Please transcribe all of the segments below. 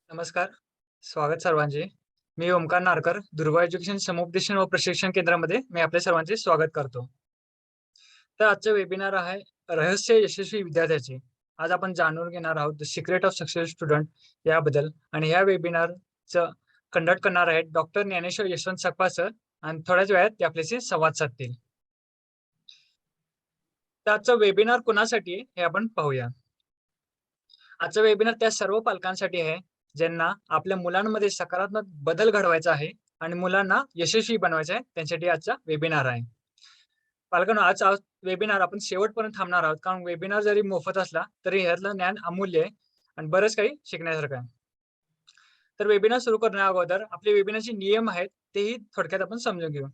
नमस्कार. स्वागत सर्वांचे. मी ओमकार नारकर, दुर्वा एज्युकेशन समुपदेशन व प्रशिक्षण केंद्रामध्ये मी आपल्या सर्वांचे स्वागत करतो. तर आजचं वेबिनार आहे रहस्य यशस्वी विद्यार्थ्याचे. आज आपण जाणून घेणार आहोत the secret of success student याबद्दल आणि ह्या वेबिनारचं कंडक्ट करणार आहेत डॉक्टर ज्ञानेश्वर यशवंत सकपाळ सर आणि थोड्याच वेळात ते आपल्याशी संवाद साधतील. तर आजचं वेबिनार कोणासाठी आहे हे आपण पाहूया. आजचा वेबिनार त्या सर्व पालकांसाठी आहे ज्यांना आपल्या मुलांमध्ये सकारात्मक बदल घडवायचा आहे आणि मुलांना यशस्वी बनवायचं आहे त्यांच्यासाठी आजचा वेबिनार आहे. पालकांनो, आज वेबिनार आपण शेवटपर्यंत थांबणार आहोत कारण वेबिनार जरी मोफत असला तरी ह्यातलं ज्ञान अमूल्य आहे आणि बरंच काही शिकण्यासारखं आहे. तर वेबिनार सुरू करण्या अगोदर आपले वेबिनारचे नियम आहेत तेही थोडक्यात आपण समजून घेऊ.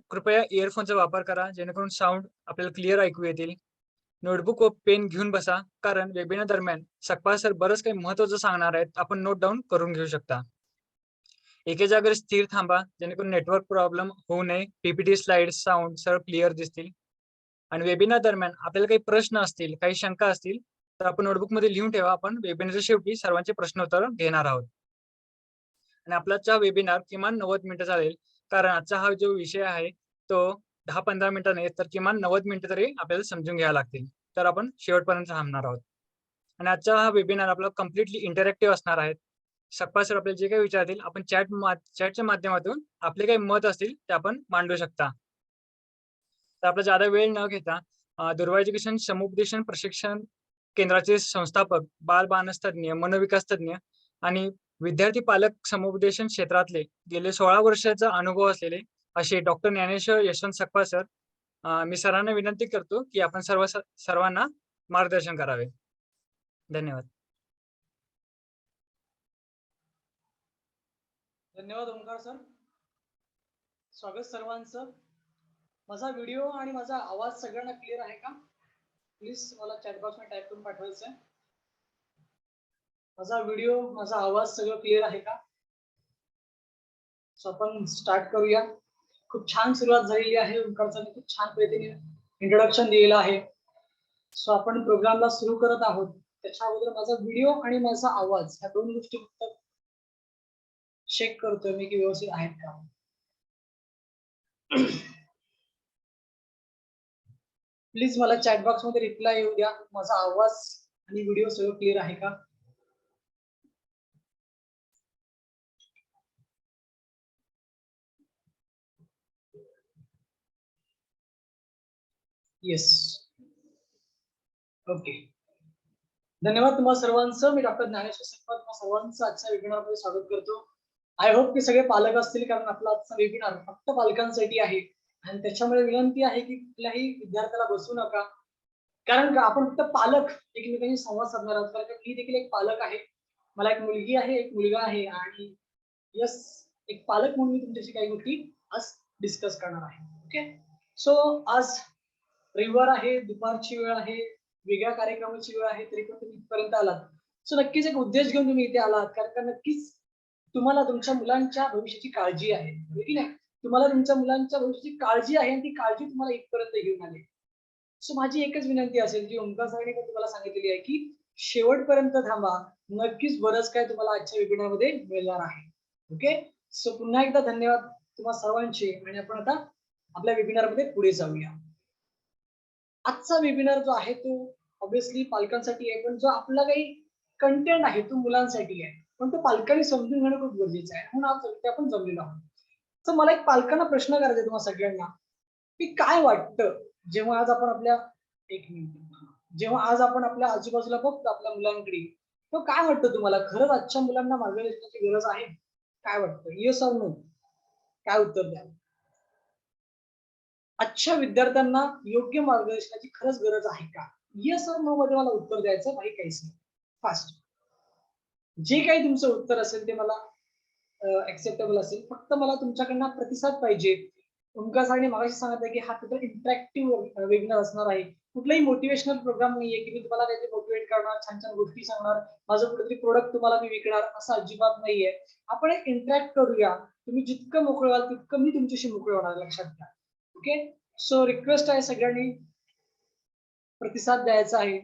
कृपया इयरफोनचा वापर करा जेणेकरून साऊंड आपल्याला क्लिअर ऐकू येतील. नोटबुक व पेन घेऊन बसा कारण वेबिनार दरम्यान सकपाळ सर बरंच काही महत्त्वाचं सांगणार आहेत. आपण नोट डाऊन करून घेऊ शकता. एके जागेवर स्थिर थांबा जेणेकरून नेटवर्क प्रॉब्लेम होऊ नये. पीपीटी स्लाइड साऊंड सर्व क्लिअर दिसतील. आणि वेबिनार दरम्यान आपल्याला काही प्रश्न असतील, काही शंका असतील तर आपण नोटबुकमध्ये लिहून ठेवा. आपण वेबिनारच्या शेवटी सर्वांचे प्रश्न उत्तर घेणार आहोत. आणि आपला वेबिनार किमान 90 मिनिटं चालेल कारण आजचा हा जो विषय आहे तो 10-15 मिनिटं नाही तर किमान 90 मिनिटं तरी आपल्याला समजून घ्यावे लागतील. तर आपण शेवटपर्यंत थांबणार आहोत. आणि आजचा हा वेबिनार आपला कम्प्लिटली इंटरॅक्टिव्ह असणार आहे. सकपाळ सर आपल्याला जे काही विचारतील आपण चॅटच्या माध्यमातून आपले काही मत असतील ते आपण मांडू शकता. तर आपला ज्यादा वेळ न घेता दुर्वा एज्युकेशन समुपदेशन प्रशिक्षण केंद्राचे संस्थापक, बालमानस तज्ञ, मनोविकास तज्ञ आणि विद्यार्थी पालक समुपदेशन क्षेत्रातले गेले 16 वर्षाचा अनुभव असलेले असे डॉक्टर ज्ञानेश्वर यशवंत सकपाळ सर, मी सरांना विनंती करतो की आपण सर्वांना मार्गदर्शन करावे. धन्यवाद. धन्यवाद ओमकार सर. स्वागत सर्वांचं. माझा व्हिडिओ आणि माझा आवाज सगळ्यांना क्लिअर आहे का? प्लीज मला चॅट बॉक्समध्ये टाईप करून पाठवायचं आहे. माझा व्हिडिओ, माझा आवाज सगळं क्लिअर आहे का? सो आपण स्टार्ट करूया. खूप छान सुरुवात झालेली आहे. ओमकार सरांनी खूप छान पद्धतीने इंट्रोडक्शन दिलेलं आहे. सो आपण प्रोग्रामला सुरू करत आहोत. त्याच्या अगोदर माझा व्हिडिओ आणि माझा आवाज या दोन गोष्टी फक्त चेक करतोय मी की व्यवस्थित आहेत का. प्लीज मला चॅट बॉक्स मध्ये रिप्लाय येऊ द्या. माझा आवाज आणि व्हिडिओ सगळं क्लिअर आहे का? येस. ओके. धन्यवाद तुम्हाला सर्वांचं. मी डॉक्टर ज्ञानेश्वर सकपाळ तुम्हा सर्वांचं आजच्या वेबिनारमध्ये स्वागत करतो. आय होप की सगळे पालक असतील कारण आपला आजचा वेबिनार फक्त पालकांसाठी आहे आणि त्याच्यामुळे विनंती आहे की कुठल्याही विद्यार्थ्याला बसू नका. कारण का आपण फक्त पालक एकमेकांशी संवाद साधणार आहोत. कारण मी देखील एक पालक आहे. मला एक मुलगी आहे, एक मुलगा आहे आणि यस, एक पालक म्हणून मी तुमच्याशी काही गोष्टी आज डिस्कस करणार आहे. ओके. सो आज रविवार आहे, दुपारची वेळ आहे, वेगळ्या कार्यक्रमाची वेळ आहे, तरी पण तुम्ही इथपर्यंत आलात. सो नक्कीच एक उद्देश घेऊन तुम्ही इथे आलात कारण का नक्कीच तुम्हाला तुमच्या मुलांच्या भविष्याची काळजी आहे, की नाही? तुम्हाला तुमच्या मुलांच्या भविष्याची काळजी आहे आणि ती काळजी तुम्हाला इथपर्यंत घेऊन आली. सो माझी एकच विनंती असेल जी ओमकार सरांनी पण तुम्हाला सांगितलेली आहे की शेवटपर्यंत थांबा. नक्कीच बरंच काय तुम्हाला आजच्या वेबिनारमध्ये मिळणार आहे. ओके. सो पुन्हा एकदा धन्यवाद तुम्हा सर्वांचे आणि आपण आता आपल्या वेबिनारमध्ये पुढे जाऊया. आजचा वेबिनार जो आहे तो ऑब्विसली पालकांसाठी आहे पण जो आपला काही कंटेंट आहे तो मुलांसाठी आहे पण तो पालकांनी समजून घेणं खूप गरजेचं आहे म्हणून आज ते आपण जमलेलो आहोत. तर मला एक पालकांना प्रश्न करायचा आहे तुम्हाला सगळ्यांना की काय वाटतं जेव्हा आज आपण आपल्या जेव्हा आज आपण आपल्या आजूबाजूला बघतो आपल्या मुलांकडे तो काय वाटतं तुम्हाला खरंच आजच्या मुलांना मार्गदर्शनाची गरज आहे? काय वाटतं? Yes or no? काय उत्तर द्या. आजच्या विद्यार्थ्यांना योग्य मार्गदर्शनाची खरंच गरज आहे का? येस और नो मध्ये मला उत्तर द्यायचं नाही काहीच नाही. फास्ट. जे काही तुमचं उत्तर असेल ते मला ऍक्सेप्टेबल असेल. फक्त मला तुमच्याकडनं प्रतिसाद पाहिजे. ओमकार सरांनी मगाशी सांगितलं की हा कुठला इंटरॅक्टिव्ह वेबिनार असणार आहे. कुठलाही मोटिवेशनल प्रोग्राम नाहीये की मी तुम्हाला काहीतरी मोटिवेट करणार, छान छान गोष्टी सांगणार, माझं कुठेतरी प्रोडक्ट तुम्हाला मी विकणार असं अजिबात नाहीये. आपण एक इंटरॅक्ट करूया. तुम्ही जितकं मोकळे व्हाल तितकं मी तुमच्याशी मोकळे होणार, लक्षात घ्या. ओके. सो रिक्वेस्ट आहे सगळ्यांनी प्रतिसाद द्यायचा आहे.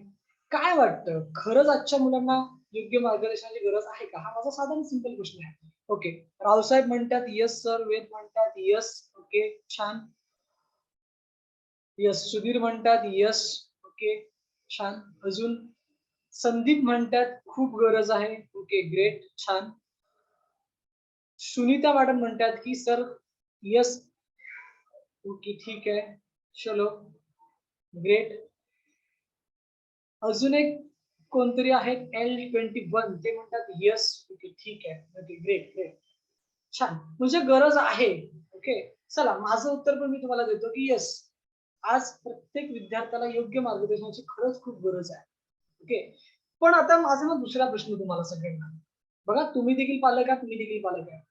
काय वाटतं खरंच आजच्या मुलांना योग्य मार्गदर्शनाची गरज आहे का? हा माझा साधा सिंपल प्रश्न आहे. ओके. रावसाहेब म्हणतात येस सर, वेद म्हणतात येस. ओके, छान. यस. सुधीर म्हणतात यस. ओके, छान. अजून संदीप म्हणतात खूप गरज आहे. ओके, ग्रेट, छान. सुनीता मॅडम म्हणतात की सर यस. ओके, ठीक आहे, चलो, ग्रेट. अजून एक कोणतरी आहेत L21, ते म्हणतात यस. ओके, ठीक आहे. ओके, ग्रेट ग्रेट, छान. म्हणजे गरज आहे. ओके, चला, माझं उत्तर पण मी तुम्हाला देतो की यस, आज प्रत्येक विद्यार्थ्याला योग्य मार्गदर्शनाची खरंच खूप गरज आहे. ओके, पण आता माझा मग दुसरा प्रश्न तुम्हाला सगळ्यांना. बघा, तुम्ही देखील पालक आहात, तुम्ही देखील पालक आहे.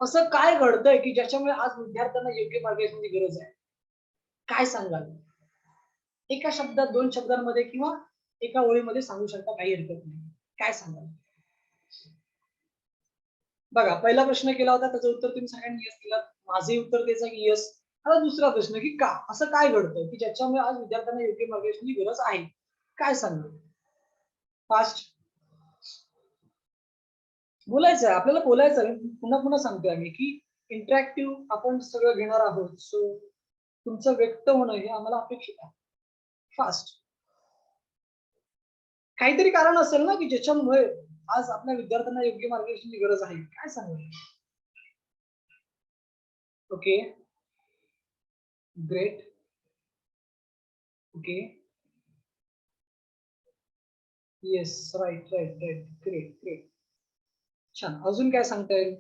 असं काय घडतंय की ज्याच्यामुळे आज विद्यार्थ्यांना योग्य मार्गदर्शनाची गरज आहे? काय सांगाल? एका शब्दात, 2 शब्दांमध्ये किंवा एका ओळीमध्ये सांगू शकता, काही हरकत नाही. काय सांगाल? बघा, पहिला प्रश्न केला होता, त्याचं उत्तर तुम्ही सगळ्यांनी येस दिलं. माझे उत्तर तेच आहे की येस. आता दुसरा प्रश्न की का? असं काय घडतंय की ज्याच्यामुळे आज विद्यार्थ्यांना योग्य मार्गदर्शनाची गरज आहे? काय सांगाल? फास्ट बोलायचं आहे, आपल्याला बोलायचं आहे. पुन्हा पुन्हा सांगतोय आम्ही की इंटरॅक्टिव्ह आपण सगळं घेणार आहोत. सो तुमचं व्यक्त होणं हे आम्हाला अपेक्षित आहे. फास्ट. काहीतरी कारण असेल ना की ज्याच्यामुळे आज आपल्या विद्यार्थ्यांना योग्य मार्गदर्शनाची गरज आहे. काय सांगाल? Okay, great. Okay, yes, right right right, great great, छान. अजून काय सांगता येईल?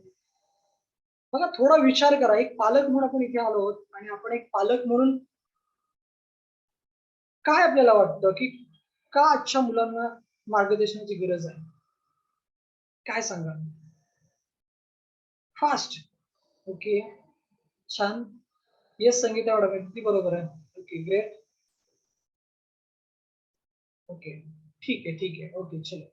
बघा, थोडा विचार करा. एक पालक म्हणून आपण इथे आलो आहोत आणि आपण एक पालक म्हणून काय आपल्याला वाटतं की का आजच्या मुलांना मार्गदर्शनाची गरज आहे? काय सांगाल? फास्ट. ओके, छान. येस, संगीता मॅडम, अगदी बरोबर आहे. Okay, great. ओके, ठीक आहे, ठीक आहे. ओके, चलो.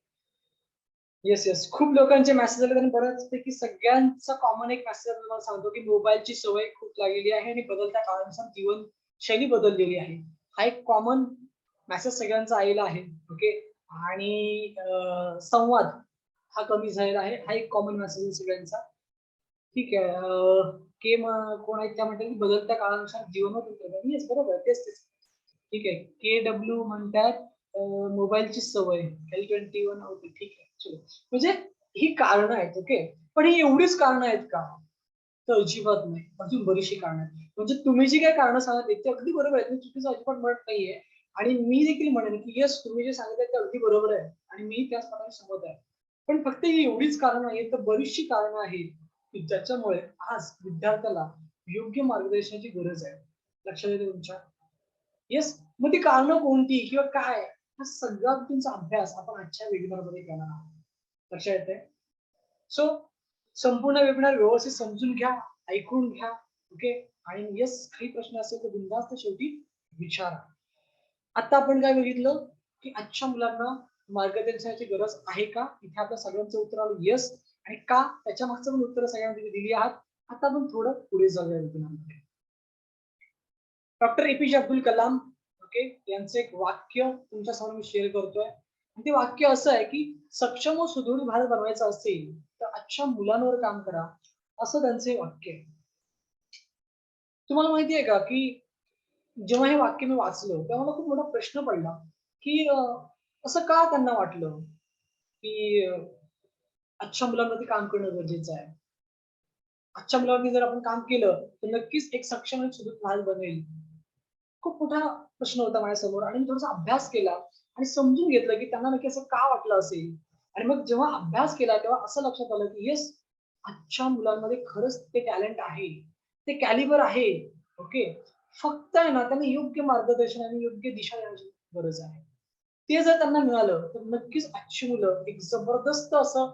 Yes, yes. खूप लोकांचे मेसेज आले आणि बऱ्याचपैकी सगळ्यांचा कॉमन एक मेसेज तुम्हाला सांगतो की मोबाईलची सवय खूप लागलेली आहे आणि बदलत्या काळानुसार जीवनशैली बदललेली आहे. हा एक कॉमन मेसेज सगळ्यांचा आलेला आहे. ओके, आणि संवाद हा कमी झालेला आहे. हा एक कॉमन मेसेज आहे सगळ्यांचा. ठीक आहे. के कोण आहेत त्या म्हणतात की बदलत्या काळानुसार जीवन बदलतं. येस, बरोबर आहे. तेच तेच. ठीक आहे. KW म्हणतात मोबाईलची सवय. L21, ओके, ठीक आहे. चलो. म्हणजे ही कारणं आहेत. ओके. पण ही एवढीच कारणं आहेत का? तर अजिबात नाही. अजून बरीचशी कारणं आहेत. म्हणजे तुम्ही जी काही कारणं सांगितली ते अगदी बरोबर आहेत. मी चुकीचं अजिबात म्हणत नाहीये. आणि मी देखील म्हणेन की येस, तुम्ही जे सांगितलं ते अगदी बरोबर आहे. आणि मी त्याच प्रकारे सहमत आहे. पण फक्त ही एवढीच कारणं नाहीत, तर बरीचशी कारणं आहेत की ज्याच्यामुळे आज विद्यार्थ्याला योग्य मार्गदर्शनाची गरज आहे. लक्षात येतं तुमच्या? येस. मग ती कारणं कोणती किंवा काय? हा सगळा तुमचा अभ्यास आपण आजच्या वेबिनारमध्ये करणार आहोत. लक्षात येतंय? सो संपूर्ण वेबिनार व्यवस्थित समजून घ्या, ऐकून घ्या. ओके. आणि येस, काही प्रश्न असेल तर बिनधास्त शेवटी विचारा. आता आपण काय बघितलं की आजच्या मुलांना मार्गदर्शनाची गरज आहे का? इथे आपल्या सगळ्यांचं उत्तर आलं येस. आणि का? त्याच्या मागचं पण उत्तर सगळ्यांनी तुम्ही दिली आहात. आता आपण थोडं पुढे जाऊया वेबिनारमध्ये. Doctor APJ Abdul Kalam, okay, यांचं एक वाक्य तुमच्यासमोर मी शेअर करतोय. आणि ते वाक्य असं आहे की सक्षम व सुदृढ भारत बनवायचा असेल तर आजच्या मुलांवर काम करा, असं त्यांचं हे वाक्य आहे. तुम्हाला माहिती आहे का की जेव्हा हे वाक्य मी वाचलं तेव्हा मला खूप मोठा प्रश्न पडला की असं का त्यांना वाटलं की आजच्या मुलांवरती काम करणं गरजेचं आहे. आजच्या मुलांवरती जर आपण काम केलं तर नक्कीच एक सक्षम आणि सुदृढ भारत बनेल. खूप मोठा प्रश्न होता माझ्यासमोर आणि मी थोडासा अभ्यास केला आणि समजून घेतलं की त्यांना नक्की असं का वाटलं असेल. आणि मग जेव्हा अभ्यास केला तेव्हा असं लक्षात आलं की येस, आजच्या मुलांमध्ये खरंच ते टॅलेंट आहे. ते कॅलिबर आहे. ओके. फक्त आहे ना, त्यांना योग्य मार्गदर्शन आणि योग्य दिशा देण्याची गरज आहे. ते जर त्यांना मिळालं तर नक्कीच आजची मुलं एक जबरदस्त असं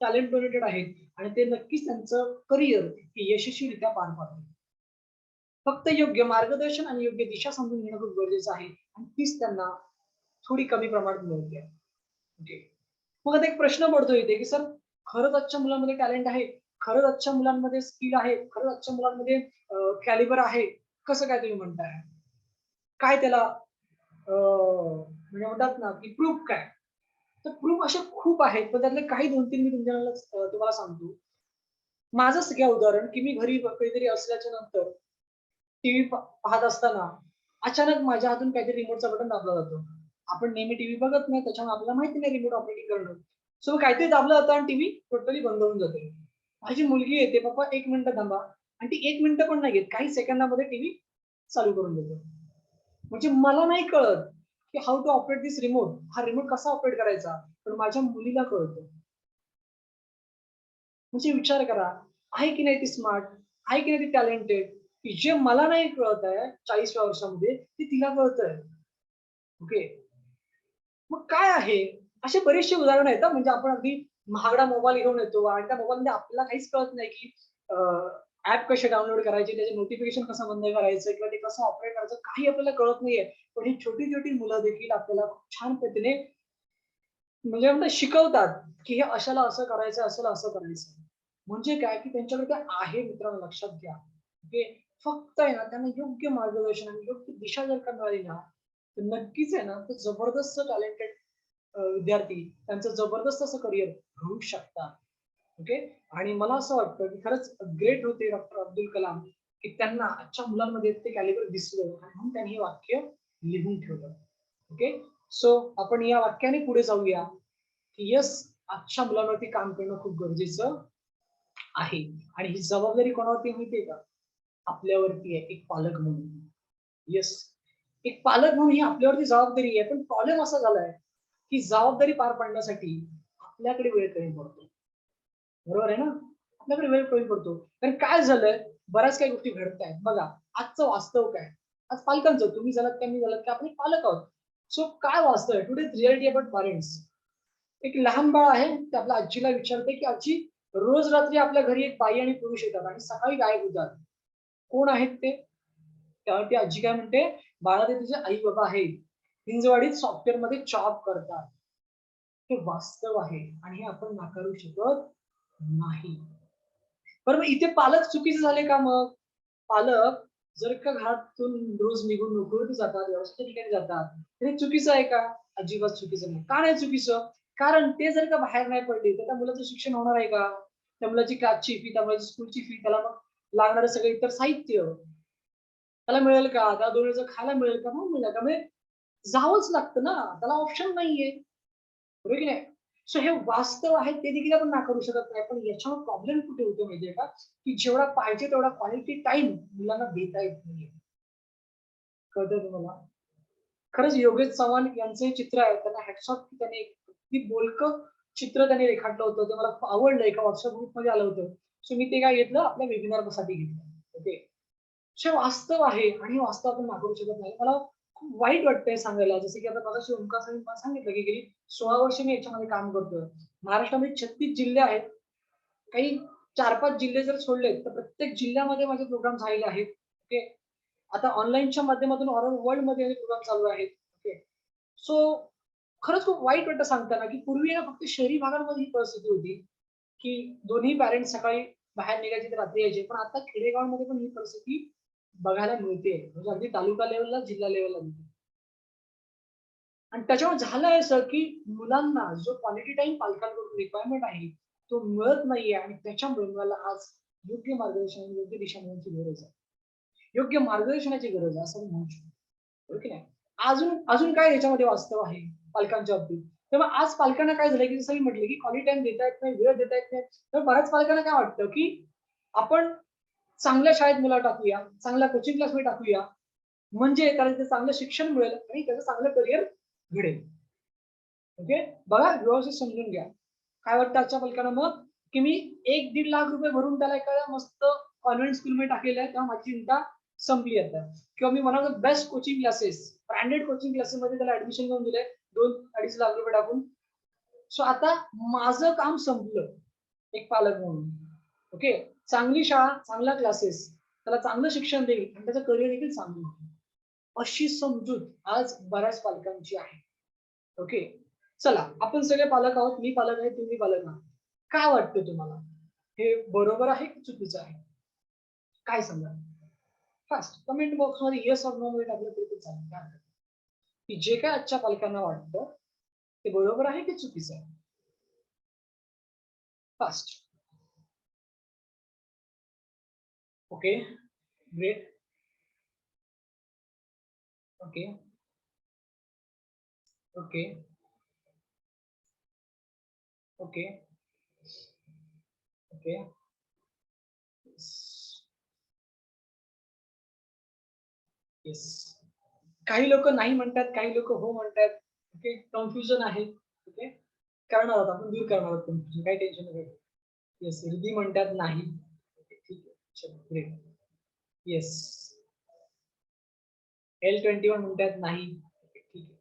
टॅलेंट ओरिएंटेड आहेत आणि ते नक्कीच त्यांचं करिअर यशस्वीरित्या पार पाडतील. फक्त योग्य मार्गदर्शन आणि योग्य दिशा समजून घेणं खूप गरजेचं आहे आणि तीच त्यांना थोडी कमी प्रमाणात मिळते. ओके. मग आता एक प्रश्न पडतो इथे की सर, खरंच आजच्या मुलांमध्ये टॅलेंट आहे? खरंच आजच्या मुलांमध्ये स्किल आहे? खरंच आजच्या मुलांमध्ये कॅलिबर आहे? कसं काय तुम्ही म्हणताय? काय त्याला म्हणजे म्हणतात ना की प्रूफ काय? तर प्रूफ असे खूप आहेत, पण त्यातले काही 2-3 मी तुम्हाला सांगतो. माझंच घ्या उदाहरण, की मी घरी कधीतरी असल्याच्या नंतर टीव्ही पाहत असताना अचानक माझ्या हातून काहीतरी रिमोटचा बटन दाबला जातो. आपण नेहमी टीव्ही बघत नाही, त्याच्यामुळे आपल्याला माहिती नाही रिमोट ऑपरेटिंग करणं. सो काहीतरी दाबलं जातं आणि टीव्ही टोटली बंद होऊन जाते. माझी मुलगी येते, "पप्पा 1 मिनिटं थांबा." आणि ती 1 मिनिटं पण नाही घेत. काही सेकंदामध्ये टीव्ही चालू करून देते. म्हणजे मला नाही कळत, की how to operate this remote. हा रिमोट कसा ऑपरेट करायचा? पण माझ्या मुलीला कळतं. म्हणजे विचार करा, आहे की नाही ती स्मार्ट? आहे की नाही ती टॅलेंटेड? की जे मला नाही कळत आहे 40व्या वर्षामध्ये, ते तिला कळतंय. ओके. मग काय आहे? असे बरेचसे उदाहरण आहेत हां, म्हणजे आपण अगदी महागडा मोबाईल घेऊन येतो आणि त्या मोबाईलमध्ये आपल्याला काहीच कळत नाही, की ॲप कसे डाउनलोड करायचे, त्याचे नोटिफिकेशन कसं बंद करायचं किंवा ते कसं ऑपरेट करायचं, काही आपल्याला कळत नाहीये. पण ही छोटी-छोटी मुलं देखील आपल्याला खूप छान पद्धतीने म्हणजे म्हणतात शिकवतात, की हे अशाला असं करायचं, अशाला असं करायचं. म्हणजे काय, की त्यांच्याकडे ते आहे मित्रांनो लक्षात घ्या. ओके. फक्त आहे ना त्यांना योग्य मार्गदर्शन आणि योग्य दिशा जर का मिळाली ना, तर नक्कीच आहे ना, ते जबरदस्त टॅलेंटेड विद्यार्थी त्यांचं जबरदस्त असं करियर घडवू शकतात. ओके. आणि मला असं वाटतं, की खरंच ग्रेट होते डॉक्टर अब्दुल कलाम, की त्यांना आजच्या मुलांमध्ये ते कॅलिबर दिसलं आणि म्हणून त्यांनी हे वाक्य लिहून ठेवलं. ओके. सो आपण या वाक्याने पुढे जाऊया, की येस आजच्या मुलांवरती काम करणं खूप गरजेचं आहे. आणि ही जबाबदारी कोणावरती आहे माहितीये का? आपल्यावरती आहे एक पालक म्हणून. येस. एक पालक म्हणून ही आपल्यावरती जबाबदारी आहे. पण प्रॉब्लेम असा झालाय, की जबाबदारी पार पाडण्यासाठी आपल्याकडे वेळ कमी पडतो. बरोबर आहे ना? आपल्याकडे वेळ कमी पडतो. कारण काय झालंय, बऱ्याच काही गोष्टी घडतायत. बघा, आजचं वास्तव काय? आज पालकांचं तुम्ही झालात का मी झालात का आपण एक पालक आहोत. सो काय वास्तव आहे? Today's reality about parents. एक लहान बाळ आहे, ते आपल्या आजीला विचारते, की "आजी, रोज रात्री आपल्या घरी एक बाई आणि पुरुष येतात आणि सकाळी गायब होतात. कोण आहेत ते?" तेव्हा ती आजी काय म्हणते, "बाळा, ते तुझे आई-बाबा आहेत. हिंजवाडीत सॉफ्टवेअरमध्ये जॉब करतात." हे वास्तव आहे आणि हे आपण नाकारू शकत नाही. बरं मग इथे पालक चुकीचे झाले का मग? पालक जर का घरातून रोज निघून नोकरीवर जातात, व्यवसायाच्या ठिकाणी जातात, तर हे चुकीचं आहे का? अजिबात चुकीचं नाही. का नाही चुकीचं? कारण ते जर का बाहेर नाही पडले, तर त्या मुलाचं शिक्षण होणार आहे का? त्या मुलाची क्लासची फी, त्या मुलाची स्कूलची फी, त्याला मग लागणारं सगळं इतर साहित्य, त्याला मिळेल का? त्याला 2 वेळचं खायला मिळेल का? नाही मिळणार. त्यामुळे जावंच लागतं ना. त्याला ऑप्शन नाहीये. बरोबर की नाही? सो हे वास्तव आहे ते देखील आपण नाकारू शकत नाही. पण याच्यावर प्रॉब्लेम कुठे होतो माहितीये का? की जेवढा पाहिजे तेवढा क्वालिटी टाईम मुलांना देता येत नाहीये. कळतंय तुम्हाला? खरंच योगेश चव्हाण यांचे चित्र आहे. त्यांना हॅट्स ऑफ की त्यांनी एक अगदी बोलकं चित्र त्यांनी रेखाटलं होतं. ते मला खूप आवडलं. एका WhatsApp ग्रुपमध्ये आलं होतं. सो मी ते काय घेतलं आपल्या वेबिनारसाठी घेतलं. ओके. हे वास्तव आहे आणि हे वास्तव आपण नाकारू शकत नाही. मला खूप वाईट वाटतंय सांगायला. जसं की आता मगाशी ओमकार सरांनी मला सांगितलं, की गेली 16 वर्ष मी याच्यामध्ये काम करतोय. महाराष्ट्रामध्ये 36 जिल्हे आहेत. काही 4-5 जिल्हे जर सोडले, तर प्रत्येक जिल्ह्यामध्ये माझे प्रोग्राम झालेले आहेत. ओके. आता ऑनलाईनच्या माध्यमातून ऑल वर्ल्डमध्ये हे प्रोग्राम चालू आहेत. ओके. सो खरंच खूप वाईट वाटतं सांगताना, की पूर्वी ना फक्त शहरी भागांमध्ये ही परिस्थिती होती, की दोन्ही पॅरेंट्स सकाळी बाहेर निघायचे तर रात्री यायचे. पण आता खेडेगावांमध्ये पण ही परिस्थिती बघायला मिळते. म्हणजे अगदी तालुका लेव्हलला, जिल्हा लेव्हलला मिळते. आणि त्याच्यामुळे झालंय असं, की मुलांना जो क्वालिटी टाईम पालकांकडून रिक्वायरमेंट आहे, तो मिळत नाहीये आणि त्याच्यामुळे मला आज योग्य मार्गदर्शन, योग्य दिशा मिळण्याची गरज आहे. योग्य मार्गदर्शनाची गरज आहे असं मी म्हणू शकतो. हो की नाही? अजून अजून काय याच्यामध्ये वास्तव आहे पालकांच्या बाबतीत? तेव्हा आज पालकांना काय झालंय, की जसं मी म्हटलं, की क्वालिटी टाईम देता येत नाही, वेळ देता येत नाही. तर बऱ्याच पालकांना काय वाटतं, की आपण चांगल्या शाळेत मुलाला टाकूया, चांगल्या कोचिंग क्लासमध्ये टाकूया, म्हणजे त्याला तिथे चांगलं शिक्षण मिळेल आणि त्याचं चांगलं करियर घडेल. ओके. बघा व्यवस्थित समजून घ्या. काय वाटतं आजच्या पालकांना मग, की मी 1-1.5 लाख रुपये भरून त्याला एखाद्या मस्त कॉन्व्हेंट स्कूलमध्ये टाकलेलं आहे, तेव्हा माझी चिंता संपली आता. किंवा मी one of the best coaching classes, branded coaching क्लासेसमध्ये त्याला ॲडमिशन घेऊन दिलंय 2-2.5 लाख रुपये टाकून. सो आता माझं काम संपलं, एक पालक म्हणून. ओके. चांगली शाळा, चांगला क्लासेस, त्याला चांगलं शिक्षण देईल आणि त्याचं करियर देखील चांगलं होईल. अशी समजूत आज बऱ्याच पालकांची आहे. ओके. चला, आपण सगळे पालक आहोत. मी पालक आहे, तुम्ही पालक आहात. काय वाटतं तुम्हाला? हे बरोबर आहे की चुकीचं आहे? काय सांगाल? फास्ट कमेंट बॉक्समध्ये येस ओर नो मध्ये टाकलं तरी पण चालेल. काय हरकत नाही. की जे काही आजच्या पालकांना वाटतं, ते बरोबर आहे की चुकीचं आहे? Fast. Okay. Great. Okay. Okay. Okay. Okay. Yes. काही लोक नाही म्हणतात, काही लोक हो म्हणतात. ओके. कन्फ्युजन आहे. ओके. करणार आहोत आपण, दूर करणार आहोत कन्फ्युजन. काही टेन्शन नका घेऊ. येस. रिद्धी म्हणतात नाही. ओके, ठीक आहे. चलो ग्रेट. येस. L21 म्हणतात नाही. ओके, ठीक आहे.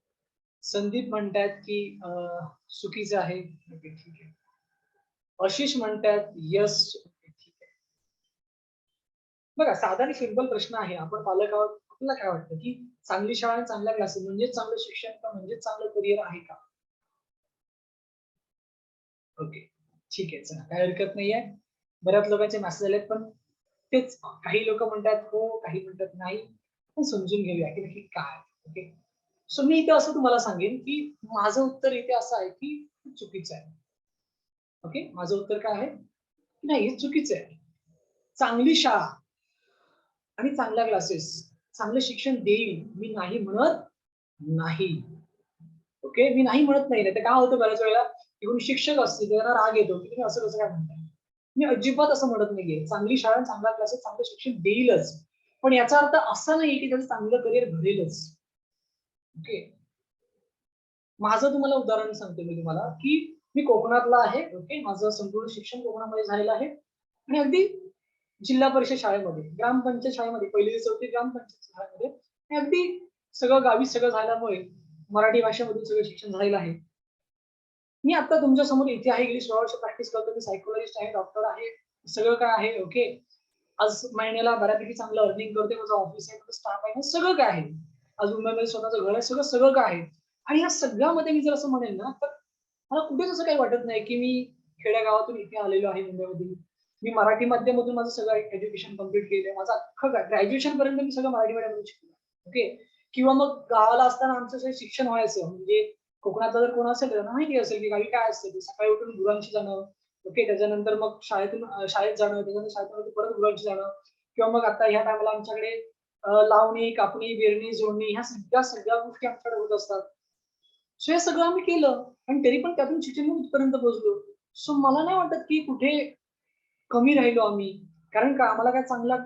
संदीप म्हणतात की चुकीचं आहे. ओके, ठीक आहे. आशिष म्हणतात येस. ओके, ठीक आहे. बघा, साधा आणि सिंपल प्रश्न आहे. आपण पालक आहोत. आपल्याला काय वाटतं की चांगली शाळा आणि चांगल्या क्लासेस म्हणजे चांगलं शिक्षण का म्हणजे चांगलं करिअर आहे का? ओके. ठीक आहे. चला, काही हरकत नाहीये. बऱ्याच लोकांचे मेसेज आलेत, पण तेच काही लोकं म्हणतात हो, काही म्हणतात नाही. आपण समजून घेऊया की नक्की काय? ओके. सो मी इथे असं तुम्हाला सांगेन, की माझं उत्तर इथे असं आहे, की चुकीचं आहे. ओके. माझं उत्तर काय आहे? नाही, हे चुकीचं आहे. चांगली शाळा आणि चांगल्या क्लासेस, चांगलं शिक्षण देईल, मी नाही म्हणत नाही. ओके. मी नाही म्हणत नाही. नाहीतर काय होतं बऱ्याच वेळेला, की कोणी शिक्षक असतील, त्यांना राग येतो, की तुम्ही असं कसं काय म्हणताय? मी अजिबात असं म्हणत नाहीये. चांगली शाळा, चांगला क्लासेस चांगलं शिक्षण देईलच. पण याचा अर्थ असा नाहीये, की त्याचं चांगलं करिअर घडेलच. ओके. माझं तुम्हाला उदाहरण सांगतो मी तुम्हाला, की मी कोकणातला आहे. ओके. माझं संपूर्ण शिक्षण कोकणामध्ये झालेलं आहे आणि अगदी जिल्हा परिषद शाळेमध्ये, ग्रामपंचायत शाळेमध्ये 1ली ते 4थी ग्रामपंचायत शाळेमध्ये आणि अगदी सगळं गावी सगळं झाल्यामुळे मराठी भाषेमधून सगळं शिक्षण झालेलं आहे. मी आता तुमच्या समोर इथे आहे, गेली 16 वर्ष प्रॅक्टिस करतो. मी सायकॉलॉजिस्ट आहे, डॉक्टर आहे, सगळं काय आहे. ओके. आज महिन्याला बऱ्यापैकी चांगलं अर्निंग करतोय. माझं ऑफिस आहे, माझं स्टाफ आहे, सगळं काय आहे. आज मुंबईमध्ये स्वतःचं घर आहे, सगळं सगळं काय आहे. आणि या सगळ्यामध्ये मी जर असं म्हणेल ना, तर मला कुठेच असं काही वाटत नाही, की मी खेड्यागावातून इथे आलेलो आहे मुंबईमध्ये. मी मराठी माध्यमातून माझं सगळं एज्युकेशन कंप्लीट केलंय. माझं अख्खं ग्रॅज्युएशन पर्यंत मी सगळं मराठी मीडियममध्ये शिकलो. ओके. किंवा मग गावाला असताना आमचं जे शिक्षण व्हायचं म्हणजे कोकणातला जर कोण असेल तर त्यांना माहिती असेल, की गावी काय असतं ते सकाळी उठून गुरांशी जाणं. ओके. त्याच्यानंतर मग शाळेतून शाळेत जाणं, त्याच्यानंतर शाळेतून परत गुरांशी जाणं किंवा मग आता ह्या टायमाला आमच्याकडे लावणी, कापणी, पेरणी, जोडणी ह्या सगळ्या सगळ्या गोष्टी आमच्याकडे होत असतात. सो हे सगळं आम्ही केलं आणि तरी पण त्यातून शिक्षण घेऊन इथपर्यंत पोहोचलो. सो मला नाही वाटत, की कुठे कमी राहिलो आम्ही. कारण का आम्हाला काय चांगला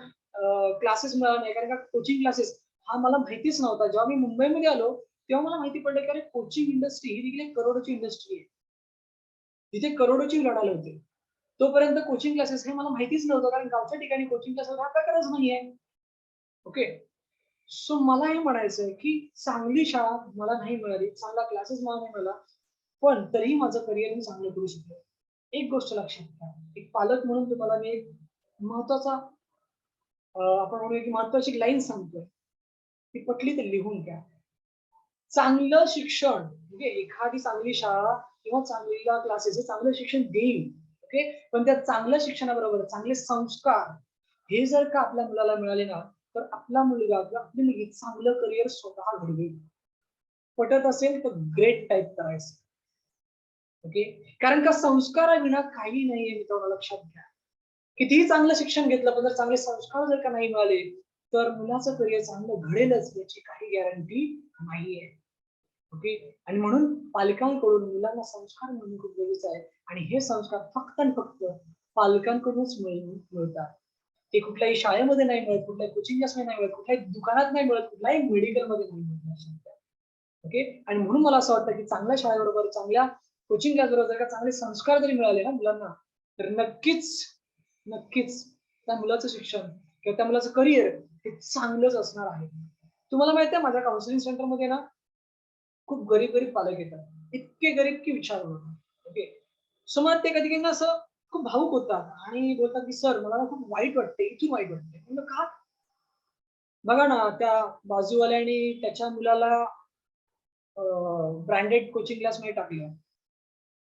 क्लासेस मिळाला नाही. कारण का कोचिंग क्लासेस हा मला माहितीच नव्हता. जेव्हा मी मुंबईमध्ये आलो, तेव्हा मला माहिती पडलं, की अरे कोचिंग इंडस्ट्री ही देखील एक करोडोची इंडस्ट्री आहे. तिथे करोडोची उलाढाल होते. तोपर्यंत कोचिंग क्लासेस हे मला माहितीच नव्हतं. कारण गावच्या ठिकाणी कोचिंग क्लासेस हा प्रकारच नाहीये. ओके. सो मला हे म्हणायचंय, की चांगली शाळा मला नाही मिळाली, चांगला क्लासेस मला नाही मिळाला. पण तरीही माझं करिअर मी चांगलं करू शकलो. एक गोष्ट लक्षात घ्या. एक पालक म्हणून तुम्हाला मी एक महत्वाचा आपण म्हणूया की महत्वाची एक लाईन सांगतोय. ती पटली तर लिहून घ्या. चांगलं शिक्षण म्हणजे एखादी चांगली शाळा किंवा चांगल्या क्लासेस हे चांगलं शिक्षण देईल. ओके. पण त्या चांगल्या शिक्षणाबरोबर चांगले संस्कार हे जर का आपल्या मुलाला मिळाले ना, तर आपला मुलगा किंवा आपली मुलगी चांगलं करिअर स्वतः घडवेल. पटत असेल तर ग्रेट टाइप करायचं. ओके. कारण का संस्काराविना काही नाहीये मित्रांनो, लक्षात घ्या. कितीही चांगलं शिक्षण घेतलं, पण जर चांगले संस्कार जर का नाही मिळाले, तर मुलाचं करिअर चांगलं घडेलच याची काही गॅरंटी नाहीये. ओके. आणि म्हणून पालकांकडून मुलांना संस्कार मिळणं खूप गरजेचं आहे. आणि हे संस्कार फक्त आणि फक्त पालकांकडूनच मिळतात. ते कुठल्याही शाळेमध्ये नाही मिळत, कुठल्याही कोचिंग क्लासमध्ये नाही मिळत, कुठल्याही दुकानात नाही मिळत, कुठल्याही मेडिकलमध्ये नाही मिळत. ओके. आणि म्हणून मला असं वाटतं, की चांगल्या शाळेबरोबर, चांगल्या कोचिंग क्लासबरोबर जर का चांगले संस्कार जरी मिळाले ना मुलांना, तर नक्कीच, नक्कीच त्या मुलाचं शिक्षण किंवा त्या मुलाचं करिअर हे चांगलंच असणार आहे. तुम्हाला माहिती आहे माझ्या काउन्सिलिंग सेंटरमध्ये ना खूप गरीब-गरीब पालक येतात. इतके गरीब की विचारू नका. ओके. सो मग ते कधी-कधी ना असं खूप भावुक होतात आणि बोलतात, की "सर मला ना खूप वाईट वाटतंय, इथून वाईट वाटतंय." म्हणलं, "का?" बघा ना, त्या बाजूवाल्याने त्याच्या मुलाला ब्रँडेड कोचिंग क्लासमध्ये टाकलं.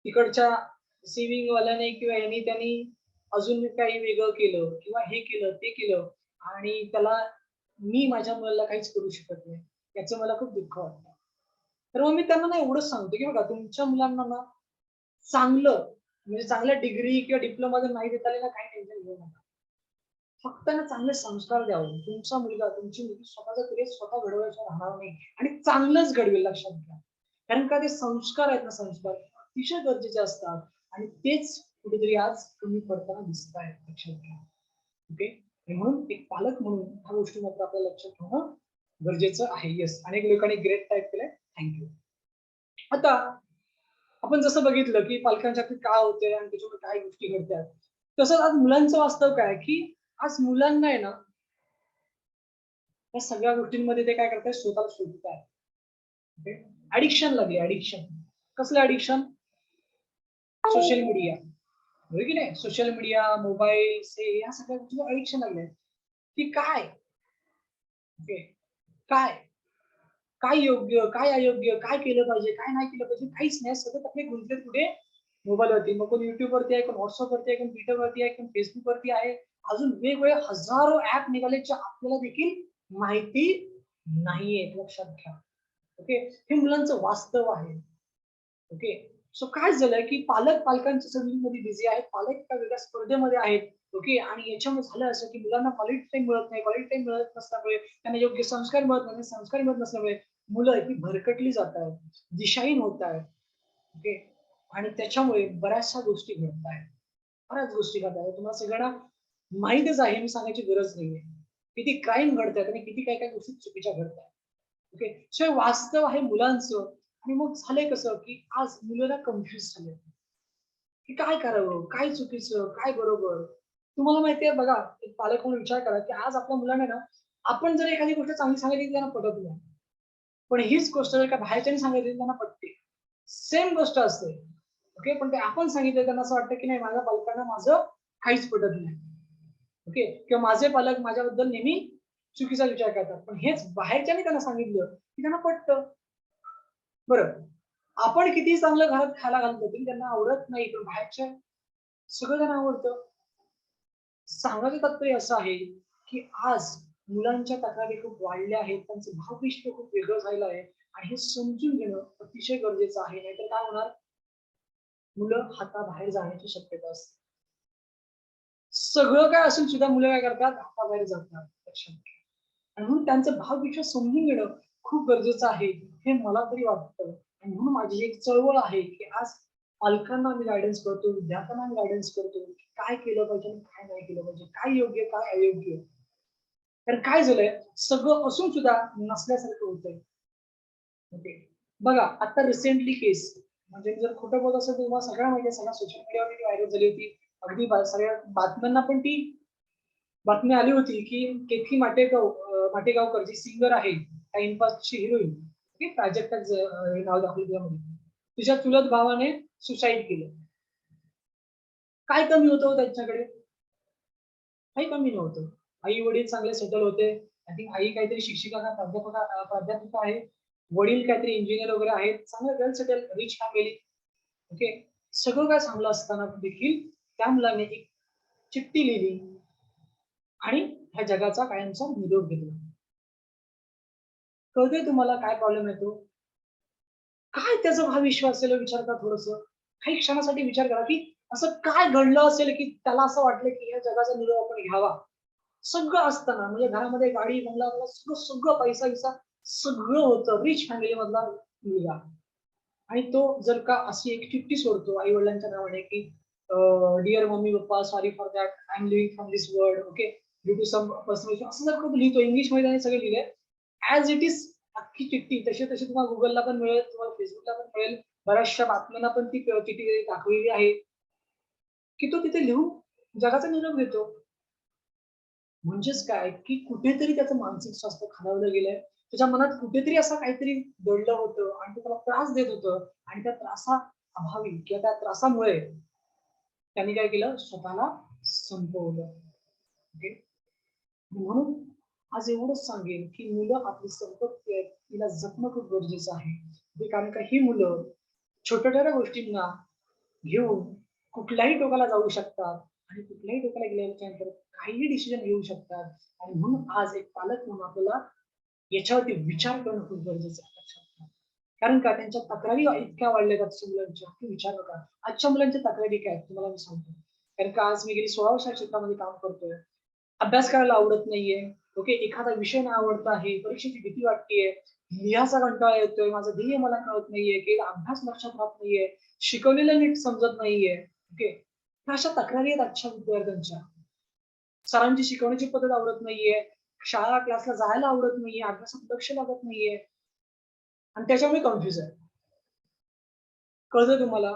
तिकडच्या वाल्याने किंवा ह्यानी त्यानी अजून काही वेगळं केलं किंवा हे केलं, ते केलं आणि त्याला मी माझ्या मुलाला काहीच करू शकत नाही. याचं मला खूप दुःख वाटतं. तर मग मी त्यांना ना एवढंच सांगतो की बघा तुमच्या मुलांना ना चांगलं म्हणजे चांगल्या डिग्री किंवा डिप्लोमा जर नाही देता आले ना काही टेन्शन घेऊ नका. फक्त ना चांगले संस्कार द्यावे. तुमचा मुलगा, तुमची मुलगी स्वतःचं करिअर स्वतः घडवायचं राहणार नाही आणि चांगलंच घडवेल लक्षात घ्या. कारण का ते संस्कार आहेत ना संस्कार अतिशय गरजेचे असतात आणि तेच कुठेतरी आज कमी पडताना दिसत आहेत लक्षात घ्या. ओके. आणि म्हणून एक पालक म्हणून ह्या गोष्टी मात्र आपल्याला लक्षात ठेवणं गरजेचं आहे. येस, अनेक लोकांनी ग्रेट टाईप केलंय. थँक्यू. आता आपण जसं बघितलं की पालकांच्या बाबतीत काय होतंय आणि त्याच्यामुळे काय गोष्टी घडतात. तसंच आज मुलांचं वास्तव काय की आज मुलांना आहे ना या सगळ्या गोष्टींमध्ये ते काय करतायत स्वतःला शोधतायत. ओके. ऍडिक्शन लागले ऍडिक्शन. कसलं ऍडिक्शन? Social media. बरोबर की नाही? सोशल मीडिया, मोबाईल हे या सगळ्या गोष्टीचं ऍडिक्शन लागलंय. की काय? ओके. काय? काय योग्य, काय अयोग्य, काय केलं पाहिजे, काय नाही केलं पाहिजे, काहीच नाही. सतत आपले गुंतलेत कुठे? मोबाईलवरती. मग कोणी YouTube वरती आहे, कोण WhatsApp वरती आहे, कोण Twitter वरती आहे, कोण Facebook वरती आहे. अजून वेगवेगळे हजारो ऍप निघाले जे आपल्याला देखील माहिती नाहीये. लक्षात घ्या. ओके. हे मुलांचं वास्तव आहे. ओके. सो काय झालंय की पालकांच्या संधीमध्ये बिझी आहेत. पालक एका वेगळ्या स्पर्धेमध्ये आहेत. ओके. आणि याच्यामुळे झालं असं की मुलांना क्वालिटी टाइम मिळत नाही. क्वालिटी टाइम मिळत नसल्यामुळे त्यांना योग्य संस्कार मिळत नाही. संस्कार मिळत नसल्यामुळे मुलं ही भरकटली जात आहेत. दिशाहीन होत आहेत. ओके. आणि त्याच्यामुळे बऱ्याचशा गोष्टी घडत आहेत. बऱ्याच गोष्टी घडत आहेत. तुम्हाला सगळ्यांना माहीतच आहे, मी सांगायची गरज नाहीये. किती क्राईम घडतायत आणि किती काय काय गोष्टी चुकीच्या घडतायत. ओके. सो हे वास्तव आहे मुलांचं. आणि मग झालंय कसं की आज मुलं कन्फ्युज झाले की काय करावं, काय चुकीचं, काय बरोबर. तुम्हाला माहितीये बघा, एक पालक म्हणून विचार करा की आज आपल्या मुलांना ना आपण जर एखादी गोष्ट चांगली सांगितली त्यांना पटत नाही. पण हीच गोष्ट जर का बाहेरच्यानी सांगितली त्यांना पटते. सेम गोष्ट असते. ओके. पण ते आपण सांगितलं त्यांना असं वाटतं की नाही माझ्या पालकांना माझं काहीच पटत नाही. ओके. किंवा माझे पालक माझ्याबद्दल नेहमी चुकीचा विचार करतात. पण हेच बाहेरच्यानी त्यांना सांगितलं की त्यांना पटतं. बरं. आपण किती चांगलं घरात खायला घालतो तरी त्यांना आवडत नाही. पण बाहेरच्या सगळं त्यांना आवडतं. सांगायचं तात्पर्य असं आहे, की आज मुलांच्या तक्रारी खूप वाढल्या आहेत. त्यांचं भावविश्व खूप वेगळं झालेलं आहे आणि हे समजून घेणं अतिशय गरजेचं आहे. नाहीतर काय होणार? मुलं हाताबाहेर जाण्याची शक्यता असते. सगळं काय असून सुद्धा मुलं काय करतात? हाताबाहेर जातात. लक्षात घ्या. आणि म्हणून त्यांचं भावविश्व समजून घेणं खूप गरजेचं आहे, हे मला तरी वाटतं. आणि म्हणून माझी एक चळवळ आहे, की आज पालकांना मी गाईडन्स करतो, विद्यार्थ्यांना मी गाईडन्स करतो, की काय केलं पाहिजे आणि काय नाही केलं पाहिजे, काय योग्य, काय अयोग्य. तर काय झालंय, सगळं असून सुद्धा नसल्यासारखं होतंय. ओके. बघा आता रिसेंटली केस म्हणजे मी जर खोटं बोलत असेल तर तुम्हाला सगळ्या माहिती आहे, सगळ्या सोशल मीडियावर ती व्हायरल झाली होती. अगदी सगळ्या बातम्यांना पण ती बातमी आली होती, की केतकी माटेगावकर जी सिंगर आहे, टाइमपासची हिरोईन, ओके, प्राजक्ताच हे नाव दाखवलं त्यामध्ये. तिच्या चुलत भावाने सुसाईड केलं. काय कमी होतं हो त्यांच्याकडे? काही कमी नव्हतं. आई-वडील चांगले सेटल होते. आय थिंक आई काहीतरी शिक्षिका का प्राध्यापिका आहे. वडील काहीतरी इंजिनिअर वगैरे आहेत. चांगलं वेल सेटल रिच फॅमिली. ओके. सगळं काय चांगलं असताना देखील त्या मुलाने एक चिठ्ठी लिहिली आणि ह्या जगाचा कायमचा निरोप घेतला. कळतंय तुम्हाला काय प्रॉब्लेम येतो? काय त्याचा भावविश्व असेल हो विचार करा थोडंसं. काही क्षणासाठी विचार करा, की असं काय घडलं असेल, की त्याला असं वाटलं, की या जगाचा निरोप आपण घ्यावा. सगळं असताना म्हणजे घरामध्ये गाडी, बंगला, सगळं सगळं पैसा-बिसा सगळं होतं. रिच फॅमिली मधला मुलगा. आणि तो जर का अशी एक चिठ्ठी सोडतो आई-वडिलांच्या नावाने, की dear mummy papa, sorry for that. I am living from this world. Okay. Due to some personal issue असं जर का लिहितो इंग्लिशमध्ये त्याने सगळं लिहिलंय. ॲज इट इज अख्खी चिठ्ठी तशी तुम्हाला Googleला पण मिळेल, तुम्हाला Facebookला पण मिळेल. बऱ्याचशा बातम्यांना पण ती चिठ्ठी दाखवलेली आहे, की तो तिथे लिहून जगाचा निरोप घेतो. म्हणजेच काय, की कुठेतरी त्याचं मानसिक स्वास्थ्य खालावलं गेलंय. त्याच्या मनात कुठेतरी असं काहीतरी दडलं होतं आणि ते त्याला त्रास देत होतं आणि त्या त्रासाअभावी किंवा त्या त्रासामुळे त्यांनी काय केलं, स्वतःला संपवलं. ओके. म्हणून आज एवढंच सांगेन, की मुलं आपली संपत्ती आहेत, तिला जपणं खूप गरजेचं आहे. कारण का ही मुलं छोट्या-छोट्या गोष्टींना घेऊन कुठल्याही टोकाला जाऊ शकतात आणि कुठल्याही टोकाला गेल्यानंतर काहीही डिसिजन घेऊ शकतात आणि म्हणून आज एक पालक म्हणून आपल्याला याच्यावरती विचार करणं खूप गरजेचं आहे. लक्षात घ्या. कारण का त्यांच्या तक्रारी इतक्या वाढल्यात आजच्या मुलांच्या की विचार नका. आजच्या मुलांच्या तक्रारी काय आहेत तुम्हाला मी सांगतो. कारण का आज मी गेली 16 वर्ष या क्षेत्रामध्ये काम करतोय. अभ्यास करायला आवडत नाहीये. ओके, एखादा विषय नाही आवडत आहे, परीक्षेची भीती वाटतेय, लिहायचा कंटाळा येतोय, माझं ध्येय मला कळत नाहीये, की अभ्यास लक्षात राहत नाहीये, शिकवलेलं नीट समजत नाहीये. ओके, ह्या अशा तक्रारी आहेत आजच्या विद्यार्थ्यांच्या. सरांची शिकवण्याची पद्धत आवडत नाहीये, शाळा क्लासला जायला आवडत नाहीये, अभ्यासात लक्ष लागत नाहीये आणि त्याच्यामुळे कन्फ्युज आहे. कळतं तुम्हाला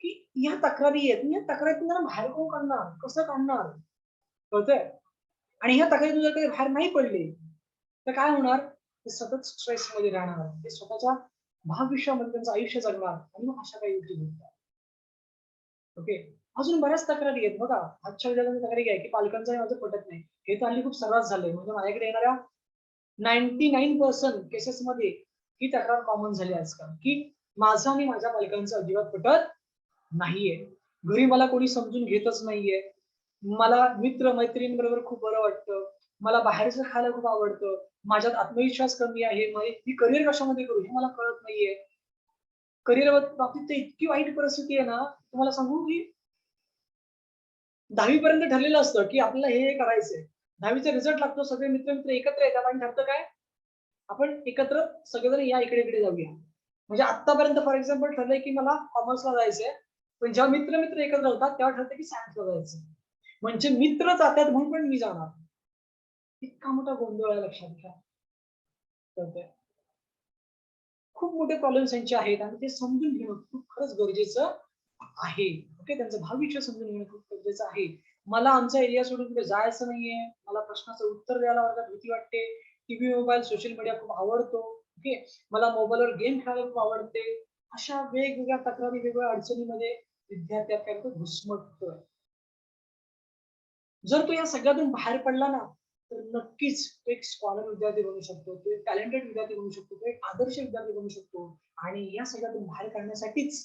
की या तक्रारी आहेत, या तक्रारीतून जरा बाहेर कोण काढणार, कसं काढणार, कळतंय? आणि ह्या तक्रारीतून जर कधी बाहेर नाही पडले तर काय होणार, ते सतत स्ट्रेस मध्ये राहणार, ते स्वतःच्या भावविश्वामध्ये त्यांचं आयुष्य जगणार आणि मग अशा काही गोष्टी घडतात. ओके, अजून बऱ्याच तक्रारी आहेत बघा. आजच्या विद्यार्थ्यांची तक्रारी काय की पालकांचं माझं पटत नाही. हे तर हल्ली खूप सर्रास झालंय. म्हणजे माझ्याकडे येणाऱ्या 99% केसेसमध्ये ही तक्रार कॉमन झाली आजकाल, की माझं आणि माझ्या पालकांचं अजिबात पटत नाहीये. घरी मला कोणी समजून घेतच नाहीये. मला मित्र-मैत्रिणींबरोबर खूप बरं वाटतं. मला बाहेरचं खायला खूप आवडतं. माझ्यात आत्मविश्वास कमी आहे. मी करिअर कशामध्ये करू हे मला कळत नाहीये. करिअर बाबतीत तर इतकी वाईट परिस्थिती आहे ना, तुम्हाला सांगू की 10वी पर्यंत ठरलेलं असतं, की आपल्याला हे करायचंय. 10वीचा रिझल्ट लागतो. सगळे मित्र-मित्र एकत्र येतात आणि ठरतं काय? आपण एकत्र सगळेजण या इकडे-इकडे जाऊया. म्हणजे आत्तापर्यंत फॉर एक्झाम्पल ठरलंय, की मला कॉमर्सला जायचंय. पण जेव्हा मित्र-मित्र एकत्र होतात, तेव्हा ठरतं, की सायन्सला जायचं. म्हणजे मित्र जातात म्हणून पण मी जाणार. इतका मोठा गोंधळ आहे लक्षात घ्या. कळतंय? खूप मोठे प्रॉब्लेम्स यांचे आहेत आणि ते समजून घेणं खूप खरंच गरजेचं आहे. ओके, त्यांचं भविष्य समजून घेणं खूप गरजेचं आहे. मला आमचा एरिया सोडून कुठे जायचं नाहीये. मला प्रश्नाचं उत्तर द्यायला वर्गात भीती वाटते. टीव्ही, मोबाईल, सोशल मीडिया खूप आवडतो. ओके, मला मोबाईलवर गेम खेळायला खूप आवडते. अशा वेगवेगळ्या तक्रारी, वेगवेगळ्या अडचणीमध्ये विद्यार्थी काय करतो, घुसमटतोय. जर तो या सगळ्यातून बाहेर पडला ना, तर नक्कीच तो एक स्कॉलर विद्यार्थी बनू शकतो, तो एक टॅलेंटेड विद्यार्थी बनू शकतो, तो एक आदर्श विद्यार्थी बनू शकतो आणि या सगळ्यातून बाहेर काढण्यासाठीच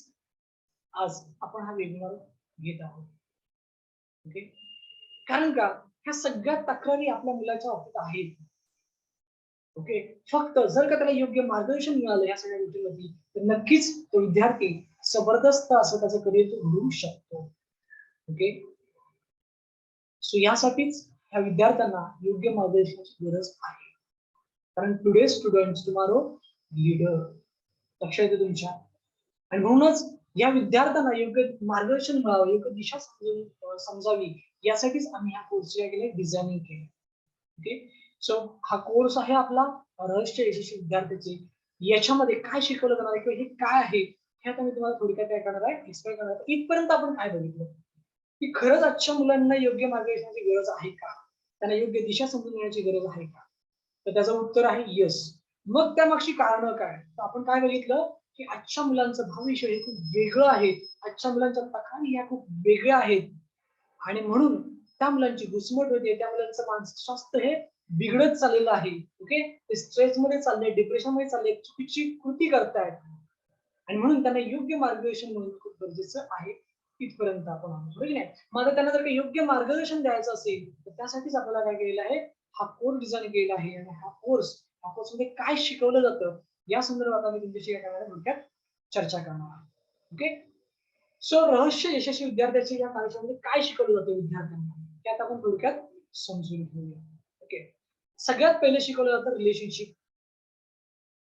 आज आपण हा वेबिनार घेत आहोत. ओके, कारण का ह्या सगळ्या तक्रारी आपल्या मुलाच्या बाबतीत आहेत. ओके, फक्त जर का त्याला योग्य मार्गदर्शन मिळालं या सगळ्या गोष्टींमध्ये तर नक्कीच तो विद्यार्थी जबरदस्त असं त्याचं करिअर तो घडवू शकतो. ओके, सो यासाठीच ह्या विद्यार्थ्यांना योग्य मार्गदर्शनाची गरज आहे. कारण टुडे स्टुडंट टुमॉरो लीडर, लक्षात येते तुमच्या. आणि म्हणूनच या विद्यार्थ्यांना योग्य मार्गदर्शन मिळावं, योग्य दिशा समजावी यासाठीच आम्ही ह्या कोर्सची काय केले, डिझायनिंग केली. ओके, सो हा कोर्स आहे आपला रहस्य यशस्वी विद्यार्थ्याचे. याच्यामध्ये काय शिकवलं जाणार आहे किंवा हे काय आहे हे आता मी तुम्हाला थोडक्यात काय करणार आहे, एक्सप्लेन करणार आहे. इथपर्यंत आपण काय बघितलं की खरंच आजच्या मुलांना योग्य मार्गदर्शनाची गरज आहे का, त्यांना योग्य दिशा समजून घेण्याची गरज आहे का, तर त्याचं उत्तर आहे येस. मग त्यामागची कारणं काय, तर आपण काय बघितलं की आजच्या मुलांचं भविष्य हे खूप वेगळं आहे. आजच्या मुलांच्या तक्रारी ह्या खूप वेगळ्या आहेत आणि म्हणून त्या मुलांची घुसमट होते, त्या मुलांचं मानसिक स्वास्थ्य हे बिघडत चाललेलं आहे. ओके, ते स्ट्रेसमध्ये चालले, डिप्रेशनमध्ये चालले, चुकीची कृती करतायत आणि म्हणून त्यांना योग्य मार्गदर्शन मिळणं खूप गरजेचं आहे. इथपर्यंत आपण आलो, बरोबर की नाही? मग आता त्यांना जर काही योग्य मार्गदर्शन द्यायचं असेल तर त्यासाठीच आपल्याला काय केलेलं आहे, हा कोर्स डिझाईन केलेला आहे आणि हा कोर्समध्ये काय शिकवलं जातं या संदर्भात आम्ही तुमच्याशी काय करणार आहे, थोडक्यात चर्चा करणार आहोत. ओके, सो रहस्य यशस्वी विद्यार्थ्याचे या कार्यक्रमामध्ये काय शिकवलं जातं विद्यार्थ्यांना ते आता आपण थोडक्यात समजून घेऊया. ओके, सगळ्यात पहिले शिकवलं जातं रिलेशनशिप.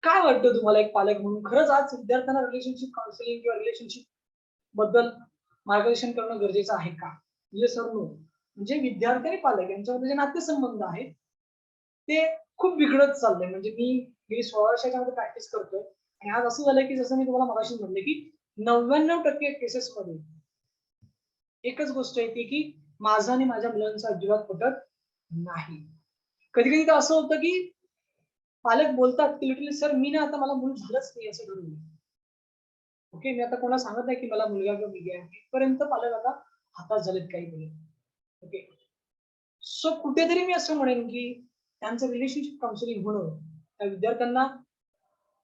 काय वाटतं तुम्हाला एक पालक म्हणून, खरंच आज विद्यार्थ्यांना रिलेशनशिप काउन्सिलिंग किंवा रिलेशनशिप बद्दल मार्गदर्शन करणं गरजेचं आहे का? Yes sir no. म्हणजे विद्यार्थी आणि पालक यांच्यामध्ये जे नातेसंबंध आहेत ते खूप बिघडत चाललंय. म्हणजे मी गेली 16 वर्षाच्या मध्ये प्रॅक्टिस करतोय आणि आज असं झालंय की जसं मी तुम्हाला मगाशी म्हटलं की 99% केसेसमध्ये एकच गोष्ट येते की माझं आणि माझ्या मुलांचं अजिबात पटत नाही. कधी-कधी तर असं होतं की पालक बोलतात की लिटरली सर मी ना आता मला मूल झालंच नाही असं ठरवलं. ओके, मी आता कोणाला सांगत नाही की मला मुलगा किंवा मुलगी आहे. इथपर्यंत पालक आता हातात झालेत काही मुलं. ओके, सो कुठेतरी मी असं म्हणेन की त्यांचं रिलेशनशिप काउन्सिलिंग होणं, त्या विद्यार्थ्यांना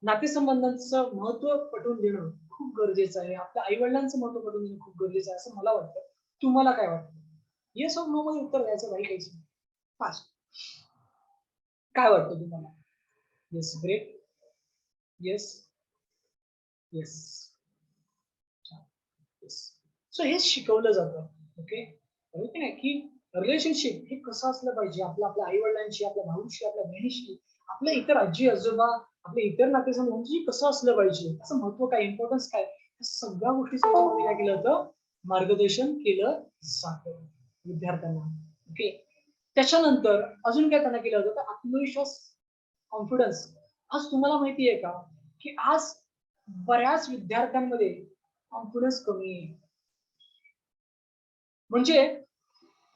नातेसंबंधांचं महत्व पटवून देणं खूप गरजेचं आहे. आपल्या आई-वडिलांचं महत्व पटवून देणं खूप गरजेचं आहे असं मला वाटतं. तुम्हाला काय वाटतं? येस और नो मध्ये उत्तर द्यायचं नाही, काहीच नाही. फास्ट. काय वाटतं तुम्हाला? Yes, great. Yes. Yes. Yes. So हेच शिकवलं जातं. ओके. माहिती नाही की रिलेशनशिप हे कसं असलं पाहिजे आपलं आपल्या आई वडिलांशी, आपल्या भाऊशी, आपल्या बहिणीशी, आपल्या इतर आजी आजोबा, आपले इतर नातेसंबंधांशी कसं असलं पाहिजे, त्याचं महत्व काय, इम्पॉर्टन्स काय, या सगळ्या गोष्टीचं याच्यामध्ये काय केलं होतं, मार्गदर्शन केलं जातं विद्यार्थ्यांना. ओके. त्याच्यानंतर अजून काय त्यांना केलं होतं, तर आत्मविश्वास, कॉन्फिडन्स. आज तुम्हाला माहिती आहे का, की आज बऱ्याच विद्यार्थ्यांमध्ये कॉन्फिडन्स कमी आहे. म्हणजे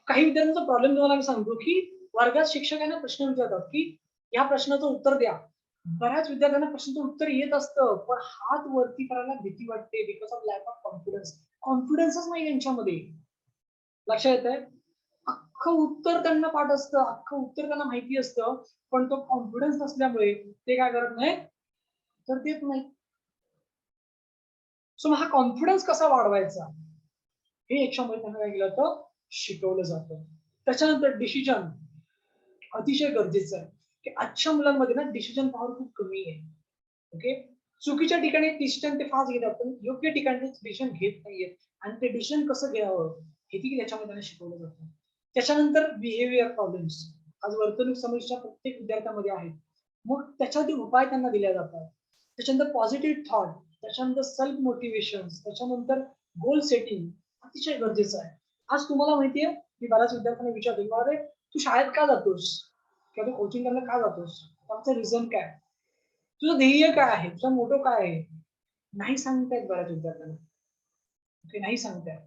काही विद्यार्थ्यांचा प्रॉब्लेम तुम्हाला मी सांगतो, की वर्गात शिक्षकांना प्रश्न विचारतात, की या प्रश्नाचं उत्तर द्या. बऱ्याच विद्यार्थ्यांना प्रश्नाचं उत्तर येत असतं, पण हात वरती करायला भीती वाटते because of lack of confidence. कॉन्फिडन्सच नाही त्यांच्यामध्ये. लक्षात येतंय? अख्खं उत्तर त्यांना पाठ असतं, अख्खं उत्तर त्यांना माहिती असतं, पण तो कॉन्फिडन्स नसल्यामुळे ते काय करत नाहीत, तर देत नाहीत. सो मग हा कॉन्फिडन्स कसा वाढवायचा? हे याच्यामध्ये त्यांना काय केलं जातं, शिकवलं जातं. त्याच्यानंतर डिसिजन अतिशय गरजेचं आहे, की आजच्या मुलांमध्ये ना डिसिजन पॉवर खूप कमी आहे. ओके. चुकीच्या ठिकाणी डिसिजन ते फास्ट घेतात, पण योग्य ठिकाणी डिसिजन घेत नाहीयेत आणि ते डिसिजन कसं घ्यावं हे देखील याच्यामध्ये त्यांना शिकवलं जातं. त्याच्यानंतर बिहेवियर प्रॉब्लेम्स आज वर्तणूक समस्या प्रत्येक विद्यार्थ्यामध्ये आहेत. मग त्याच्यावरती उपाय त्यांना दिले जातात. त्याच्यानंतर पॉझिटिव्ह थॉट, त्याच्यानंतर सेल्फ मोटिवेशन, त्याच्यानंतर गोल सेटिंग अतिशय गरजेचं आहे. आज तुम्हाला माहितीये, मी बऱ्याच विद्यार्थ्यांना विचारतो, "अरे तू शाळेत का जातोस? किंवा तू कोचिंग करायला का जातोस? त्याचं रिझन काय? तुझं ध्येय काय आहे? तुझा मोटो काय आहे?" नाही सांगता येत बऱ्याच विद्यार्थ्यांना. ओके, नाही सांगता येत.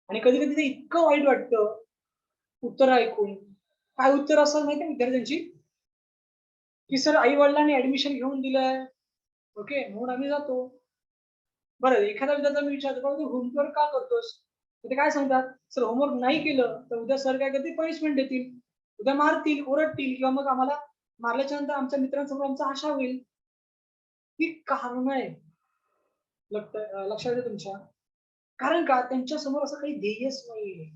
आणि कधी-कधी ते इतकं वाईट वाटतं उत्तर ऐकून. काय उत्तर असतात माहिती आहे विद्यार्थ्यांची? की "सर आई-वडिलांनी ॲडमिशन घेऊन दिलंय. ओके, म्हणून आम्ही जातो." बरं एखादा विद्यार्थी मी विचारतो, "बाबा तू होमवर्क का करतोस?" तर ते काय सांगतात, "सर होमवर्क नाही केलं तर उद्या सर काय करतील पनिशमेंट देतील. उद्या मारतील, ओरडतील किंवा मग आम्हाला मारल्याच्या नंतर आमच्या मित्रांसमोर आमचा आशा होईल." ही कारणं आहेत. लक्षात येतं तुमच्या? कारण का त्यांच्या समोर असं काही ध्येयच नाहीये,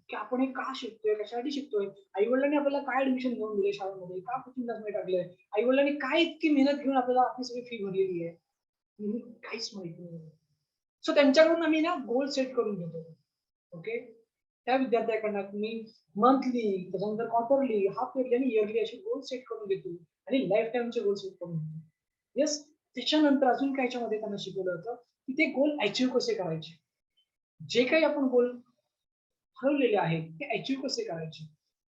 की आपण हे का शिकतोय? कशासाठी शिकतोय? आई-वडिलांनी आपल्याला काय ॲडमिशन घेऊन दिलंय शाळेमध्ये? का कोचिंग क्लासमध्ये टाकलंय? आई-वडिलांनी काय इतकी मेहनत घेऊन आपल्याला आपली सगळी फी भरलेली आहे? काहीच माहिती नाही. सो त्यांच्याकडून आम्ही ना गोल सेट करून घेतो. ओके. त्या विद्यार्थ्याकडनं तुम्ही मंथली, त्याच्यानंतर क्वार्टरली, हाल्फ इयरली आणि इयरली असे गोल सेट करून घेतो आणि लाईफ टाईमचे गोल सेट करून घेतो. येस. त्याच्यानंतर अजून काय याच्यामध्ये त्यांना शिकवलं होतं, की ते गोल अचीव्ह कसे करायचे. जे काही आपण गोल ठरवलेले आहेत, ते अचीव्ह कसे करायचे.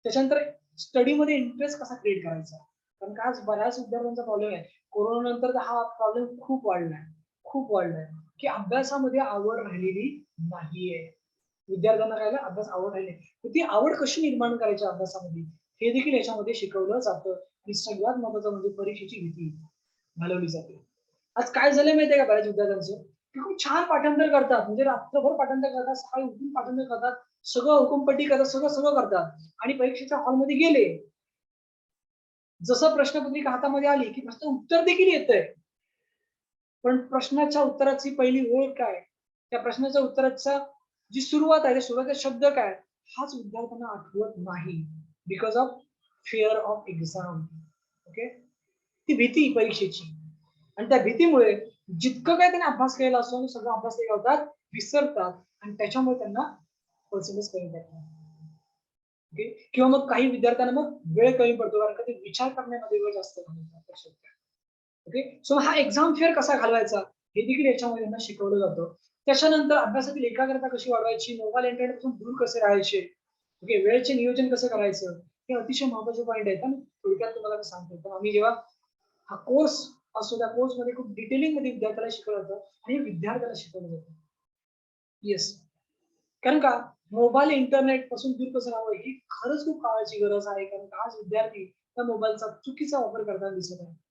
त्याच्यानंतर स्टडीमध्ये इंटरेस्ट कसा क्रिएट करायचा. कारण का आज बऱ्याच विद्यार्थ्यांचा प्रॉब्लेम आहे. कोरोनानंतर हा प्रॉब्लेम खूप वाढलाय. खूप वाढलाय, की अभ्यासामध्ये आवड राहिलेली नाहीये. विद्यार्थ्यांना काय झालं, अभ्यास आवड राहिली नाही. तर ती आवड कशी निर्माण करायची अभ्यासामध्ये, हे देखील याच्यामध्ये शिकवलं जातं. आणि सगळ्यात महत्त्वाचं म्हणजे परीक्षेची भीती घालवली जाते. आज काय झालंय माहितीये का बऱ्याच विद्यार्थ्यांचं, की खूप छान पाठांतर करतात. म्हणजे रात्रभर पाठांतर करतात, सकाळी उठून पाठांतर करतात, सगळं हुकुमपट्टी करतात, सगळं करतात. आणि परीक्षेच्या हॉलमध्ये गेले, जसं प्रश्नपत्रिका हातामध्ये आली, की प्रश्न उत्तर देखील येतंय. पण प्रश्नाच्या उत्तराची पहिली ओळ काय? त्या प्रश्नाच्या उत्तराचा जी सुरुवात आहे, त्या सुरुवातीचा शब्द काय? हाच विद्यार्थ्यांना आठवत नाही. Because of fear of exam. Okay. ती भीती परीक्षेची. आणि त्या भीतीमुळे जितकं काही त्यांनी अभ्यास केलेला असतो, तो सगळा अभ्यास ते काय होतात, विसरतात आणि त्याच्यामुळे त्यांना पर्सेंटेज कमी पडतात. ओके. किंवा मग काही विद्यार्थ्यांना मग वेळ कमी पडतो कारण का ते विचार करण्यामध्ये वेळ जास्त घालवतात. ओके. सो हा एक्झाम फेअर कसा घालवायचा हे देखील याच्यामध्ये त्यांना शिकवलं जातं. त्याच्यानंतर अभ्यासातील एकाग्रता कशी वाढवायची, मोबाईल इंटरनेटपासून दूर कसे राहायचे, ओके, वेळेचे नियोजन कसं करायचं, हे अतिशय महत्त्वाचे पॉइंट आहेत. आणि थोडक्यात तुम्हाला मी सांगतो, तर आम्ही जेव्हा हा कोर्स असतो त्या कोर्समध्ये खूप डिटेलिंगमध्ये विद्यार्थ्याला शिकवलं जातं आणि विद्यार्थ्याला शिकवलं जातं. येस. कारण का मोबाईल इंटरनेट पासून दूर कसं राहावं ही खरंच खूप काळाची गरज आहे. कारण का आज विद्यार्थी त्या मोबाईलचा चुकीचा वापर करताना दिसत आहे.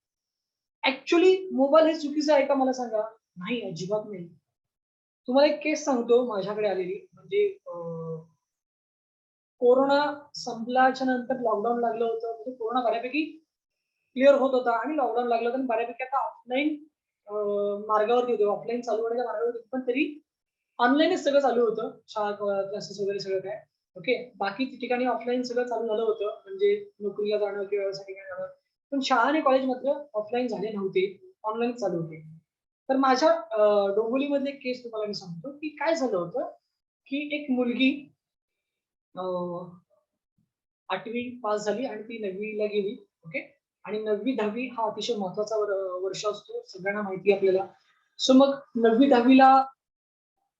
ऍक्च्युली मोबाईल हे चुकीचं आहे का मला सांगा? नाही, अजिबात नाही. तुम्हाला एक केस सांगतो माझ्याकडे आलेली. म्हणजे कोरोना संपल्याच्या नंतर लॉकडाऊन लागलं होतं. म्हणजे कोरोना बऱ्यापैकी क्लिअर होत होता आणि लॉकडाऊन लागलं होतं आणि बऱ्यापैकी आता ऑफलाईन मार्गावरती होते. ऑफलाईन चालू होण्याच्या मार्गावरती होते. पण तरी ऑनलाईनच सगळं चालू होतं. शाळा, क्लासेस वगैरे सगळं काय. ओके. बाकी ठिकाणी ऑफलाईन सगळं चालू झालं होतं. म्हणजे नोकरीला जाणं किंवा व्यवसाय ठिकाणी जाणं. पण शाळा आणि कॉलेज मात्र ऑफलाईन झाले नव्हते. ऑनलाईन चालू होते. तर माझ्या डोंबिवलीमधली एक केस तुम्हाला मी सांगतो, की काय झालं होतं, की एक मुलगी अ, 8वी पास झाली आणि ती 9वीला गेली. ओके. आणि 9वी-10वी हा अतिशय महत्त्वाचा वर्ष असतो. सगळ्यांना माहिती आहे आपल्याला. सो मग 9वी-10वीला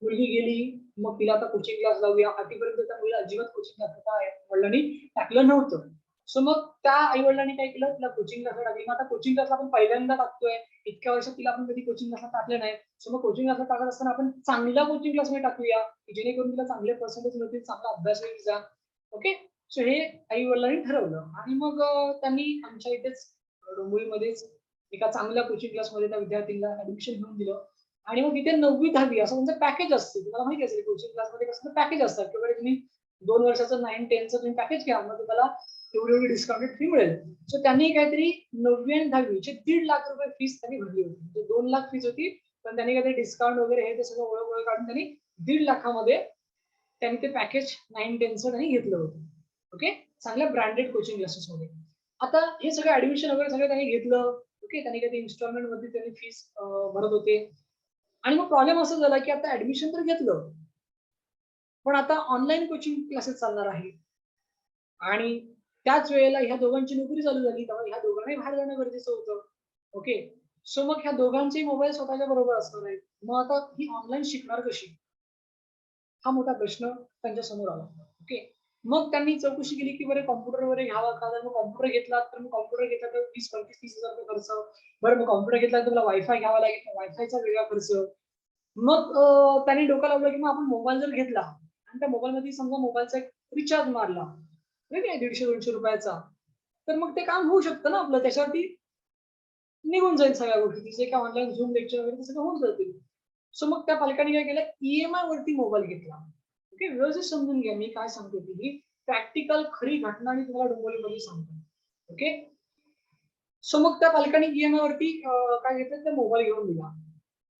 मुलगी गेली. मग तिला आता कोचिंग क्लास लावूया. 8वी त्या मुलीला अजिबात कोचिंग क्लासला आई-वडिलांनी टाकलं नव्हतं. सो मग त्या आई-वडिलांनी काय केलं, तिला कोचिंग क्लासला टाकली. मग आता कोचिंग क्लासला आपण पहिल्यांदा टाकतोय. इतक्या वर्षात तिला आपण कधी कोचिंग क्लासला टाकलं नाही. सो मग कोचिंग क्लासला टाकत असताना आपण चांगल्या कोचिंग क्लासमध्ये टाकूया, की जेणेकरून तिला चांगले पर्सेंटेज मिळतील, चांगला अभ्यास होईल तिचा. ओके. सो हे आई-वडिलांनी ठरवलं आणि मग त्यांनी आमच्या इथेच डोंबिवलीमध्येच एका चांगल्या कोचिंग क्लासमध्ये त्या विद्यार्थ्यांना ऍडमिशन घेऊन दिलं. आणि मग तिथे 9वी-10वी असं म्हणजे पॅकेज असते. तुम्हाला माहिती असेल कोचिंग क्लासमध्ये कसं पॅकेज असतात किंवा तुम्ही 2 वर्षाचं 9-10चं तुम्ही पॅकेज घ्या. मग तुम्हाला एवढी डिस्काउंटेड फी मिळेल. सो त्यांनी काहीतरी 9वी आणि 10वी चे ₹1.5 लाख फीस त्यांनी भरली होती. म्हणजे 2 लाख फीस होती. पण त्यांनी काहीतरी डिस्काउंट वगैरे हे ते सगळं ओळख काढून त्यांनी 1.5 लाखामध्ये त्यांनी ते पॅकेज 9-10चं त्यांनी घेतलं होतं. ओके. चांगल्या ब्रँडेड कोचिंग क्लासेसमध्ये. आता हे सगळं ऍडमिशन वगैरे सगळं त्यांनी घेतलं. ओके. त्यांनी काही इन्स्टॉलमेंट मध्ये त्यांनी फीस भरत होते. आणि मग प्रॉब्लेम असा झाला, की आता ऍडमिशन तर घेतलं. पण आता ऑनलाईन कोचिंग क्लासेस चालणार आहे. आणि त्याच वेळेला ह्या दोघांची नोकरी चालू झाली. तेव्हा ह्या दोघांनाही बाहेर जाणं गरजेचं होतं. ओके. सो मग ह्या दोघांचेही मोबाईल स्वतःच्या बरोबर असणार आहेत. मग आता ही ऑनलाईन शिकणार कशी? हा मोठा प्रश्न त्यांच्या समोर आला. ओके. मग त्यांनी चौकशी केली, की बरं कॉम्प्युटर वगैरे घ्यावा का? जर मग कॉम्प्युटर घेतला तर मग कॉम्प्युटर घेतला तर 20-25-30,000 खर्च. बरं मग कॉम्प्युटर घेतला तर तुला वायफाय घ्यावा लागेल. वायफायचा वेगळा खर्च. मग त्यांनी डोकं लावलं, की मग आपण मोबाईल जर घेतला आणि त्या मोबाईलमध्ये समजा मोबाईलचा एक रिचार्ज मारला, ठीक आहे ₹150-200 तर मग ते काम होऊ शकतं ना आपलं. त्याच्यावरती निघून जाईल सगळ्या गोष्टी. जे काही ऑनलाईन Zoom लेक्चर वगैरे ते सगळं होऊन जातील. सो मग त्या पालकांनी काय केलं, ई-एम-आय वरती मोबाईल घेतला. ओके. व्यवस्थित समजून घ्या मी काय सांगतो ती. ही प्रॅक्टिकल खरी घटना मी तुम्हाला डोंबिवलीमध्ये सांगतो. ओके. सो मग त्या पालकांनी ई-एम-आय वरती काय घेतलं, तर मोबाईल घेऊन दिला.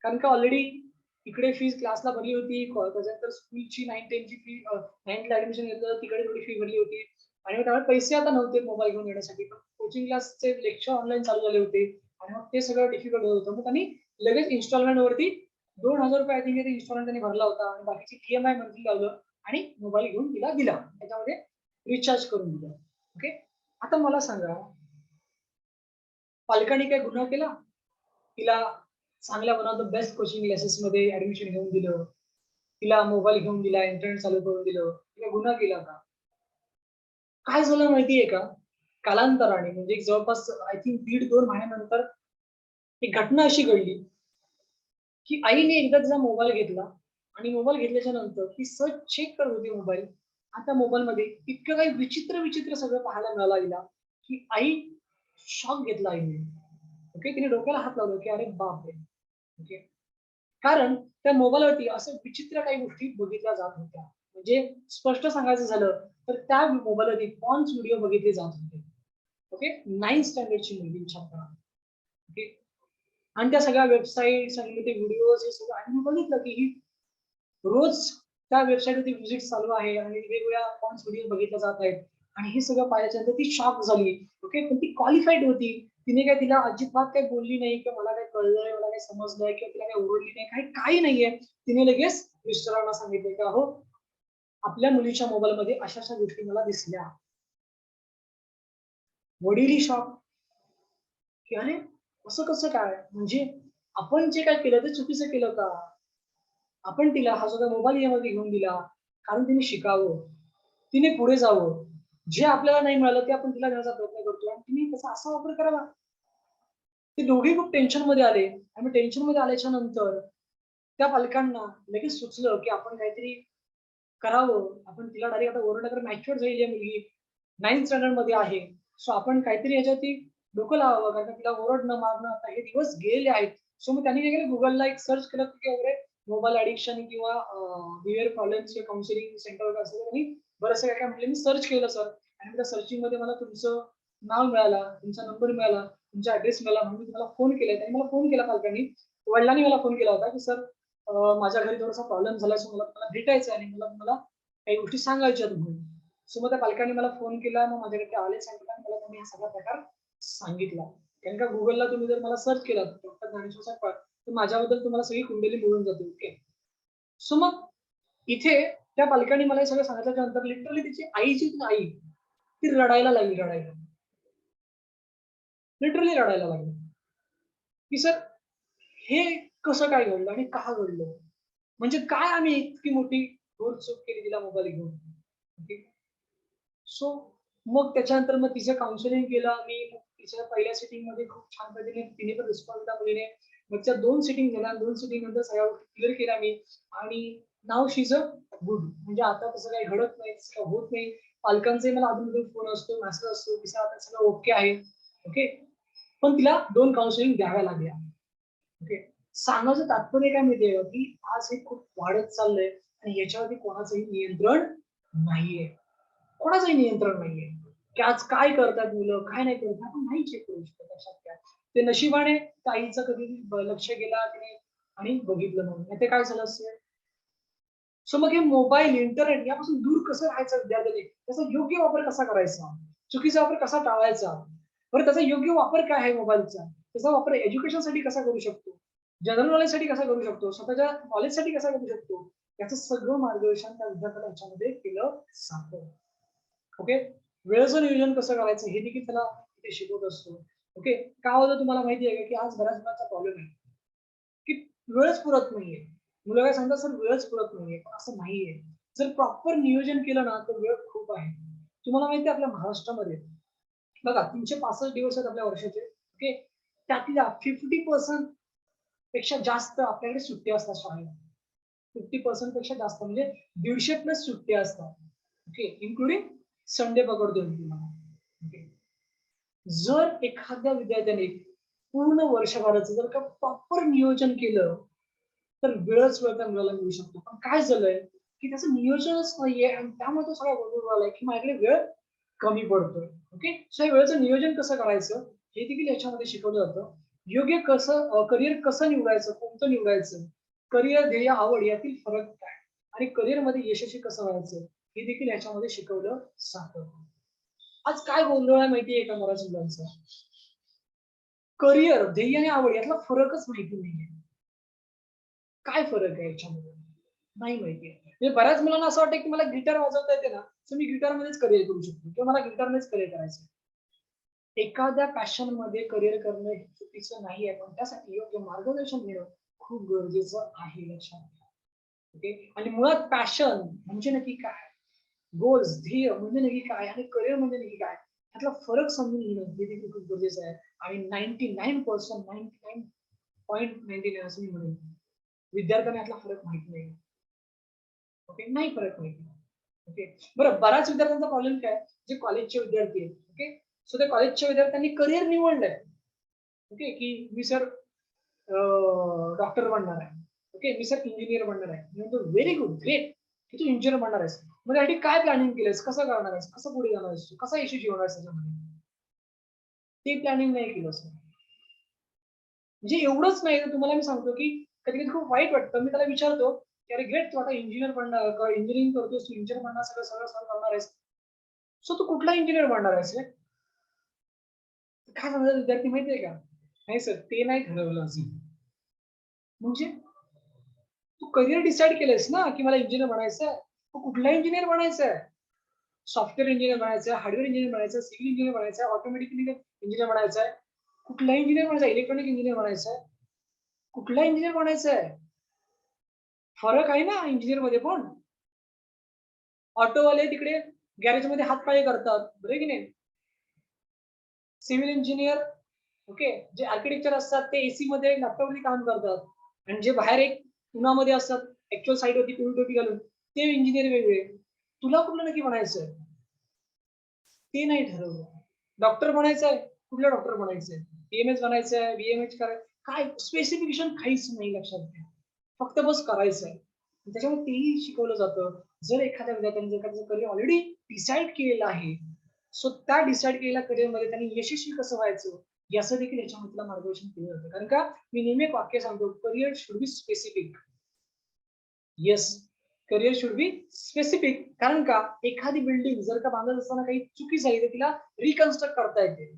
कारण का ऑलरेडी इकडे फीस क्लासला भरली होती. त्याच्यानंतर स्कूलची 9-10ची फी 9th ऍडमिशन घेतलं तिकडे थोडी फी भरली होती. आणि मग त्यामुळे पैसे आता नव्हते मोबाईल घेऊन येण्यासाठी. पण कोचिंग क्लासचे लेक्चर ऑनलाईन चालू झाले होते. आणि मग ते सगळं डिफिकल्ट होत होतं. मग त्यांनी लगेच इन्स्टॉलमेंट वरती ₹2,000 आय थिंक ते इन्स्टॉलमेंट त्यांनी भरला होता आणि बाकीची ई-एम-आय मंथली लावलं आणि मोबाईल घेऊन तिला दिला. त्याच्यामध्ये रिचार्ज करून दिलं. ओके. आता मला सांगा, पालकांनी काही गुन्हा केला? तिला चांगल्या one of the best coaching क्लासेसमध्ये ऍडमिशन घेऊन दिलं. तिला मोबाईल घेऊन दिला, इंटरनेट चालू करून दिलं. तिने गुन्हा केला का? काय झालं माहितीये का? कालांतराने म्हणजे जवळपास आय थिंक 1.5-2 महिन्यानंतर एक घटना अशी घडली, की आईने एकदा तिचा मोबाईल घेतला आणि मोबाईल घेतल्याच्या नंतर ती सहज चेक करत होती मोबाईल. आता मोबाईलमध्ये इतकं काही विचित्र सगळं पाहायला मिळालं आईला, की आई शॉक घेतला आईने. ओके. तिने डोक्याला हात लावला, की "अरे बापरे!" ओके. कारण त्या मोबाईलवरती असं विचित्र काही गोष्टी बघितल्या जात होत्या. म्हणजे स्पष्ट सांगायचं झालं, तर त्या मोबाईलवरती पॉर्न्स व्हिडिओ बघितले जात होते. ओके. 9th स्टँडर्डची मुलगी विचार करा. ओके. आणि त्या सगळ्या वेबसाईट्स आणि ते व्हिडिओज हे सगळं आणि मी बघितलं, की ही रोज त्या वेबसाईटवरती व्हिजिट चालू आहे आणि वेगवेगळ्या पॉर्न्स व्हिडिओ बघितले जात आहेत. आणि हे सगळं पाहिल्याच्यानंतर ती शॉक झाली. ओके. पण ती क्वालिफाईड होती. तिला अजिबात काही बोलली नाही किंवा मला काही कळलंय, मला काही समजलंय किंवा तिला काही ओरडली नाही. काही नाहीये. तिने लगेच मिस्टरांना सांगितलं, की "अहो, आपल्या मुलीच्या मोबाईलमध्ये अशा-अशा गोष्टी मला दिसल्या." वडीलही शॉक, की "अरे, असं कसं काय? म्हणजे आपण जे काही केलं ते चुकीचं केलं का? आपण तिला हा सगळा मोबाईल यामध्ये घेऊन दिला, कारण तिने शिकावं, तिने पुढे जावं. जे आपल्याला नाही मिळालं ते आपण तिला देण्याचा प्रयत्न करतो आणि तिने त्याचा असा वापर करावा." ते दोघेही खूप टेन्शनमध्ये आले आणि टेन्शनमध्ये आल्याच्या नंतर त्या पालकांना लगेच सुचलं, की आपण काहीतरी करावं. आपण तिला डायरेक्ट आता ओरडलं तर मॅच्युअर झालेली आहे मुलगी. 9th स्टँडर्डमध्ये आहे. सो आपण काहीतरी याच्यावरती डोकं लावावं. कारण का तिला ओरडणं, मारणं आता हे दिवस गेलेले आहेत. सो मग त्यांनी काय केलं Googleला एक सर्च केलं, की वगैरे मोबाईल ॲडिक्शन किंवा बिहेवियर प्रॉब्लेम्स किंवा काउन्सिलिंग सेंटर वगैरे असं त्यांनी बरंचसं काय-काय म्हटलं. मी सर्च केलं सर आणि त्या सर्चिंगमध्ये मला तुमचं नाव मिळाला, तुमचा नंबर मिळाला, तुमचा ॲड्रेस मिळाला म्हणून मी तुम्हाला फोन केलाय. त्यांनी मला फोन केला पालकांनी. वडिलांनी मला फोन केला होता, की "सर माझ्या घरी थोडासा प्रॉब्लेम झालाय, सो मला तुम्हाला भेटायचं आहे आणि मला तुम्हाला काही गोष्टी सांगायच्या आहेत म्हणून." सो मग त्या पालकांनी मला फोन केला. मग माझ्याकडे ते आले, सांगितलं आणि मला त्यांनी हा सगळा प्रकार सांगितला. कारण का Googleला तुम्ही जर मला सर्च केलात, डॉक्टर ज्ञानेश्वर सकपाळ, तर माझ्याबद्दल तुम्हाला सगळी कुंडली मिळून जाते. ओके. सो मग इथे त्या पालकांनी मला हे सगळं सांगितल्याच्या नंतर लिटरली तिची आई ती रडायला लागली, लिटरली रडायला लागली, की सर हे कसं काय घडलं आणि का घडलं? म्हणजे काय आम्ही इतकी मोठी घोर चूक केली तिला मोबाईल घेऊन? ओके. सो मग त्याच्यानंतर मग तिचं काउन्सिलिंग केलं आम्ही. मग तिच्या पहिल्या सिटिंगमध्ये खूप छान पद्धतीने तिने पण रिस्पॉन्स दिला मुलीने. मग त्या 2 सिटिंग झाल्या. 2 सिटिंग नंतर सगळ्या गोष्टी क्लिअर केल्या मी आणि now she is a good. म्हणजे आता तसं काही घडत नाही, तसं काही होत नाही. पालकांचाही मला अधून-मधून फोन असतो, मेसेज असतो, तिचं आता सगळं ओके आहे. ओके. पण तिला 2 काउन्सिलिंग द्याव्या लागल्या. ओके. सांगायचं तात्पर्य काय माहितीये का, की आज हे खूप वाढत चाललंय आणि याच्यावरती कोणाचंही नियंत्रण नाहीये. कोणाचंही नियंत्रण नाहीये, की आज काय करतात मुलं, काय नाही करत आपण नाही चेक करू शकत लक्षात घ्या. ते नशिबाने ताईचं कधी लक्ष गेला तिने आणि बघितलं म्हणून. नाहीतर काय झालं असेल? सो मग हे मोबाईल, इंटरनेट यापासून दूर कसं राहायचं विद्यार्थ्यांनी? त्याचा योग्य वापर कसा करायचा? चुकीचा वापर कसा टाळायचा? बरं त्याचा योग्य वापर काय आहे मोबाईलचा? त्याचा वापर एज्युकेशनसाठी कसा करू शकतो? जनरल नॉलेजसाठी कसा करू शकतो? स्वतःच्या नॉलेजसाठी कसा करू शकतो? याचं सगळं मार्गदर्शन त्या विद्यार्थ्याला याच्यामध्ये केलं जातं. ओके. वेळेचं नियोजन कसं करायचं हे देखील त्याला ते शिकवत असतो. ओके. काय होतं तुम्हाला माहिती आहे का, की आज बऱ्याच मुलांचा प्रॉब्लेम आहे, की वेळच पुरत नाहीये. मुलं काय सांगतात, "सर वेळच पुरत नाहीये." पण असं नाहीये. जर प्रॉपर नियोजन केलं ना, तर वेळ खूप आहे. तुम्हाला माहिती आहे आपल्या महाराष्ट्रामध्ये बघा 365 दिवस आहेत आपल्या वर्षाचे. ओके. त्यातल्या 50% पेक्षा जास्त आपल्याकडे सुट्ट्या असतात शाळेला. 50% पेक्षा जास्त म्हणजे 150 प्लस सुट्ट्या असतात. ओके. इन्क्लुडिंग संडे पकडतो मी तुम्हाला. ओके. जर एखाद्या विद्यार्थ्याने पूर्ण वर्षभराचं जर का प्रॉपर नियोजन केलं, तर वेळच वेळ त्या मुलाला मिळू शकतो. पण काय झालंय, की त्याचं नियोजनच नाहीये आणि त्यामुळे तो सगळा गोंधळ झालाय, की माझ्याकडे वेळ कमी पडतोय. ओके. सो या वेळेचं नियोजन कसं करायचं, हे देखील याच्यामध्ये शिकवलं जातं. योग्य कसं करिअर कसं निवडायचं, कोणतं निवडायचं, करिअर, ध्येय, आवड यातील फरक काय आणि करिअरमध्ये यशस्वी कसं व्हायचं, हे देखील याच्यामध्ये शिकवलं जातं. आज काय गोंधळ आहे माहितीये का मराठी मुलांचा? करिअर, ध्येय आणि आवड यातला फरकच माहिती नाहीये. काय फरक आहे याच्यामध्ये? नाही माहिती आहे. म्हणजे बऱ्याच मुलांना असं वाटतं की मला गिटार वाजवता येते ना, तर मी गिटारमध्येच करिअर करू शकतो किंवा मला गिटारमध्येच करिअर करायचं. एखाद्या पॅशनमध्ये करिअर करणं हे चुकीचं नाहीये, पण त्यासाठी योग्य मार्गदर्शन घेणं खूप गरजेचं आहे लक्षात घ्या. ओके. आणि मुळात पॅशन म्हणजे नक्की काय? गोल्स, ध्येय म्हणजे नक्की काय? आणि करिअर म्हणजे नक्की काय? यातला फरक समजून घेणं हे देखील खूप गरजेचं आहे. आणि 99% असं मी म्हणेन, विद्यार्थ्यांना यातला फरक माहित नाही. ओके. नाही फरक माहिती. ओके. बरं बऱ्याच विद्यार्थ्यांचा प्रॉब्लेम काय? जे कॉलेजचे विद्यार्थी आहेत. ओके. सो त्या कॉलेजच्या विद्यार्थ्यांनी करिअर निवडलंय. ओके. की मी सर डॉक्टर बनणार आहे. ओके. मी सर इंजिनियर बनणार आहे. मी म्हणतो व्हेरी गुड, ग्रेट, की तू इंजिनियर बनणार आहेस. मग त्यासाठी काय प्लॅनिंग केलंयस? कसं करणार आहेस? कसं पुढे जाणार आहेस तू? कसा यशस्वी होणार आहेस त्याच्यामध्ये? ते प्लॅनिंग नाही केलं सर. म्हणजे एवढंच नाही तर तुम्हाला मी सांगतो, की कधी-कधी खूप वाईट वाटतं. मी त्याला विचारतो, की "अरे ग्रेट, तू आता इंजिनिअर बनणार इंजिनिअरिंग करतोयस, तू इंजिनिअर बनणार, सगळं सगळं सगळं करणार आहेस. सो तू कुठला इंजिनिअर बनणार आहेस रे?" काय सांगतात विद्यार्थी माहिती का? "नाही सर, ते नाही ठरवलं अजून." म्हणजे तू करियर डिसाईड केलंयस ना, की मला इंजिनिअर बनायचंय. तू कुठला इंजिनिअर बनायचंय? सॉफ्टवेअर इंजिनिअर बनायचंय, हार्डवेअर इंजिनिअर बनायचंय, सिव्हिल इंजिनिअर बनायचंय, ऑटोमॅटिक इंजिनिअर बनायचंय. कुठला इंजिनिअर बनायचंय? इलेक्ट्रॉनिक इंजिनिअर बनायचंय. कुठला इंजिनिअर बनायचंय? फरक आहे ना इंजिनिअरमध्ये पण. ऑटोवाले तिकडे गॅरेजमध्ये हातपाय करतात, बरोबर की नाही? सिव्हिल इंजिनियर ओके, जे आर्किटेक्चर असतात ते एसी मध्ये लॅपटॉपवरती काम करतात आणि जे बाहेर एक उन्हामध्ये असतात ऍक्च्युअल साईडवरती पिवळी टोपी घालून ते इंजिनियर वेगळे. तुला कुठलं नक्की बनायचंय? ते नाही ठरवलं. डॉक्टर बनायचंय, कुठलं डॉक्टर बनायचंय? बीएमएस बनायचंय, बीएमएस करायचं काय स्पेसिफिकेशन काहीच नाही लक्षात घ्या. फक्त बस करायचंय. त्याच्यामुळे तेही शिकवलं जातं. जर एखाद्या विद्यार्थ्याने जर त्याचं करिअर ऑलरेडी डिसाईड केलेलं आहे, सो त्या डिसाईड केलेल्या करिअरमध्ये त्यांनी यशस्वी कसं व्हायचं, याचं देखील याच्यामध्ये तुला मार्गदर्शन केलं जातं. कारण का मी नेहमी एक वाक्य सांगतो, career should be specific. Yes, career should be specific. कारण का एखादी बिल्डिंग जर का बांधत असताना काही चुकी झाली तर तिला रिकन्स्ट्रक्ट करता येते.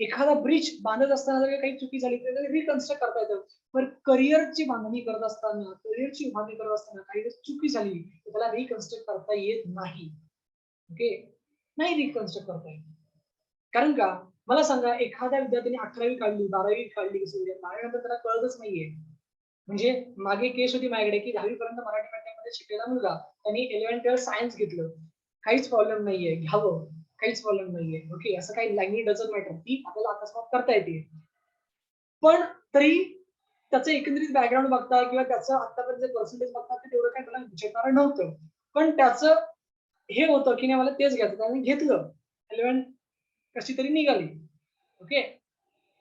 एखादा ब्रिज बांधत असताना जर काही चुकी झाली तर रिकन्स्ट्रक्ट करता येतं. पण करिअरची बांधणी करत असताना, करिअरची उभारणी करत असताना काही जर चुकी झाली तर त्याला रिकन्स्ट्रक्ट करता येत नाही. ओके, नाही रिकन्स्ट्रक्ट करता येत. कारण का मला सांगा, एखाद्या विद्यार्थ्याने 11वी काढली, 12वी काढली, कसं 12वी नंतर त्याला कळतच नाहीये. म्हणजे मागे केस होती माझ्याकडे की 10वी पर्यंत मराठी मीडियममध्ये शिकलेला मुलगा, त्यांनी 11th-12th सायन्स घेतलं. काहीच प्रॉब्लेम नाहीये, घ्यावं. काहीच प्रॉब्लेम नाहीये. ओके, असं काही लँग्वेज डझंट मॅटर. ती आपल्याला अकस्मात करता येते. पण तरी त्याचं एकंदरीत बॅकग्राऊंड बघता किंवा त्याचं आतापर्यंत पर्सेंटेज बघता ते तेवढं काही त्याला विचारणारं नव्हतं. पण त्याचं हे होतं की नाही मला तेच घ्यायचं. त्याने घेतलं. 11 कशी तरी निघाली. ओके.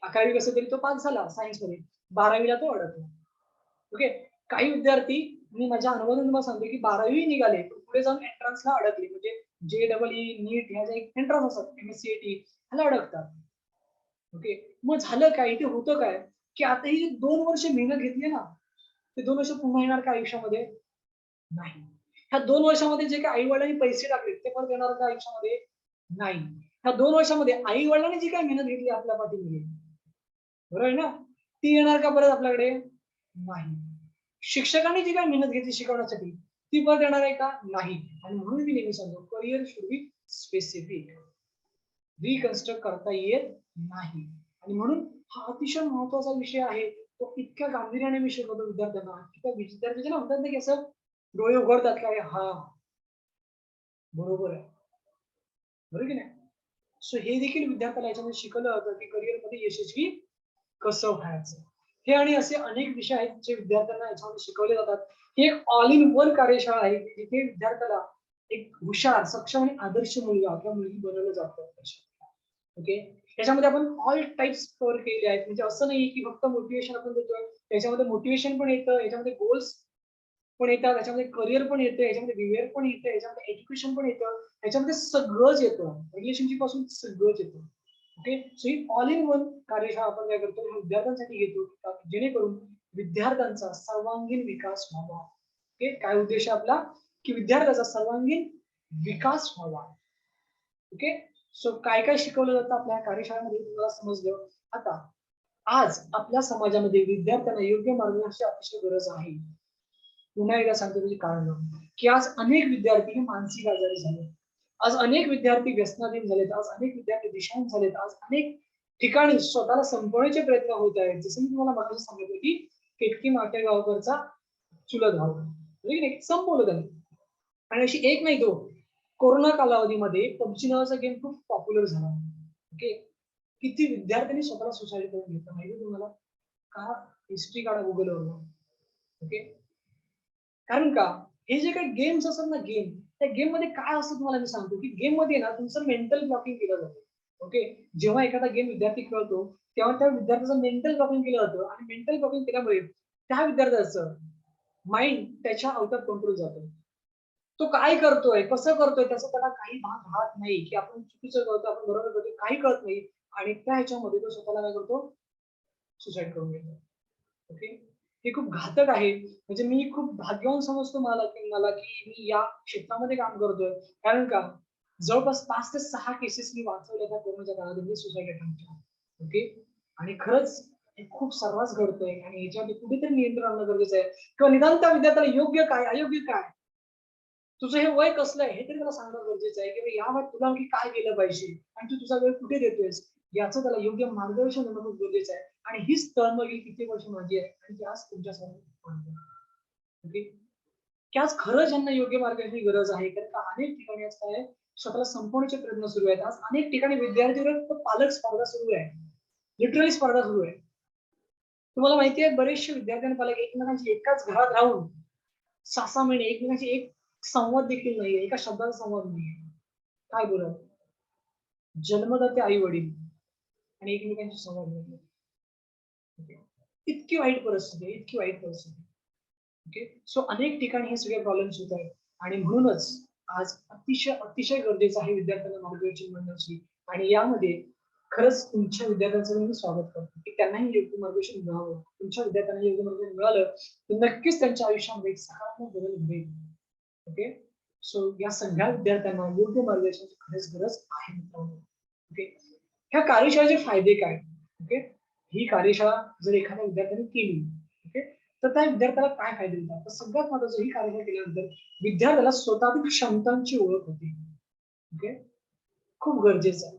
11वी कसं तरी तो पास झाला सायन्समध्ये. 12वीला तो अडकला. ओके. काही विद्यार्थी मी माझ्या अनुभवातून तुम्हाला सांगतो की 12वी निघाले, पण पुढे जाऊन एंट्रन्सला अडकले. म्हणजे JEE, नीट ह्या ज्या एंट्रन्स असतात, MSCIT ह्याला अडकतात. ओके. मग झालं काय? इथे होतं काय? की आता ही जी 2 वर्ष मेहनत घेतली ना, ते 2 वर्ष पुन्हा येणार का आयुष्यामध्ये? नाही. ह्या 2 वर्षामध्ये जे काही आई-वडिलांनी पैसे टाकले ते परत येणार का आयुष्यामध्ये? नाही. ह्या 2 वर्षामध्ये आई-वडिलांनी जी काही मेहनत घेतली आपल्या पाठीमागे, बरोबर आहे ना? ती येणार का परत आपल्याकडे? नाही. शिक्षकांनी जी काही मेहनत घेतली शिकवण्यासाठी, ती परत येणार आहे का? नाही. आणि म्हणून मी नेहमी सांगतो, career should be specific. Reconstruct करता येत नाही. आणि म्हणून हा अतिशय महत्वाचा विषय आहे. तो इतक्या गांभीर्याने मी शिकवतो विद्यार्थ्यांना. की त्या विद्यार्थ्याचे ना म्हणतात ना, की असं डोळे उघडतात काय हां, बरोबर आहे. बरोबर की नाही? सो हे देखील विद्यार्थ्याला याच्यामध्ये शिकवलं जातं, की करिअरमध्ये यशस्वी कसं व्हायचं. हे आणि असे अनेक विषय आहेत जे विद्यार्थ्यांना याच्यामध्ये शिकवले जातात. ही एक ऑल इन वन कार्यशाळा आहे, की जिथे विद्यार्थ्याला एक हुशार, सक्षम आणि आदर्श मुलगा किंवा मुलगी बनवलं जातं. ओके. त्याच्यामध्ये आपण ऑल टाइप्स कव्हर केले आहेत. म्हणजे असं नाही की फक्त मोटिव्हेशन आपण देतोय. त्याच्यामध्ये मोटिव्हेशन पण येतं, याच्यामध्ये गोल्स पण येतात, याच्यामध्ये करिअर पण येतं, याच्यामध्ये बिहेवियर पण येतं, याच्यामध्ये एज्युकेशन पण येतं, याच्यामध्ये सगळंच येतं. रिलेशनशिप पासून सगळंच येतं. Okay. So he all in one कार्यशाळा आपण काय करतो, हे विद्यार्थ्यांसाठी घेतो, जेणेकरून विद्यार्थ्यांचा सर्वांगीण विकास व्हावा. ओके. काय उद्देश आहे आपला, की विद्यार्थ्याचा सर्वांगीण विकास व्हावा. ओके. सो काय काय शिकवलं जातं आपल्या कार्यशाळेमध्ये तुम्हाला समजलं. आता आज आपल्या समाजामध्ये विद्यार्थ्यांना योग्य मार्गदर्शनाची अतिशय गरज आहे. पुन्हा एकदा सांगतो त्याची कारण, की आज अनेक विद्यार्थी हे मानसिक आजारी झाले. आज अनेक विद्यार्थी व्यसनाधीन झालेत. आज अनेक विद्यार्थी दिशाहीन झालेत. आज अनेक ठिकाणी स्वतःला संपवण्याचे प्रयत्न होत आहेत. जसं मी तुम्हाला मगाशी सांगितलं, की केतकी माटेगावकरचा चुलत भाऊ, संपवलं त्यांनी. आणि अशी एक नाही दोन, कोरोना कालावधीमध्ये पबजी नावाचा गेम खूप पॉप्युलर झाला. ओके. किती विद्यार्थ्यांनी स्वतःला सुसाईड करून घेतलं माहिती तुम्हाला? का? हिस्ट्री काढा गुगलवर. ओके. कारण का? हे जे काही गेम्स असतात ना गेम, त्या गेम मध्ये काय असतं तुम्हाला मी सांगतो, की गेम मध्ये ना तुमचं मेंटल ब्लॉकिंग केलं जातं. ओके. जेव्हा एखादा गेम विद्यार्थी खेळतो, तेव्हा त्या विद्यार्थ्याचं मेंटल ब्लॉकिंग केलं जातं आणि मेंटल ब्लॉकिंग केल्यामुळे त्या विद्यार्थ्याचं माइंड त्याच्या आउट ऑफ कंट्रोल जातं. तो काय करतोय, कसं करतोय त्याचा त्याला काही भाग राहत नाही, की आपण चुकीचं करतो, आपण बरोबर करतो, काही कळत नाही. आणि त्या ह्याच्यामध्ये तो स्वतःला काय करतो? सुसाईड करून घेतो. ओके. हे खूप घातक आहे. म्हणजे मी खूप भाग्यवान समजतो मला की मी या क्षेत्रामध्ये काम करतोय. कारण का? जवळपास 5 ते 6 केसेस मी वाचवल्या त्या कोरोनाच्या काळामध्ये सुसाईड अटेम्प्टच्या. ओके. आणि खरंच हे खूप सर्रास घडतंय आणि याच्यामध्ये कुठेतरी नियंत्रण आणणं गरजेचं आहे. किंवा निदान त्या विद्यार्थ्याला योग्य काय, अयोग्य काय, तुझं हे वय कसलं आहे हे तरी त्याला सांगणं गरजेचं आहे, की या वयात तुला आणखी काय केलं पाहिजे आणि तू तुझा वेळ कुठे देतोयस, याचं त्याला योग्य मार्गदर्शन देणं खूप गरजेचं आहे. आणि हीच तळमळ किती वर्ष माझी आहे आणि ती आज तुमच्यासमोर ओके. की आज खरंच यांना योग्य मार्गाची गरज आहे. कारण का अनेक ठिकाणी आज काय आहे, स्वतःला संपवण्याचे प्रयत्न सुरू आहेत. आज अनेक ठिकाणी विद्यार्थ्यांवर पालक स्पर्धा सुरू आहे. लिटरली स्पर्धा सुरू आहे. तुम्हाला माहिती आहे बरेचसे विद्यार्थी आणि पालक एकमेकांची एकाच घरात राहून 6-6 महिने एकमेकांची एक संवाद देखील नाहीये. एका शब्दाचा संवाद नाहीये. काय बोलाल? जन्मदाते आई-वडील आणि एकमेकांशी संवाद नाहीये. इतकी वाईट परिस्थिती आहे, इतकी वाईट परिस्थिती. ओके. सो अनेक ठिकाणी हे सगळे प्रॉब्लेम्स होत आहेत आणि म्हणूनच आज अतिशय अतिशय गरजेचं आहे विद्यार्थ्यांना मार्गदर्शन मिळण्याची. आणि यामध्ये खरंच तुमच्या विद्यार्थ्यांचं मी स्वागत करतो, की त्यांनाही योग्य मार्गदर्शन मिळावं. तुमच्या विद्यार्थ्यांना योग्य मार्गदर्शन मिळालं तर नक्कीच त्यांच्या आयुष्यामध्ये एक सकारात्मक बदल घडेल. ओके. सो या सगळ्या विद्यार्थ्यांना योग्य मार्गदर्शनाची खरंच गरज आहे मित्रांनो. ओके. ह्या कार्यशाळेचे फायदे काय? ओके. ही कार्यशाळा जर एखाद्या विद्यार्थ्याने केली, ओके, तर त्या विद्यार्थ्याला काय फायदे होतात? तर सगळ्यात महत्त्वाचं ही कार्यशाळा केल्यानंतर विद्यार्थ्याला स्वतःतील क्षमतांची ओळख होते. ओके. खूप गरजेचं आहे,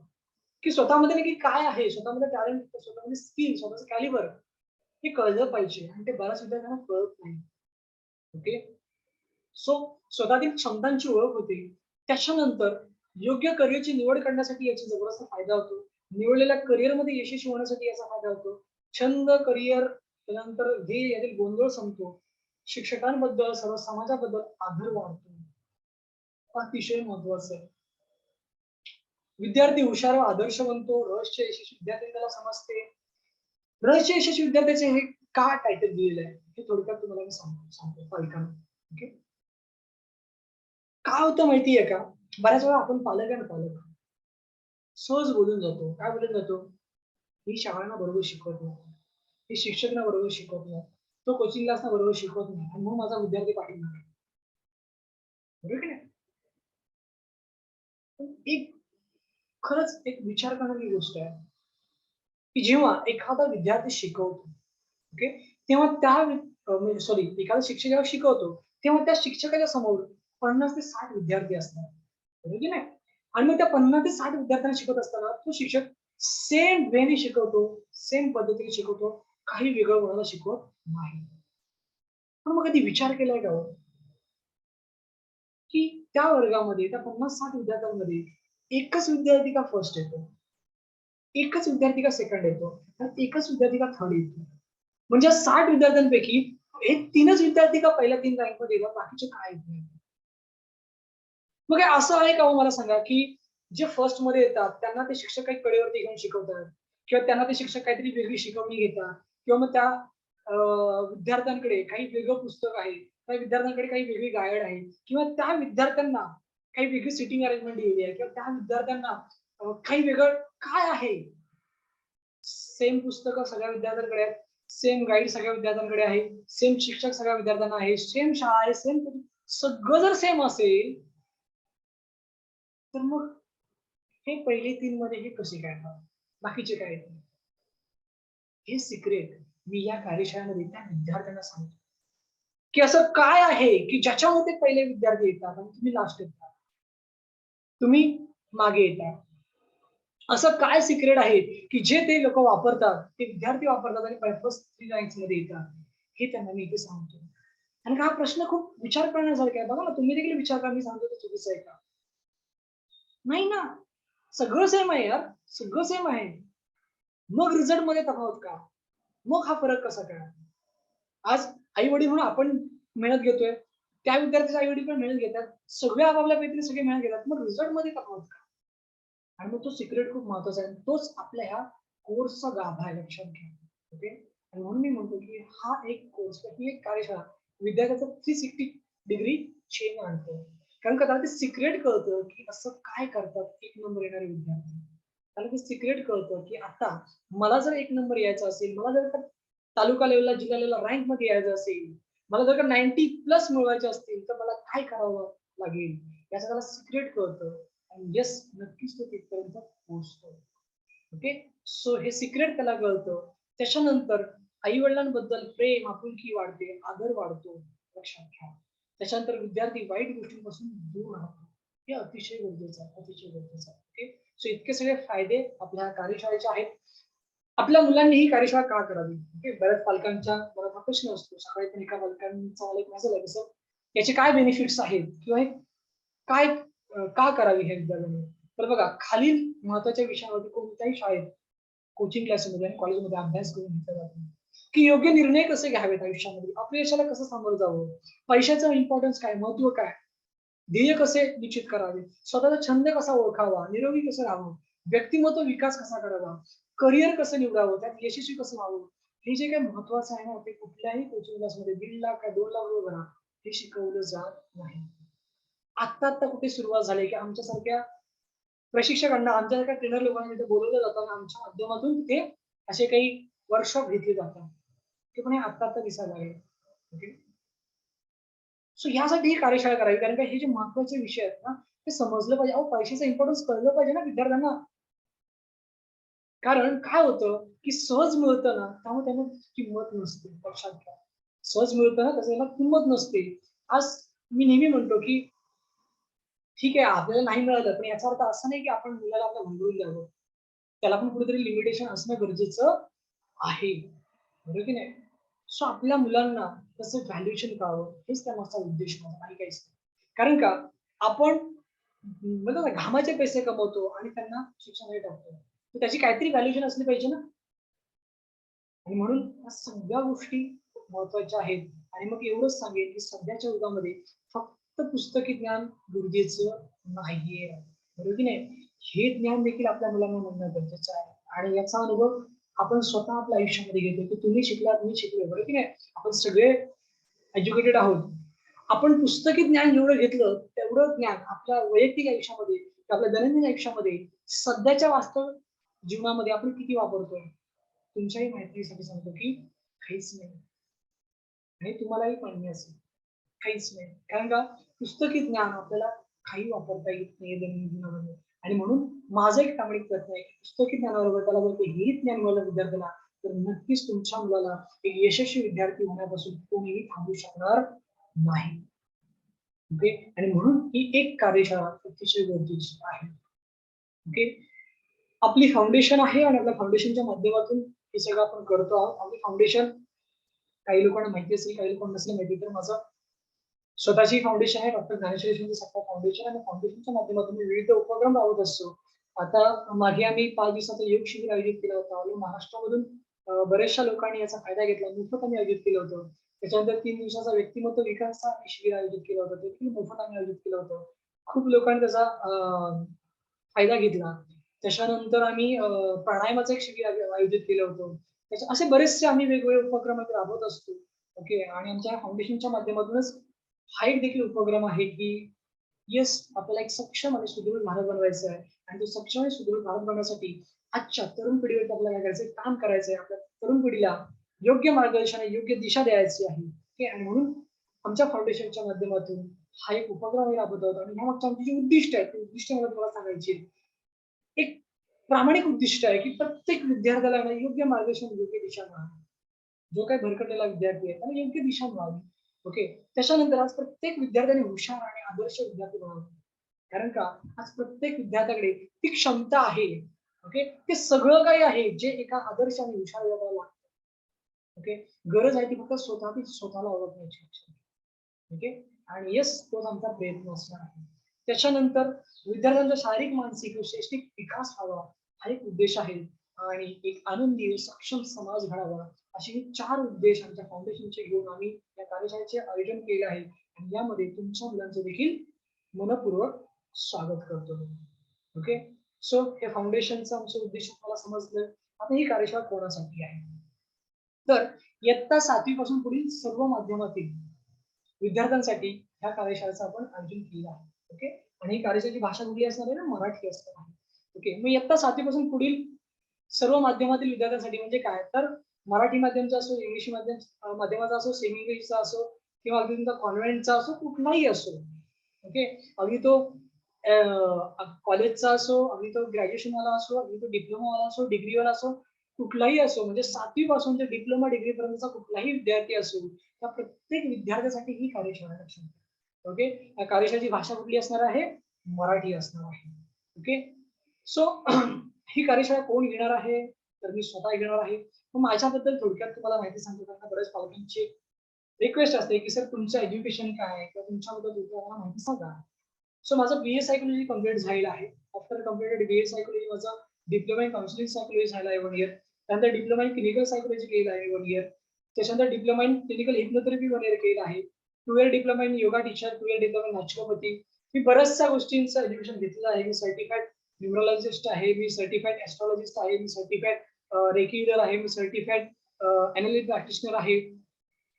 की स्वतःमध्ये नक्की काय आहे, स्वतःमध्ये टॅलेंट, स्वतःमध्ये स्किल, स्वतःचं कॅलिबर हे कळलं पाहिजे आणि ते बऱ्याच विद्यार्थ्यांना कळत नाही. ओके. सो स्वतःतील क्षमतांची ओळख होते. त्याच्यानंतर योग्य करिअरची निवड करण्यासाठी याचा जबरदस्त फायदा होतो. निवडलेल्या करिअरमध्ये यशस्वी होण्यासाठी याचा फायदा होतो. छंद, करिअर, त्यानंतर ध्येय यातील गोंधळ संपतो. शिक्षकांबद्दल, सर्व समाजाबद्दल आदर वाढतो. अतिशय महत्वाचं आहे. विद्यार्थी हुशार व आदर्श बनतो. रहस्य यशस्वी विद्यार्थी त्याला समजते. रहस्य यशस्वी विद्यार्थ्याचे हे का टायटल दिलेलं आहे हे थोडक्यात तुम्हाला मी सांगतो पालकांना. ओके. काय होतं माहितीये का? बऱ्याच वेळा आपण पालक आहे ना पालक, सहज बोलून जातो. काय बोलून जातो? ही शाळांना बरोबर शिकवत नाही. हे शिक्षकना बरोबर शिकवत नाही. तो कोचिंग क्लासना बरोबर शिकवत नाही आणि मग माझा विद्यार्थी पाठीमागे आहे. बरोबर की नाही? पण एक खरंच एक विचार करणारी गोष्ट आहे, की जेव्हा एखादा विद्यार्थी शिकवतो, ओके, तेव्हा त्या म्हणजे सॉरी एखादा शिक्षक जेव्हा शिकवतो, तेव्हा त्या शिक्षकाच्या समोर 50 ते 60 विद्यार्थी असतात. बरोबर की नाही? आणि मग त्या 50 ते 60 विद्यार्थ्यांना शिकवत असताना तो शिक्षक सेम वेने शिकवतो, सेम पद्धतीने शिकवतो. काही वेगळं कोणाला शिकवत नाही. पण मग कधी विचार केलाय का हो, की त्या वर्गामध्ये त्या 50-60 विद्यार्थ्यांमध्ये एकच विद्यार्थी का फर्स्ट येतो? एकच विद्यार्थी का सेकंड येतो? आणि एकच विद्यार्थी का थर्ड येतो? म्हणजे 60 विद्यार्थ्यांपैकी हे 3च विद्यार्थी का पहिल्या 3 रँकमध्ये येतात, बाकीचे काय येत नाही? मग हे असं आहे का हो मला सांगा, की जे फर्स्टमध्ये येतात त्यांना ते शिक्षक काही कडेवरती घेऊन शिकवतात किंवा त्यांना ते शिक्षक काहीतरी वेगळी शिकवणी घेतात किंवा मग त्या विद्यार्थ्यांकडे काही वेगळं पुस्तक आहे, त्या विद्यार्थ्यांकडे काही वेगळी गाईड आहे किंवा त्या विद्यार्थ्यांना काही वेगळी सिटिंग अरेंजमेंट दिलेली आहे किंवा त्या विद्यार्थ्यांना काही वेगळं काय आहे? सेम पुस्तकं सगळ्या विद्यार्थ्यांकडे आहेत, सेम गाईड सगळ्या विद्यार्थ्यांकडे आहे, सेम शिक्षक सगळ्या विद्यार्थ्यांना आहे, सेम शाळा आहे, सेम सगळं जर सेम असेल, तर मग हे पहिले 3 मध्ये हे कसे काय येतात? बाकीचे काय येतात? हे सिक्रेट मी या कार्यशाळेमध्ये त्या विद्यार्थ्यांना सांगतो, की असं काय आहे, की ज्याच्यामध्ये पहिले विद्यार्थी येतात आणि तुम्ही लास्ट येतात. तुम्ही मागे येता. असं काय सिक्रेट आहे, की जे ते लोकं वापरतात, ते विद्यार्थी वापरतात आणि फर्स्ट 3 रँक्समध्ये येतात. हे त्यांना मी इथे सांगतो. आणि हा प्रश्न खूप विचार करण्यासारखा आहे. बघा ना, तुम्ही देखील विचार करा, मी सांगतो ते चुकीचं आहे का? नाही ना. सगळं सेम आहे यार. सगळं सेम आहे. मग रिझल्टमध्ये तफावत का? मग हा फरक कसा काय? आज आई-वडील म्हणून आपण मेहनत घेतोय. त्या विद्यार्थ्याचे आई-वडील पण मेहनत घेतात. सगळे आपापल्या परीने सगळे मेहनत घेतात. मग रिझल्टमध्ये तफावत का? आणि मग तो सिक्रेट खूप महत्वाचा आहे. तोच आपल्या ह्या कोर्सचा गाभा आहे लक्षात घ्या. ओके. आणि म्हणून मी म्हणतो, की हा एक कोर्स ही एक कार्यशाळा विद्यार्थ्याचा 360 डिग्री चेंज आणतो. कारण का त्याला ते सिक्रेट कळतं, की असं काय करतात 1 नंबर येणारे विद्यार्थी. त्याला ते सिक्रेट कळतं, की आता मला जर 1 नंबर यायचा असेल, मला जर का तालुका लेव्हलला, जिल्हा लेव्हलला रँकमध्ये यायचं असेल, मला जर का 90 प्लस मिळवायचे असतील, तर मला काय करावं लागेल? याचं त्याला सिक्रेट कळतं. आणि येस, नक्कीच तो तिथपर्यंत पोहोचतो. ओके. सो हे सिक्रेट त्याला कळतं. त्याच्यानंतर आई-वडिलांबद्दल प्रेम, आपुलकी वाढते, आदर वाढतो. लक्षात घ्या. त्याच्यानंतर विद्यार्थी वाईट गोष्टींपासून दूर राहतो. हे अतिशय गरजेचं आहे, अतिशय गरजेचं आहे. ओके. सो इतके सगळे फायदे आपल्या कार्यशाळेचे आहेत. आपल्या मुलांनी ही कार्यशाळा का करावी? ओके. बऱ्याच पालकांच्या मनात हा प्रश्न असतो. सकाळी पण एका पालकांचा मला एक मेसेज आला, सर याचे काय बेनिफिट्स आहेत किंवा हे काय का करावी हे विद्यार्थ्यांनी? तर बघा, खालील महत्त्वाच्या विषयावरती कोणत्याही शाळेत, कोचिंग क्लासमध्ये आणि कॉलेजमध्ये अभ्यास करून घेतला जातो, की योग्य निर्णय कसे घ्यावेत आयुष्यामध्ये, अपयशाला कसं सामोरं जावं, पैशाचं इम्पोर्टन्स काय, महत्त्व काय, ध्येय कसे निश्चित करावे, स्वतःचा छंद कसा ओळखावा, निरोगी कसं राहावं, व्यक्तिमत्व विकास कसा करावा, करिअर कसं निवडावं, त्यात यशस्वी कसं व्हावं, हे जे काही महत्त्वाचं आहे ना, ते कुठल्याही कोचिंग क्लासमध्ये 1.5 लाख का 2 लाख रुपये भरा, हे शिकवलं जात नाही. आत्ता कुठे सुरुवात झाली, की आमच्यासारख्या प्रशिक्षकांना, आमच्यासारख्या ट्रेनर लोकांना तिथे बोलावलं जातं आणि आमच्या माध्यमातून तिथे असे काही वर्कशॉप घेतले जातात. ते पण हे आत्ता दिसायला लागले. ओके. सो ह्यासाठी ही कार्यशाळा करावी. कारण का हे जे महत्त्वाचे विषय आहेत ना, ते समजलं पाहिजे. अहो पैशाचा इम्पोर्टन्स कळलं पाहिजे ना विद्यार्थ्यांना. कारण काय होतं की सहज मिळतं ना, त्यामुळे त्यांना किंमत नसते. लक्षात घ्या. सहज मिळतं ना, त्याला किंमत नसते. आज मी नेहमी म्हणतो की ठीक आहे, आपल्याला नाही मिळालं, पण याचा अर्थ असा नाही की आपण मुलाला आपल्या भंगळून द्यावं. त्याला पण कुठेतरी लिमिटेशन असणं गरजेचं आहे. बरोबर की नाही? सो आपल्या मुलांना त्याचं व्हॅल्युएशन कळावं, हेच त्यामागचा उद्देश माझा, आणि काहीच नाही. कारण का आपण म्हणतो ना, घामाचे पैसे कमवतो आणि त्यांना शिक्षणासाठी टाकतो. तर त्याची काहीतरी व्हॅल्युएशन असली पाहिजे ना. आणि म्हणून या सगळ्या गोष्टी खूप महत्त्वाच्या आहेत. आणि मग एवढंच सांगेन की सध्याच्या युगामध्ये फक्त पुस्तकी ज्ञान गरजेचं नाहीये. बरोबर की नाही? हे ज्ञान देखील आपल्या मुलांना मिळणं गरजेचं आहे. आणि याचा अनुभव आपण स्वतः आपल्या आयुष्यामध्ये घेतो की तुम्ही शिकलात, मी शिकलो. बरोबर की नाही? आपण सगळे एज्युकेटेड आहोत. आपण पुस्तकी ज्ञान जेवढं घेतलं, तेवढं ज्ञान आपल्या वैयक्तिक आयुष्यामध्ये, आपल्या दैनंदिन आयुष्यामध्ये, सध्याच्या वास्तव जीवनामध्ये आपण किती वापरतोय? तुमच्याही माहितीसाठी सांगतो की काहीच नाही. आणि तुम्हालाही मान्य असेल. काहीच नाही. कारण का पुस्तकी ज्ञान आपल्याला काही वापरता येत नाही दैनंदिन जीवनामध्ये. आणि म्हणून माझा एक प्रामाणिक प्रयत्न आहे की पुस्तकी ज्ञानाबरोबर त्याला जर ते हेही ज्ञान मिळालं विद्यार्थ्याला, तर नक्कीच तुमच्या मुलाला एक यशस्वी विद्यार्थी होण्यापासून कोणीही थांबवू शकणार नाही. ओके. आणि म्हणून ही एक कार्यशाळा अतिशय गरजेची आहे. ओके. आपली फाउंडेशन आहे आणि आपल्या फाउंडेशनच्या माध्यमातून हे सगळं आपण करतो आहोत. आपली फाउंडेशन काही लोकांना माहिती असेल, काही लोकांना नसेल माहिती, तर माझं स्वतःची फाउंडेशन आहे, डॉक्टर ज्ञानेश्वर देशमुख सत्ता फाउंडेशन, आणि फाउंडेशनच्या माध्यमातून मी विविध उपक्रम राबवत असतो. आता मागे आम्ही 5 दिवसाचं योग शिबिर आयोजित केलं होतं आणि महाराष्ट्रामधून बऱ्याचशा लोकांनी याचा फायदा घेतला. मोफत आम्ही आयोजित केलं होतं. त्याच्यानंतर 3 दिवसाचा व्यक्तिमत्व विकासाचा शिबिर आयोजित केलं होतं. ते देखील मोफत आम्ही आयोजित केलं होतं. खूप लोकांनी त्याचा फायदा घेतला. त्याच्यानंतर आम्ही प्राणायामाचं एक शिबिर आयोजित केलं होतं. असे बरेचसे आम्ही वेगवेगळे उपक्रम आम्ही राबवत असतो. ओके. आणि आमच्या फाउंडेशनच्या माध्यमातूनच हा एक देखील उपक्रम आहे की येस, आपल्याला एक सक्षम आणि सुदृढ भारत बनवायचा आहे. आणि तो सक्षम आणि सुदृढ भारत बनवण्यासाठी आजच्या तरुण पिढीवर आपल्याला काय करायचंय, काम करायचंय. आपल्या तरुण पिढीला योग्य मार्गदर्शन आणि योग्य दिशा द्यायची आहे. ओके. आणि म्हणून आमच्या फाउंडेशनच्या माध्यमातून हा एक उपक्रम आम्ही राबवत आहोत. आणि ह्यामागची आमची जी उद्दिष्ट आहेत, ती उद्दिष्ट मला तुम्हाला सांगायची आहेत. एक प्रामाणिक उद्दिष्ट आहे की प्रत्येक विद्यार्थ्याला ना योग्य मार्गदर्शन, योग्य दिशा मिळावी. जो काही भरकटलेला विद्यार्थी आहे त्याला योग्य दिशा मिळावी. ओके. त्याच्यानंतर आज प्रत्येक विद्यार्थ्याने हुशार आणि आदर्श विद्यार्थी बनावं. कारण का आज प्रत्येक विद्यार्थ्याकडे ती क्षमता आहे. ओके. ते सगळं काही आहे जे एका आदर्श आणि हुशार विद्यार्थ्याला लागतं. ओके. गरज आहे ती फक्त स्वतःला ओळखण्याची. ओके. आणि येस, तोच आमचा प्रयत्न असणार आहे. त्याच्यानंतर विद्यार्थ्यांचा शारीरिक, मानसिक व शैक्षणिक विकास व्हावा, हा एक उद्देश आहे. आणि एक आनंदी व सक्षम समाज घडावा, असे हे 4 उद्देश आमच्या फाउंडेशनचे घेऊन आम्ही या कार्यशाळेचे आयोजन केले आहे. आणि यामध्ये तुमच्या मुलांचं देखील मनःपूर्वक स्वागत करतो. ओके. सो हे फाउंडेशनचं आमचं उद्देश तुम्हाला समजलं. आता ही कार्यशाळा कोणासाठी आहे? तर इयत्ता 7वी पासून पुढील सर्व माध्यमातील विद्यार्थ्यांसाठी ह्या कार्यशाळेचं आपण आयोजन केलं आहे. ओके. आणि ही कार्यशाळेची भाषा कुठली असणार आहे ना? मराठी असणार आहे. ओके. मग इयत्ता 7वी पासून पुढील सर्व माध्यमातील विद्यार्थ्यांसाठी म्हणजे काय? तर मराठी माध्यमचा असो, इंग्लिश माध्यमाचा असो, सेमी इंग्लिशचा असो, किंवा अगदी तुमचा कॉन्व्हेंटचा असो, कुठलाही असो. ओके. अगदी तो कॉलेजचा असो, अगदी तो ग्रॅज्युएशनवाला असो, अगदी तो डिप्लोमावाला असो, डिग्रीवाला असो, कुठलाही असो, म्हणजे 7वी पासून ते डिप्लोमा डिग्री पर्यंतचा कुठलाही विद्यार्थी असो, त्या प्रत्येक विद्यार्थ्यासाठी ही कार्यशाळा आहे. ओके. या कार्यशाळेची भाषा कुठली असणार आहे? मराठी असणार आहे. ओके. सो ही कार्यशाळा कोण घेणार आहे? तर मी स्वतः घेणार आहे. मग माझ्याबद्दल थोडक्यात तुम्हाला माहिती सांगतो, कारण बऱ्याच पालकांची रिक्वेस्ट असते की सर तुमचं एज्युकेशन काय आहे किंवा तुमच्याबद्दल तुम्ही आम्हाला माहिती सांगा. सो माझं बीए सायकोलॉजी कंप्लीट झालेलं आहे. आफ्टर कंप्लीटेड बीए सायकोलॉजी माझा डिप्लोमा इन काउन्सिलिंग सायकोलॉजी झाला आहे 1 इयर. त्यानंतर डिप्लोमा इन क्लिनिकल सायकोलॉजी केलं आहे 1 इयर. त्याच्यानंतर diploma in clinical hypnotherapy 1 year केलं आहे. 2 year diploma in yoga teacher, 2 year diploma in naturopathy. मी बऱ्याचशा गोष्टींचं एज्युकेशन घेतलेलं आहे. मी सर्टिफाईड न्यूमरोलॉजिस्ट आहे, मी सर्टिफाईड एस्ट्रोलॉजिस्ट आहे, मी सर्टिफाईड रेकी रीडर आहे, मी सर्टिफाईड एनएलपी प्रॅक्टिशनर आहे.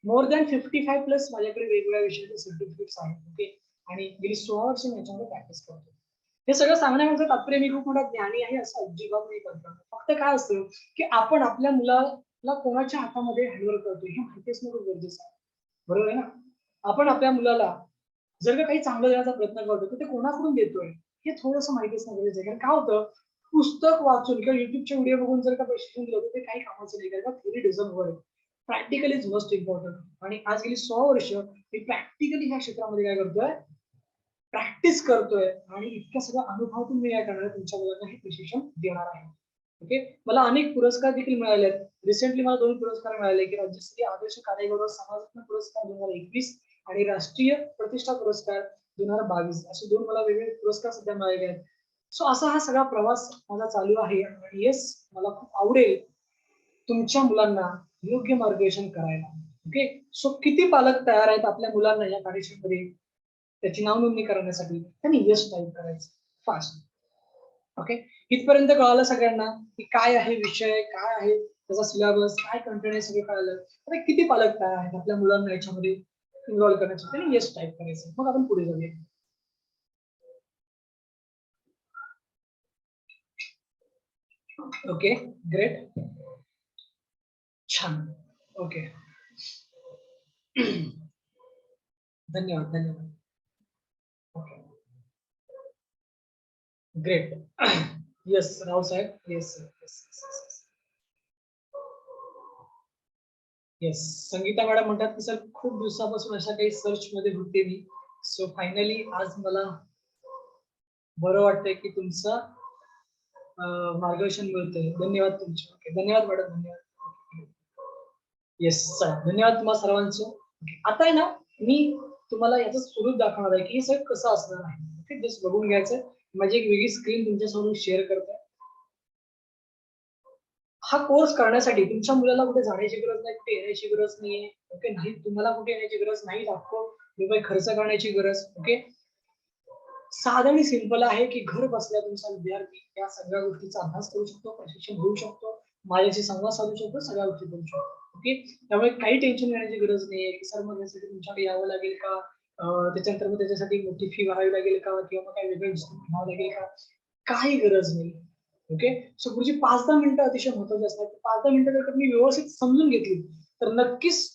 मोर दॅन 55 प्लस माझ्याकडे वेगवेगळ्या विषयाचे सर्टिफिकेट्स आहेत. ओके. आणि गेली 16 वर्ष मी याच्यामध्ये प्रॅक्टिस करतो. हे सगळं सांगण्यामागचं तात्पर्य मी खूप मोठा ज्ञानी आहे असं अजिबात नाही करतो. फक्त काय असतं की आपण आपल्या मुलाला कोणाच्या हातामध्ये हँडओव्हर करतो हे माहिती असणं खूप गरजेचं आहे. बरोबर आहे ना? आपण आपल्या मुलाला जर का काही चांगलं देण्याचा प्रयत्न करतो तर ते कोणाकडून देतोय हे थोडंसं माहिती असणं गरजेचं आहे. कारण काय होतं, पुस्तक वाचून किंवा युट्यूबचे व्हिडिओ बघून जर का प्रशिक्षण दिलं तर ते काही कामाचं नाही, कारण का theory doesn't work, practical is most important. आणि आज गेली 100 वर्ष मी प्रॅक्टिकली ह्या क्षेत्रामध्ये काय करतोय, प्रॅक्टिस करतोय आणि इतक्या सगळ्या अनुभवातून मी काय करणार आहे, तुमच्या मुलांना हे प्रशिक्षण देणार आहे. ओके, मला अनेक पुरस्कार देखील मिळाले आहेत. रिसेंटली मला 2 पुरस्कार मिळाले, की राज्यस्तरीय आदर्श कार्यगौरव समाजरत्न पुरस्कार 2021 आणि राष्ट्रीय प्रतिष्ठा पुरस्कार 2022 असे 2 मला वेगवेगळे पुरस्कार सध्या मिळालेले आहेत. सो असा हा सगळा प्रवास माझा चालू आहे आणि येस, मला खूप आवडेल तुमच्या मुलांना योग्य मार्गदर्शन करायला. ओके, सो किती पालक तयार आहेत आपल्या मुलांना या कार्यक्रमामध्ये त्याची नाव नोंदणी करण्यासाठी? त्यांनी यस टाईप करायचं फास्ट. ओके, इथपर्यंत कळालं सगळ्यांना की काय आहे विषय, काय आहे त्याचा सिलेबस, काय कंटेंट आहे, सगळं कळालं. आता किती पालक तयार आहेत आपल्या मुलांना याच्यामध्ये इन्व्हॉल्व करण्यासाठी? त्यांनी यस टाईप करायचं. मग आपण पुढे जाऊया. ओके, ग्रेट, छान. ओके, धन्यवाद, धन्यवाद. Okay, great. Yes Raosaheb, yes yes yes. Sangeeta madam म्हणतात की सर खूप दिवसापासून अशा काही सर्च मध्ये होते मी, सो फायनली आज मला बरं वाटतंय की तुमचं मार्गदर्शन मिळतंय. धन्यवाद तुमचे. ओके, धन्यवाद मॅडम, धन्यवाद. येस, धन्यवाद तुम्हा सर्वांचं. आता आहे ना, मी तुम्हाला याचं स्वरूप दाखवणार आहे की हे सगळं कसं असणार आहे. ओके, जस्ट बघून घ्यायचं. माझी एक वेगळी स्क्रीन तुमच्यासमोर शेअर करतोय. हा कोर्स करण्यासाठी तुमच्या मुलाला कुठे जाण्याची गरज नाही, कुठे येण्याची गरज नाहीये. ओके, नाही तुम्हाला कुठे येण्याची गरज नाही, दाखव रुपये खर्च करण्याची गरज. ओके, साधं आणि सिंपल आहे की घर बसल्या तुमचा विद्यार्थी या सगळ्या गोष्टीचा अभ्यास करू शकतो, प्रशिक्षण घेऊ शकतो, माझ्याशी संवाद साधू शकतो, सगळ्या गोष्टी करू शकतो. ओके, त्यामुळे काही टेन्शन घेण्याची गरज नाहीये की सर मग यासाठी तुमच्याकडे यावं लागेल का, त्याच्यानंतर मग त्याच्यासाठी मोठी फी भरावी लागेल का, किंवा मग काही वेगळं इन्स्ट्रुमेंट घ्यावं लागेल का, काही गरज नाही. ओके, सो पुढची 5-10 मिनिटं अतिशय महत्वाची असतात. 5-10 मिनिटं जर तुम्ही व्यवस्थित समजून घेतली तर नक्कीच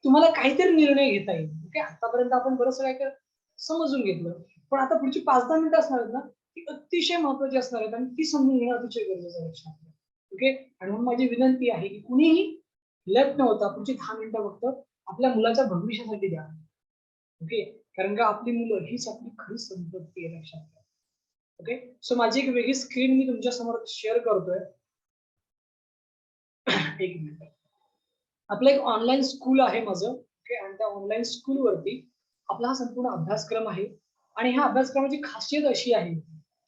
तुम्हाला काहीतरी निर्णय घेता येईल. ओके, आतापर्यंत आपण बरंच काय समजून घेतलं, पण आता पुढची 5-10 मिनिटं असणार आहेत ना, ती अतिशय महत्वाची असणार आहेत आणि ती समजून घेणं अतिशय गरजेचं आहे लक्षात घ्या. ओके, आणि म्हणून माझी विनंती आहे की कुणीही लेफ्ट न होता पुढची 10 मिनिटं फक्त आपल्या मुलाच्या भविष्यासाठी द्या. ओके, कारण का आपली मुलं हीच आपली खरी संपत्ती आहे लक्षात घ्या. ओके, सो माझी एक वेगळी स्क्रीन मी तुमच्या समोर शेअर करतोय. एक मिनिट. आपलं एक ऑनलाईन स्कूल आहे माझं. ओके, आणि त्या ऑनलाईन स्कूल वरती आपला हा संपूर्ण अभ्यासक्रम आहे. आणि ह्या अभ्यासक्रमाची खासियत अशी आहे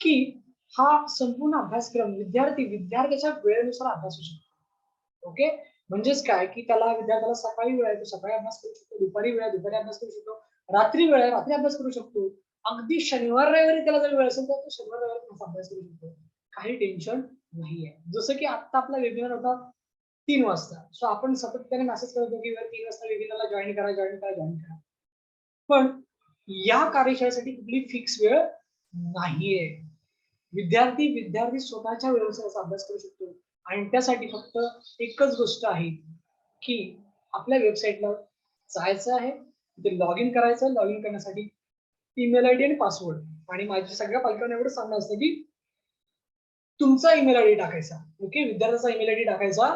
की हा संपूर्ण अभ्यासक्रम विद्यार्थ्याच्या वेळेनुसार अभ्यासू शकतो. ओके, म्हणजेच काय की विद्यार्थ्याला सकाळी वेळ आहे तो सकाळी अभ्यास करू शकतो, दुपारी वेळ आहे दुपारी अभ्यास करू शकतो, रात्री वेळ आहे रात्री अभ्यास करू शकतो, अगदी शनिवार रविवारी त्याला जर वेळ असेल तर तो शनिवार रविवारी पण अभ्यास करू शकतो. काही टेन्शन नाहीये. जसं की आता आपला वेबिनार होता 3 वाजता, सो आपण सातत्याने मेसेज करत होतो की 3 वाजता वेबिनारला जॉईन करा, जॉईन करा, जॉईन करा. पण या कार्यशाळेसाठी कुठली फिक्स वेळ नाहीये. विद्यार्थी स्वतःच्या वेळेनुसार असा अभ्यास करू शकतो आणि त्यासाठी फक्त एकच गोष्ट आहे की आपल्या वेबसाईटला जायचं आहे, तिथे लॉग इन करायचं. लॉग इन करण्यासाठी ईमेल आयडी आणि पासवर्ड, आणि माझ्या सगळ्या पालकांना एवढं सांगणं असतं की तुमचा ईमेल आयडी टाकायचा. ओके, विद्यार्थ्याचा ईमेल आयडी टाकायचा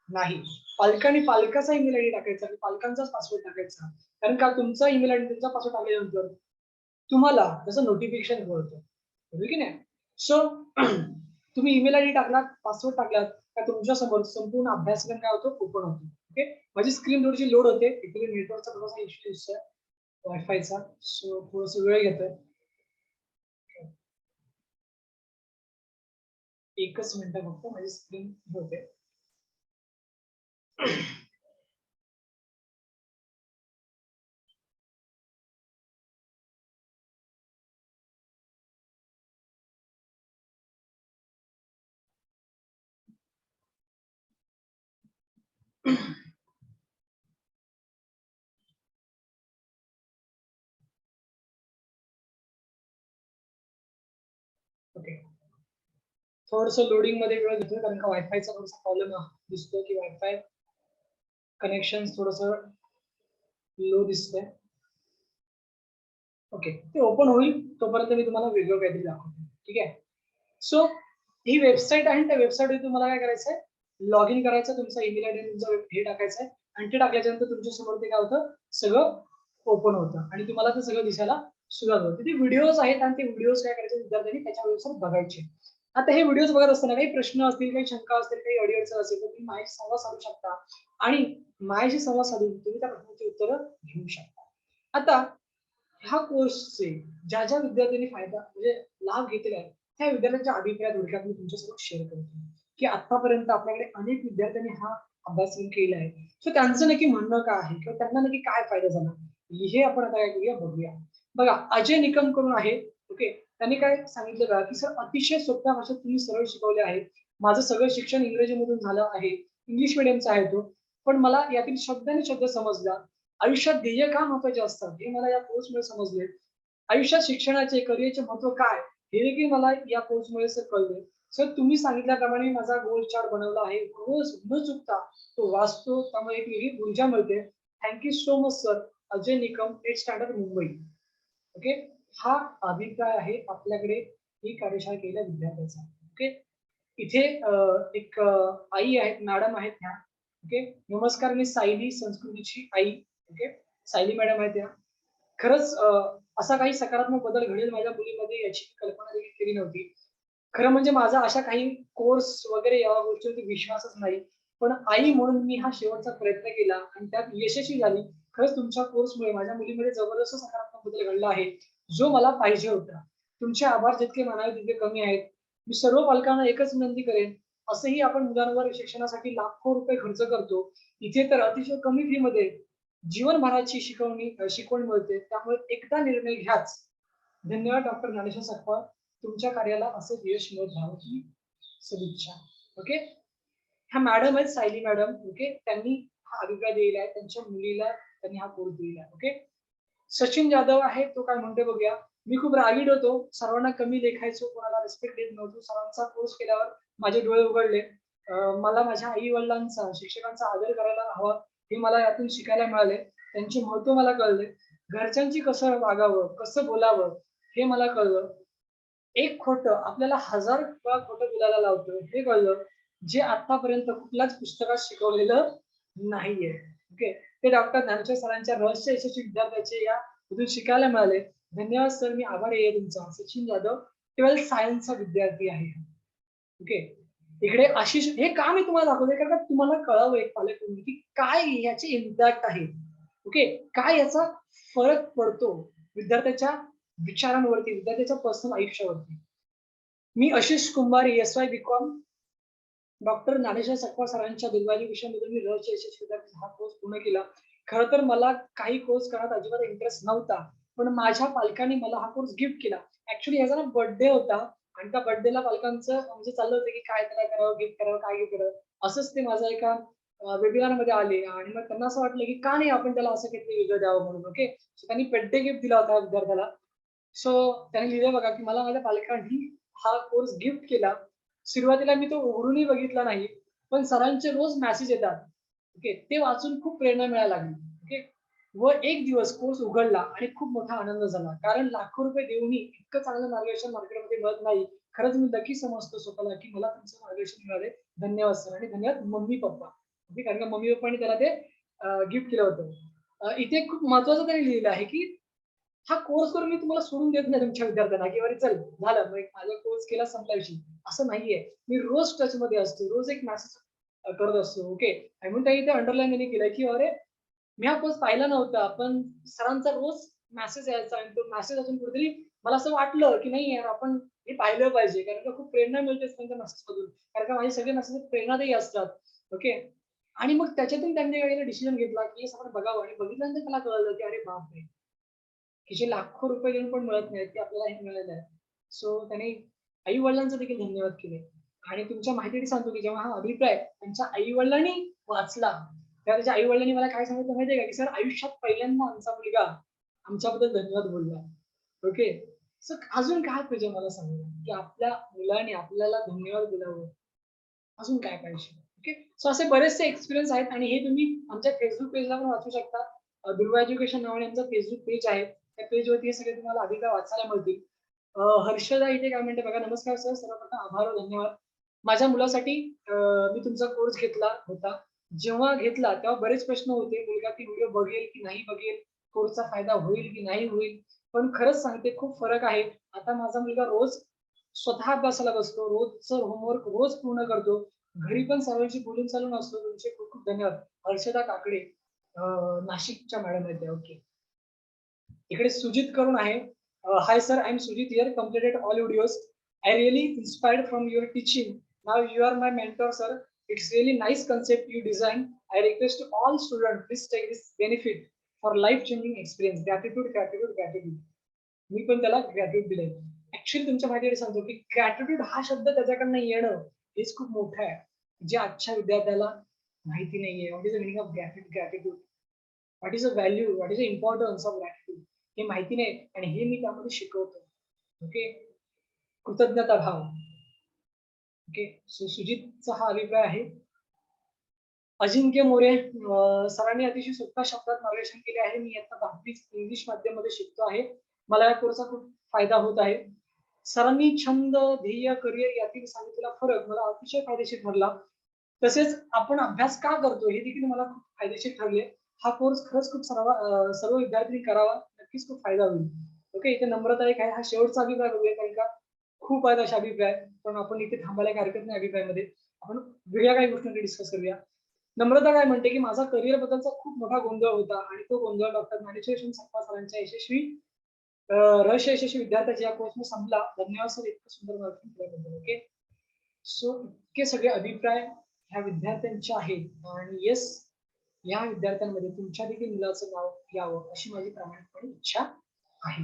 नाही. पालकांनी पालकाचा ईमेल आयडी टाकायचा आणि पालकांचाच पासवर्ड टाकायचा. कारण का तुमचा ईमेल आयडी तुमचा पासवर्ड टाकल्यानंतर तुम्हाला त्याचं नोटिफिकेशन कळतं, बरोबर की नाही? सो तुम्ही ईमेल आयडी टाकलात, पासवर्ड टाकलात का तुमच्या समोर संपूर्ण अभ्यासक्रम काय होतो, ओपन होतो. ओके, माझी स्क्रीन थोडीशी लोड होते, इकडे नेटवर्कचा थोडासा इश्यू दिसतोय वायफायचा, सो थोडस वेळ घेतोय. एकच मिनिट फक्त माझी स्क्रीन होते. ओके, थोडस लोडिंग मध्ये वेळ घेतोय कारण का वायफायचा थोडासा प्रॉब्लेम दिसतोय की वायफाय कनेक्शन थोडस लो दिसतंय. ओके, ते ओपन होईल तोपर्यंत मी तुम्हाला वेगळं काहीतरी दाखवतो. ठीक आहे, सो ही वेबसाईट आहे, त्या वेबसाईटवर तुम्हाला काय करायचंय, लॉग इन करायचं, तुमचा ईमेल आयडी तुमचा हे टाकायचा आहे आणि ते टाकल्याच्यानंतर तुमच्या समोर ते काय होतं, सगळं ओपन होतं आणि तुम्हाला ते सगळं दिसायला सुरुवात होते. ते व्हिडिओज आहेत आणि ते व्हिडिओज काय करायचे, विद्यार्थ्यांनी त्याच्यानुसार बघायचे. आता हे व्हिडिओज बघत असताना काही प्रश्न असतील, काही शंका असतील, काही अडीअडचण असेल तर तुम्ही माझ्याशी संवाद साधू शकता आणि माझ्याशी संवाद साधून तुम्ही त्या प्रश्नाची उत्तरं घेऊ शकता. आता ह्या कोर्सचे ज्या ज्या विद्यार्थ्यांनी फायदा म्हणजे लाभ घेतलेला आहे, त्या विद्यार्थ्यांच्या अभिप्राय थोडक्यात मी तुमच्यासोबत शेअर करतो, की आतापर्यंत आपल्याकडे अनेक विद्यार्थ्यांनी हा अभ्यासक्रम केला आहे. सो त्यांचं नक्की म्हणणं काय आहे किंवा त्यांना नक्की काय फायदा झाला, हे आपण आता काय करूया, बघूया. बघा, अजय निकम करून आहे, ओके. त्यांनी काय सांगितलं का, की सर अतिशय सोप्या भाषेत तुम्ही सरळ शिकवले आहे. माझं सगळं शिक्षण इंग्रजीमधून झालं आहे. इंग्लिश मीडियमचा आहे तो. पण मला यातील शब्दाने शब्द समजला. आयुष्यात ध्येय का महत्वाचे असतात हे मला या कोर्समुळे समजले. आयुष्यात शिक्षणाचे, करिअरचे महत्व काय हे देखील मला या कोर्समुळे सर कळले. सर तुम्ही सांगितल्याप्रमाणे माझा गोल चार्ट बनवला आहे. रोज न चुकता तो वाचतो, त्यामुळे एक वेगळी ऊर्जा मिळते. Thank you so much sir. Ajay Nikam, 8th standard, Mumbai. Okay. हा अभिप्राय आहे आपल्याकडे ही कार्यशाळा केलेल्या विद्यार्थ्यांचा. ओके. इथे एक आई आहेत, मॅडम आहेत ह्या. ओके. नमस्कार, मी सायली, संस्कृतीची आई. ओके. सायली मॅडम आहेत त्या. खरंच असा काही सकारात्मक बदल घडेल माझ्या मुलीमध्ये याची कल्पना देखील केली नव्हती. खरं म्हणजे माझा अशा काही कोर्स वगैरे या गोष्टीवरती विश्वासच नाही. पण आई म्हणून मी हा शेवटचा प्रयत्न केला आणि त्यात यशस्वी झाली. खरंच तुमच्या कोर्समुळे माझ्या मुलीमध्ये जबरदस्त सकारात्मक बदल घडला आहे, जो मला पाहिजे होता. तुमचे आभार जितके मानावे तितके कमी आहेत. मी सर्व पालकांना एकच विनंती करेन, असंही आपण मुलांवर शिक्षणासाठी लाखो रुपये खर्च करतो. इथे तर अतिशय कमी फीमध्ये जीवनभराची शिकवण मिळते. त्यामुळे एकदा निर्णय घ्याच. धन्यवाद डॉक्टर ज्ञानेश्वर सकपाळ. तुमच्या कार्याला असं यश मिळत राहावं ही सदिच्छा. ओके. ह्या मॅडम आहेत, सायली मॅडम. ओके. त्यांनी हा अभिप्राय दिलेला आहे. त्यांच्या मुलीला त्यांनी हा कोर्स दिलेला आहे. ओके. सचिन जाधव आहे, तो काय म्हणतोय बघूया. मी खूप रागीट होतो, सर्वांना कमी लेखायचो, कोणाला रिस्पेक्ट देत नव्हतो. सरांचा कोर्स केल्यावर माझे डोळे उघडले. मला माझ्या आई वडिलांचा, शिक्षकांचा आदर करायला हवा हे मला यातून शिकायला मिळाले. त्यांचे महत्व मला कळले. घरच्यांची कसं वागावं, कसं बोलावं हे मला कळलं. एक खोटं आपल्याला 1000 वेळा खोटं बोलायला लावतं हे कळलं, जे आतापर्यंत कुठल्याच पुस्तकात शिकवलेलं नाहीये. ओके. ते डॉक्टर ज्ञानेश्वर सरांच्या रहस्य यशस्वी विद्यार्थ्याचे यामधून शिकायला मिळाले. धन्यवाद सर, मी आभारी आहे तुमचा. सचिन जाधव, 12th सायन्सचा विद्यार्थी आहे. ओके. इकडे आशिष, हे का मी तुम्हाला दाखवते कारण का तुम्हाला कळावं एक पालक म्हणून की काय याचे इम्पॅक्ट आहे. ओके. काय याचा फरक पडतो विद्यार्थ्याच्या विचारांवरती, विद्यार्थ्याच्या पर्सनल आयुष्यावरती. मी Ashish Kumbhar, S Y BCom, doctor Dnyaneshwar Sakpal सरांच्या दुर्गाजी विषयामधून मी रहस्य यशस्वी विद्यार्थी हा कोर्स पूर्ण केला. खरं तर मला काही कोर्स करण्यात अजिबात इंटरेस्ट नव्हता. पण माझ्या पालकांनी मला हा कोर्स गिफ्ट केला. ऍक्च्युअली ह्याचा ना बर्थडे होता आणि त्या बर्थडेला पालकांचं म्हणजे चाललं होतं की काय त्याला करावं, गिफ्ट करावं, काय गिफ्ट करावं. असंच ते माझ्या एका वेबिनार मध्ये आले आणि मग त्यांना असं वाटलं की का नाही आपण त्याला असं काहीतरी वेगळं द्यावं म्हणून. ओके. सो त्यांनी बर्थडे गिफ्ट दिला होता विद्यार्थ्याला. सो त्याने लिहिलं बघा की मला माझ्या पालकांनी हा कोर्स गिफ्ट केला. सुरुवातीला मी तो उघडूनही बघितला नाही. पण सरांचे रोज मेसेज येतात. ओके. ते वाचून खूप प्रेरणा मिळायला लागली. ओके. व एक दिवस कोर्स उघडला आणि खूप मोठा आनंद झाला. कारण लाखो रुपये देऊनही इतकं चांगलं मार्गदर्शन मार्केटमध्ये मिळत नाही. खरंच मी लकी समजतो स्वतःला की मला तुमचं मार्गदर्शन मिळाले. धन्यवाद सर आणि धन्यवाद मम्मी पप्पा. ओके. कारण का मम्मी पप्पांनी त्याला ते गिफ्ट केलं होतं. इथे खूप महत्वाचं त्यांनी लिहिलं आहे की हा कोर्स करून मी तुम्हाला सोडून देत नाही तुमच्या विद्यार्थ्यांना, की अरे चल झालं मग माझा कोर्स केला संपला विषय. असं नाहीये. मी रोज टच मध्ये असतो. रोज एक मेसेज करत असतो. ओके. आणि म्हणून त्यांनी ते अंडरलाईन त्यांनी केलंय, की अरे मी हा कोर्स पाहिला नव्हता, पण सरांचा रोज मेसेज यायचा आणि तो मेसेज अजून कुठेतरी मला असं वाटलं, की नाही यार आपण हे पाहिलं पाहिजे. कारण का खूप प्रेरणा मिळते त्यांच्या मेसेजमधून. कारण का माझे सगळे मेसेज प्रेरणादायी असतात. ओके. आणि मग त्याच्यातून त्यांनी काही डिसिजन घेतला, की हे सगळं बघावं आणि बघितल्यानंतर मला कळलं, की अरे बापरे! की जे लाखो रुपये देऊन पण मिळत नाहीत, ते आपल्याला हे मिळालेलं आहे. सो त्याने आई-वडिलांचे देखील धन्यवाद केले. आणि तुमच्या माहितीसाठी सांगतो, की जेव्हा हा अभिप्राय त्यांच्या आई-वडिलांनी वाचला, तेव्हा त्याच्या आई-वडिलांनी मला काय सांगितलं माहिती आहे का, की "सर आयुष्यात पहिल्यांदा आमचा मुलगा आमच्याबद्दल धन्यवाद बोलला." ओके. सो अजून काय पाहिजे मला सांगा, की आपल्या मुलाने आपल्याला धन्यवाद बोलावं. अजून काय पाहिजे? ओके. सो असे बरेचसे एक्सपिरियन्स आहेत आणि हे तुम्ही आमच्या Facebook पेजला पण वाचू शकता. दुर्वा एज्युकेशन नावाने आमचं Facebook पेज आहे. त्या पेजवरती हे सगळे तुम्हाला अभिप्राय वाचायला मिळतील. हर्षदा इथे काय म्हणते बघा, नमस्कार सर, सर्वप्रथम आभार व धन्यवाद. माझ्या मुलासाठी मी तुमचा कोर्स घेतला होता. जेव्हा घेतला तेव्हा बरेच प्रश्न होते. मुलगा ती व्हिडिओ बघेल की नाही बघेल? कोर्सचा फायदा होईल की नाही होईल? पण खरंच सांगते खूप फरक आहे. आता माझा मुलगा रोज स्वतः अभ्यासाला बसतो. रोजचं होमवर्क रोज पूर्ण करतो. घरी पण सर्वांशी बोलून चालून असतो. तुमचे खूप खूप धन्यवाद. हर्षदा काकडे नाशिकच्या मॅडम आहेत त्या. ओके. इकडे सुजित करून आहे. Hi sir, I am Sujit here, completed all videos. I really inspired from your teaching. Now you are my mentor, sir. It's really nice concept you designed. I request all students, please take this benefit for life-changing experience. Gratitude, gratitude, gratitude. मी पण त्याला ग्रॅट्यूड दिलंय. Actually तुमच्या माहितीसाठी सांगतो की ग्रॅट्यूड हा शब्द त्याच्याकडनं येणं हेच खूप मोठं आहे. जे आजच्या विद्यार्थ्याला माहिती नाहीये. What is the meaning of gratitude? What is the value? What is the importance of gratitude? हे माहिती नाही आणि हे मी त्यामध्ये शिकवतो. ओके. कृतज्ञता भाव. ओके. सो सुजितचा हा अभिप्राय आहे. अजिंक्य मोरे सरांनी अतिशय सोप्या शब्दात मार्गदर्शन केले आहे. मी आता 10वी इंग्लिश माध्यमामध्ये शिकतो आहे. मला या कोर्सचा खूप फायदा होत आहे. सरांनी छंद, ध्येय, करिअर यातील सांगितलेला फरक मला अतिशय फायदेशीर ठरला. तसेच आपण अभ्यास का करतो हे देखील मला खूप फायदेशीर ठरले. हा कोर्स खरंच खूप सर्व विद्यार्थ्यांनी करावा. नक्कीच खूप फायदा होईल. ओके. इथे नम्रता एक आहे. हा शेवटचा अभिप्राय बघूया कारण का खूप आहेत असे अभिप्राय. पण आपण इथे थांबायला काही हरकत नाही अभिप्रायामध्ये. आपण वेगळ्या काही गोष्टी डिस्कस करूया. नम्रता काय म्हणते की माझा करिअर बद्दलचा खूप मोठा गोंधळ होता आणि तो गोंधळ डॉक्टर ज्ञानेश्वर यशवंत सरांच्या रहस्य यशस्वी विद्यार्थ्याच्या या कोर्सने संपला. धन्यवाद सर, इतकं सुंदर मार्गदर्शन केल्याबद्दल. ओके. सो इतके सगळे अभिप्राय ह्या विद्यार्थ्यांचे आहेत आणि येस, या विद्यार्थ्यांमध्ये तुमच्या देखील मुलाचं नाव यावं अशी माझी प्रामाणिकपणे इच्छा आहे.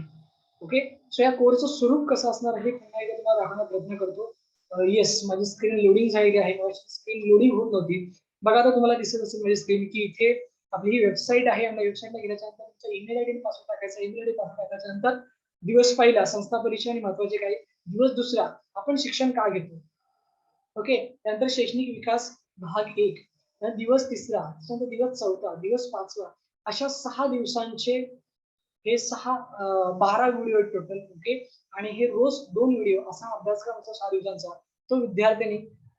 ओके. सो या कोर्सचं स्वरूप कसं असणार हे पुन्हा एकदा तुम्हाला दाखवण्याचा प्रयत्न करतो. येस, माझी स्क्रीन लोडिंग झालेली आहे. माझी स्क्रीन लोडिंग होत नव्हती. बघा आता तुम्हाला दिसत असेल माझी स्क्रीन की इथे आपली ही वेबसाईट आहे आणि वेबसाईटला गेल्याच्या नंतर तुमचा ईमेल आयडी पासवर्ड टाकायचा. ईमेल आयडी पासवर्ड टाकायच्या नंतर दिवस पहिला संस्था परिचय आणि महत्वाचे काही, दिवस दुसरा आपण शिक्षण का घेतो. ओके. त्यानंतर शैक्षणिक विकास भाग 1, दिवस तिसरा, त्यानंतर दिवस चौथा, दिवस 5वा, अशा 6 दिवसांचे हे 12 व्हिडिओ टोटल. ओके. आणि हे रोज 2 व्हिडिओ असा अभ्यासक्रम 6 दिवसांचा तो विद्यार्थ्यांनी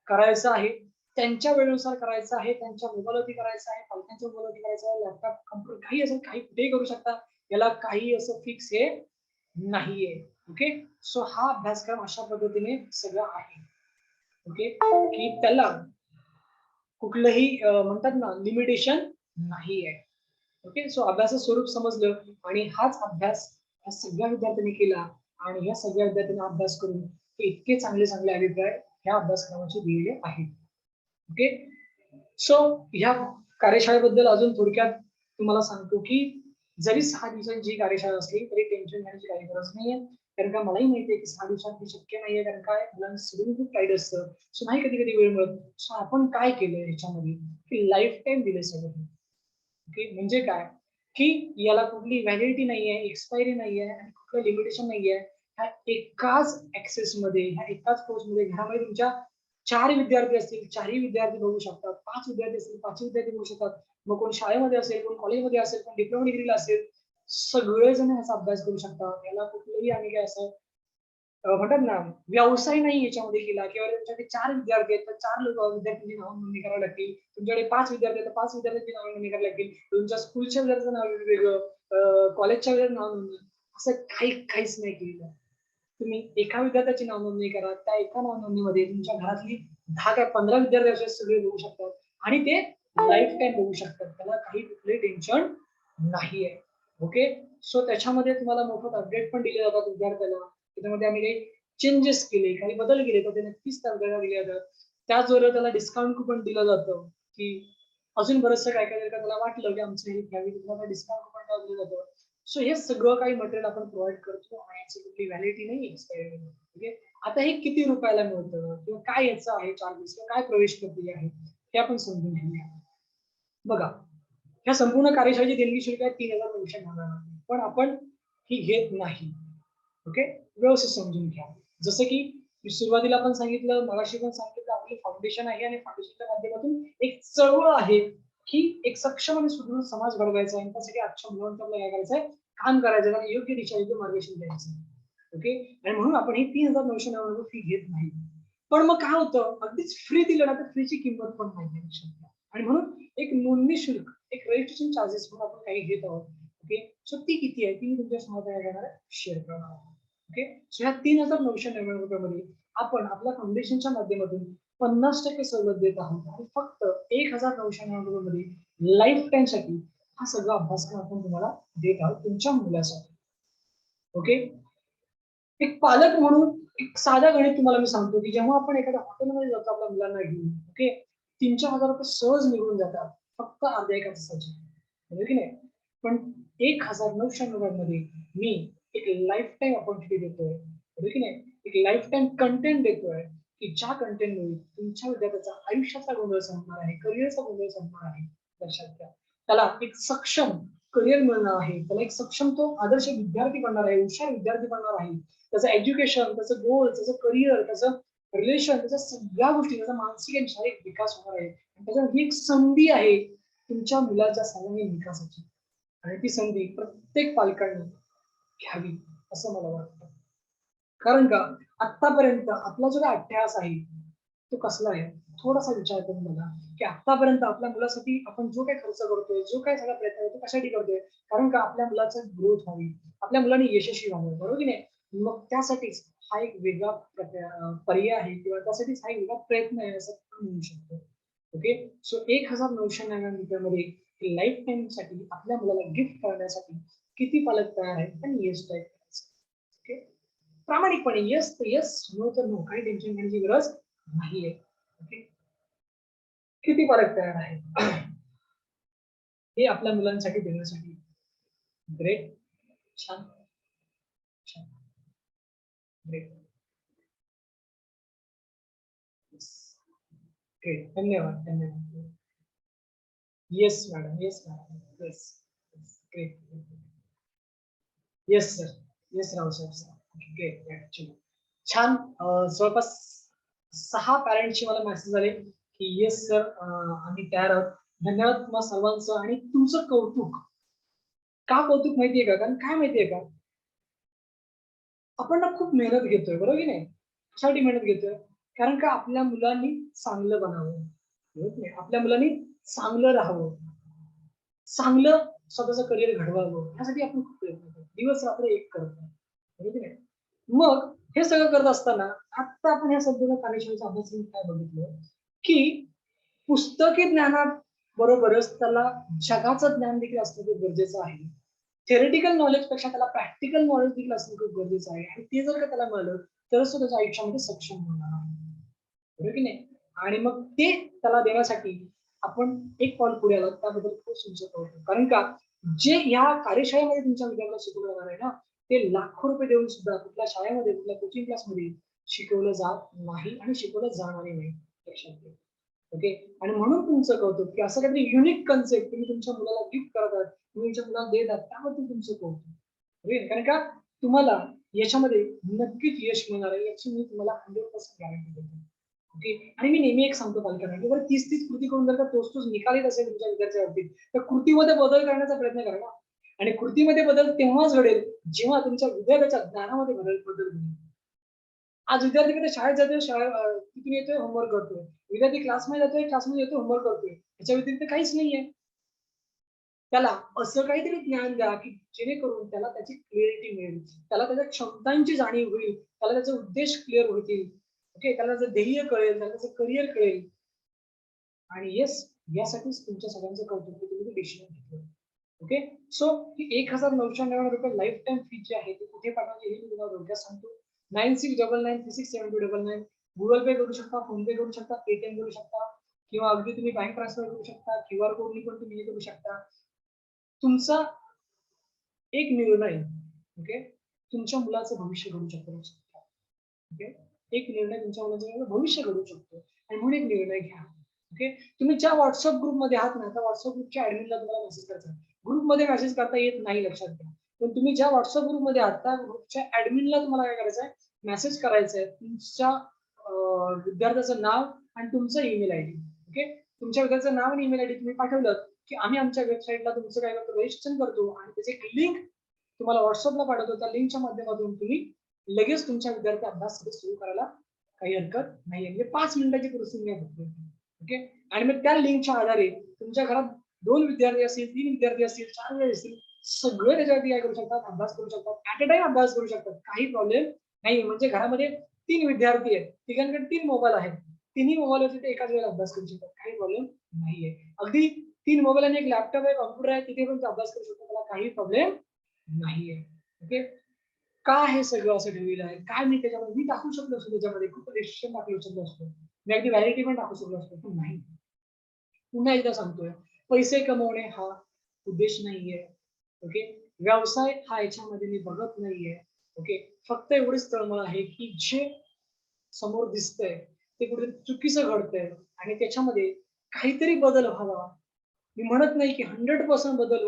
करायचा आहे. त्यांच्या वेळेनुसार करायचं आहे. त्यांच्या मोबाईलवरती करायचं आहे. पालकांच्या मोबाईलवरती करायचं आहे. लॅपटॉप, कॉम्प्युटर काही असेल, काही कुठेही करू शकता. याला काही असं फिक्स हे नाहीये. ओके. सो हा अभ्यासक्रम अशा पद्धतीने सगळं आहे. ओके. की त्याला कुठलंही म्हणतात ना लिमिटेशन नाहीये. ओके. सो अभ्यासाचं स्वरूप समजलं आणि हाच अभ्यास या सगळ्या विद्यार्थ्यांनी केला आणि या सगळ्या विद्यार्थ्यांनी अभ्यास करून हे इतके चांगले चांगले अभिप्राय ह्या अभ्यासक्रमाचे दिलेले आहेत. ओके. सो ह्या कार्यशाळेबद्दल अजून थोडक्यात तुम्हाला सांगतो की जरी 6 दिवसांची कार्यशाळा असली तरी टेन्शन घेण्याची काही गरज नाहीये. कारण का मलाही माहितीये की 6 दिवसात हे शक्य नाहीये. कारण काय मुलांचं शेड्यूल खूप टाईट असतं. सो नाही कधी कधी वेळ मिळत. सो आपण काय केलंय ह्याच्यामध्ये की लाईफ टाईम दिले सगळं. ओके. म्हणजे काय की याला कुठली व्हॅलिडिटी नाहीये, एक्सपायरी नाहीये आणि कुठलं लिमिटेशन नाहीये. ह्या एकाच ऍक्सेस मध्ये, ह्या एकाच कोर्समध्ये घरामध्ये तुमच्या 4 विद्यार्थी असतील, 4ही विद्यार्थी बघू शकतात. 5 विद्यार्थी असतील, 5ही विद्यार्थी बघू शकतात. मग कोण शाळेमध्ये असेल, कोण कॉलेजमध्ये असेल, कोण डिप्लोमा डिग्रीला असेल, सगळेजण याचा अभ्यास करू शकतात. याला कुठलंही आम्ही काय असं म्हणतात ना व्यवसाय नाही याच्यामध्ये केला किंवा तुमच्याकडे 4 विद्यार्थी आहेत तर 4 विद्यार्थ्यांची नाव नोंदणी करावी लागतील. तुमच्याकडे 5 विद्यार्थी आहेत तर 5 विद्यार्थ्यांची नाव नोंदणी करावी लागतील. तुमच्या स्कूलच्या विद्यार्थ्यांचं नाव वेगवेगळं, कॉलेजच्या विद्यार्थ्यांचं नाव नोंदणी, असं काहीच नाही केलेलं. तुम्ही एका विद्यार्थ्याची नाव नोंदणी करा. त्या एका नाव नोंदणीमध्ये तुमच्या घरातली 10 काय 15 विद्यार्थी असे सगळे बघू शकतात आणि ते लाईफ टाईम बघू शकतात. त्याला काही कुठलंही टेन्शन नाहीये. ओके. सो त्याच्यामध्ये तुम्हाला मोफत अपडेट पण दिले जातात विद्यार्थ्याला. त्याच्यामध्ये आम्ही काही चेंजेस केले, काही बदल केले तर ते नक्कीच त्या विद्यार्थ्याला दिले जातात. त्याचबरोबर त्याला डिस्काउंट कुपन दिलं जातं की अजून बरंचसं काय काय जर का त्याला वाटलं की आमचं हे घ्यावी तुम्हाला डिस्काउंट कुपन दिलं जातं. सो हे सगळं काही मटेरियल आपण प्रोव्हाइड करतो आणि याची कुठली व्हॅलिडिटी नाही, एक्सपायरी नाही. ओके. आता हे किती रुपयाला मिळतं किंवा काय याचं आहे चार्जेस किंवा काय प्रवेश प्रक्रिया आहे हे आपण समजून घेऊया. बघा, ह्या संपूर्ण कार्यशाळेची देणगी शुल्क आहे 3,999, पण आपण ही घेत नाही. ओके. व्यवस्थित समजून घ्या. जसं की मी सुरुवातीला पण सांगितलं, मगाशी पण सांगितलं, आपली फाउंडेशन आहे आणि फाउंडेशनच्या माध्यमातून एक चळवळ आहे की एक सक्षम आणि सुदृढ समाज घडवायचा आहे. त्यासाठी आजच्या मुलांना आपल्याला काय करायचंय, काम करायचं आणि योग्य दिशा, योग्य मार्गदर्शन द्यायचं. ओके. आणि म्हणून आपण ही 3,999 फी घेत नाही. पण मग काय होतं, अगदीच फ्री दिलं ना तर फ्रीची किंमत पण नाही लक्षात घ्या. आणि म्हणून एक नोंदणी शुल्क, एक रजिस्ट्रेशन चार्जेस म्हणून आपण काही घेत आहोत. ओके. सो ती किती आहे ती मी तुमच्या समोर काय करणार आहे, शेअर करणार आहे. ओके. सो ह्या 3,999 रुपयामध्ये आपण आपल्या फाउंडेशनच्या माध्यमातून 50% सवलत देत आहोत आणि फक्त 1,999 रुपयामध्ये लाईफ टाइम साठी हा सगळा अभ्यासक्रम आपण तुम्हाला देत आहोत तुमच्या मुलासाठी. ओके. एक पालक म्हणून एक साधा गणित तुम्हाला मी सांगतो की जेव्हा आपण एखाद्या हॉटेलमध्ये जातो आपल्या मुलांना घेऊन, ओके, 3,000-4,000 रुपये सहज निघून जातात फक्त अर्ध्या एका तासाचे, बरोबर की नाही? पण 1,999 मध्ये मी एक लाईफ टाईम अपॉर्च्युनिटी देतोय, बरोबर की नाही? एक लाईफ टाईम कंटेंट देतोय की ज्या कंटेंटमुळे तुमच्या विद्यार्थ्याचा आयुष्याचा गोंधळ संपणार आहे, करिअरचा गोंधळ संपणार आहे. लक्षात घ्या. त्याला एक सक्षम करिअर मिळणार आहे, त्याला एक सक्षम तो आदर्श विद्यार्थी बनणार आहे, हुशार विद्यार्थी बनणार आहे. त्याचं एज्युकेशन, त्याचं गोल, त्याचं करिअर, त्याचं रिलेशन, त्याच्या सगळ्या गोष्टी, त्याचा मानसिक आणि शारीरिक विकास होणार आहे. त्याच्यावर ही एक संधी आहे तुमच्या मुलाच्या सर्वांगीण विकासाची. आणि ती संधी प्रत्येक पालकांनी घ्यावी असं मला वाटतं. कारण का आतापर्यंत आपला जो काही अभ्यास आहे तो कसला आहे, थोडासा विचार करून बघा की आतापर्यंत आपल्या मुलासाठी आपण जो काही खर्च करतोय, जो काही सगळा प्रयत्न आहे तो कशासाठी करतोय, कारण का आपल्या मुलाचा ग्रोथ व्हावी, आपल्या मुलांनी यशस्वी व्हावं, बरोबर की नाही? मग त्यासाठीच हा एक वेगळा पर्याय आहे किंवा त्यासाठीच हा एक वेगळा प्रयत्न आहे असं आपण म्हणू शकतो. ओके. सो 1,999 रुपयामध्ये लाईफ टाईम साठी आपल्या मुलाला गिफ्ट करण्यासाठी किती पालक तयार आहेत आणि येस टाईप करायचं. ओके. प्रामाणिकपणे येस तर येस, नो तर नो, काही टेन्शन घेण्याची गरज नाहीये. ओके. किती पालक तयार आहेत हे आपल्या मुलांसाठी देण्यासाठी? ग्रेट. छान. छान. ग्रेट. ग्रेट. धन्यवाद. धन्यवाद. Yes madam. Yes madam. Yes. Great. Yes sir. Yes Rao sir. Great. Great. छान. जवळपास 6 पॅरेंट्सचे मला मेसेज आले की येस सर, आम्ही तयार आहोत. धन्यवाद तुम्हा सर्वांचं आणि तुमचं कौतुक. का कौतुक माहितीये का? कारण काय माहितीये का? आपण ना खूप मेहनत घेतोय, बरोबर की नाही? कशासाठी मेहनत घेतोय? कारण का आपल्या मुलांनी चांगलं बनावं, बरोबर की नाही? आपल्या मुलांनी चांगलं राहावं, चांगलं स्वतःचं करिअर घडवावं, यासाठी आपण खूप प्रयत्न करतो. दिवस-रात्र एक करतो, बरोबर की नाही? मग हे सगळं करत असताना आता आपण या संपूर्ण कार्यशाळेचा अभ्यासक्रम काय बघितलं, की पुस्तकी ज्ञानाबरोबरच त्याला जगाचं ज्ञान देखील असणं खूप गरजेचं आहे. थेरटिकल नॉलेज पेक्षा त्याला प्रॅक्टिकल नॉलेज देखील असणं खूप गरजेचं आहे आणि ते जर का त्याला मिळालं तरच तो त्याच्या आयुष्यामध्ये सक्षम होणार आहे, बरोबर की नाही? आणि मग ते त्याला देण्यासाठी आपण एक पाऊल पुढे आलो त्याबद्दल खूप तुमचं कौतुक. कारण का जे या कार्यशाळेमध्ये तुमच्या विद्यार्थ्याला शिकवलं जाणार आहे ना, ते लाखो रुपये देऊन सुद्धा कुठल्या शाळेमध्ये, कुठल्या कोचिंग क्लासमध्ये शिकवलं जात नाही आणि शिकवलं जाणारही नाही. लक्षात घ्या. ओके. आणि म्हणून तुमचं कौतुक की असं काहीतरी युनिक कन्सेप्ट तुम्ही तुमच्या मुलाला गिफ्ट करत आहात, तुम्ही तुमच्या मुलाला देत आहात, त्याबद्दल तुमचं कौतुक. ओके. कारण का तुम्हाला याच्यामध्ये नक्कीच यश मिळणार आहे याची मी तुम्हाला 100% गॅरंटी देतो. ओके. आणि मी नेहमी एक सांगतो पालकांना की बरं 30-30 कृती करून जर का तोच निकाल येत असेल तुमच्या विद्यार्थ्याच्या बाबतीत तर कृतीमध्ये बदल करण्याचा प्रयत्न करा ना. आणि कृतीमध्ये बदल तेव्हाच घडेल जेव्हा तुमच्या विद्यार्थ्याच्या ज्ञानामध्ये बदल घडेल. आज विद्यार्थी कधी शाळेत जातोय, तिथून येतोय, होमवर्क करतोय. विद्यार्थी क्लासमध्ये जातोय, क्लासमध्ये येतोय, होमवर्क करतोय. याच्या व्यतिरिक्त काहीच नाहीये. त्याला असं काहीतरी ज्ञान द्या की जेणेकरून त्याला त्याची क्लिअरिटी मिळेल. त्याला त्याच्या क्षमतांची जाणीव होईल. त्याला त्याचे उद्देश क्लिअर होतील. ओके. त्याला त्याचं ध्येय कळेल, त्याला त्याचं करिअर कळेल. आणि येस, यासाठीच तुमच्या सगळ्यांचं कौतुक की तुम्ही डिसिजन घेतलं. ओके. सो ही 1,999 रुपये लाईफ टाईम फी जी आहे ती कुठे पाठवायची हे मी तुम्हाला थोडक्यात सांगतो. 9699367299 गुगल पे करू शकता, फोन पे करू शकता, पेटीएम करू शकता किंवा अगदी तुम्ही बँक ट्रान्सफर करू शकता, क्यूआर कोडनी पण तुम्ही हे करू शकता. तुमचा एक निर्णय, ओके, तुमच्या मुलाचं भविष्य घडू शकतो. ओके. एक निर्णय तुमच्या मुलाचं भविष्य घडू शकतो आणि म्हणून एक निर्णय घ्या. ओके. तुम्ही ज्या व्हॉट्सअप ग्रुपमध्ये आहात ना त्या व्हॉट्सअप ग्रुपच्या ऍडमिनला तुम्हाला मेसेज करायचा. ग्रुपमध्ये मेसेज करता येत नाही लक्षात घ्या. पण तुम्ही ज्या व्हॉट्सअप ग्रुपमध्ये आहात त्या ग्रुपच्या ऍडमिनला तुम्हाला काय करायचं आहे, मेसेज करायचा आहे. तुमच्या विद्यार्थ्याचं नाव आणि तुमचं ईमेल आयडी. ओके. तुमच्या विद्यार्थ्याचं नाव आणि ईमेल आयडी तुम्ही पाठवलं की आम्ही आमच्या वेबसाईटला तुमचं काय करतो, रजिस्ट्रेशन करतो आणि त्याची एक लिंक तुम्हाला व्हॉट्सअपला पाठवतो. त्या लिंकच्या माध्यमातून तुम्ही लगेच तुमच्या विद्यार्थी अभ्यास सुरू करायला काही हरकत नाहीये. म्हणजे 5 मिनिटाची प्रोसेसिंग आहे फक्त. ओके. आणि मग त्या लिंकच्या आधारे तुमच्या घरात 2 विद्यार्थी असतील, 3 विद्यार्थी असतील, 4 विद्यार्थी असतील, सगळे त्याच्यावरती काय करू शकतात, अभ्यास करू शकतात. ऍट अ टाइम अभ्यास करू शकतात. काही प्रॉब्लेम नाही. म्हणजे घरामध्ये 3 विद्यार्थी आहेत. तिघांकडे 3 मोबाईल आहेत. तिन्ही मोबाईलवरती ते एकाच वेळेला अभ्यास करू शकतात. काही प्रॉब्लेम नाहीये. अगदी 3 मोबाईल आणि 1 लॅपटॉप आहे, कॉम्प्युटर आहे, तिथे पण ते अभ्यास करू शकतात. त्याला काही प्रॉब्लेम नाहीये. ओके. का हे सगळं असं ठेवलेलं आहे? काय मी त्याच्यामध्ये मी टाकू शकलो असतो त्याच्यामध्ये खूप रेस्ट्रिक्शन टाकू शकलो असतो. मी अगदी व्हॅलिडिटी पण टाकू शकलो असतो, पण नाही. पुन्हा एकदा सांगतोय, पैसे कमवणे हा उद्देश नाहीये. ओके. व्यवसाय हा याच्यामध्ये मी बघत नाहीये. ओके. फक्त एवढीच तळमळ आहे की जे समोर दिसतंय ते कुठेतरी चुकीचं घडतंय आणि त्याच्यामध्ये काहीतरी बदल व्हावा. मी म्हणत नाही की 100% बदल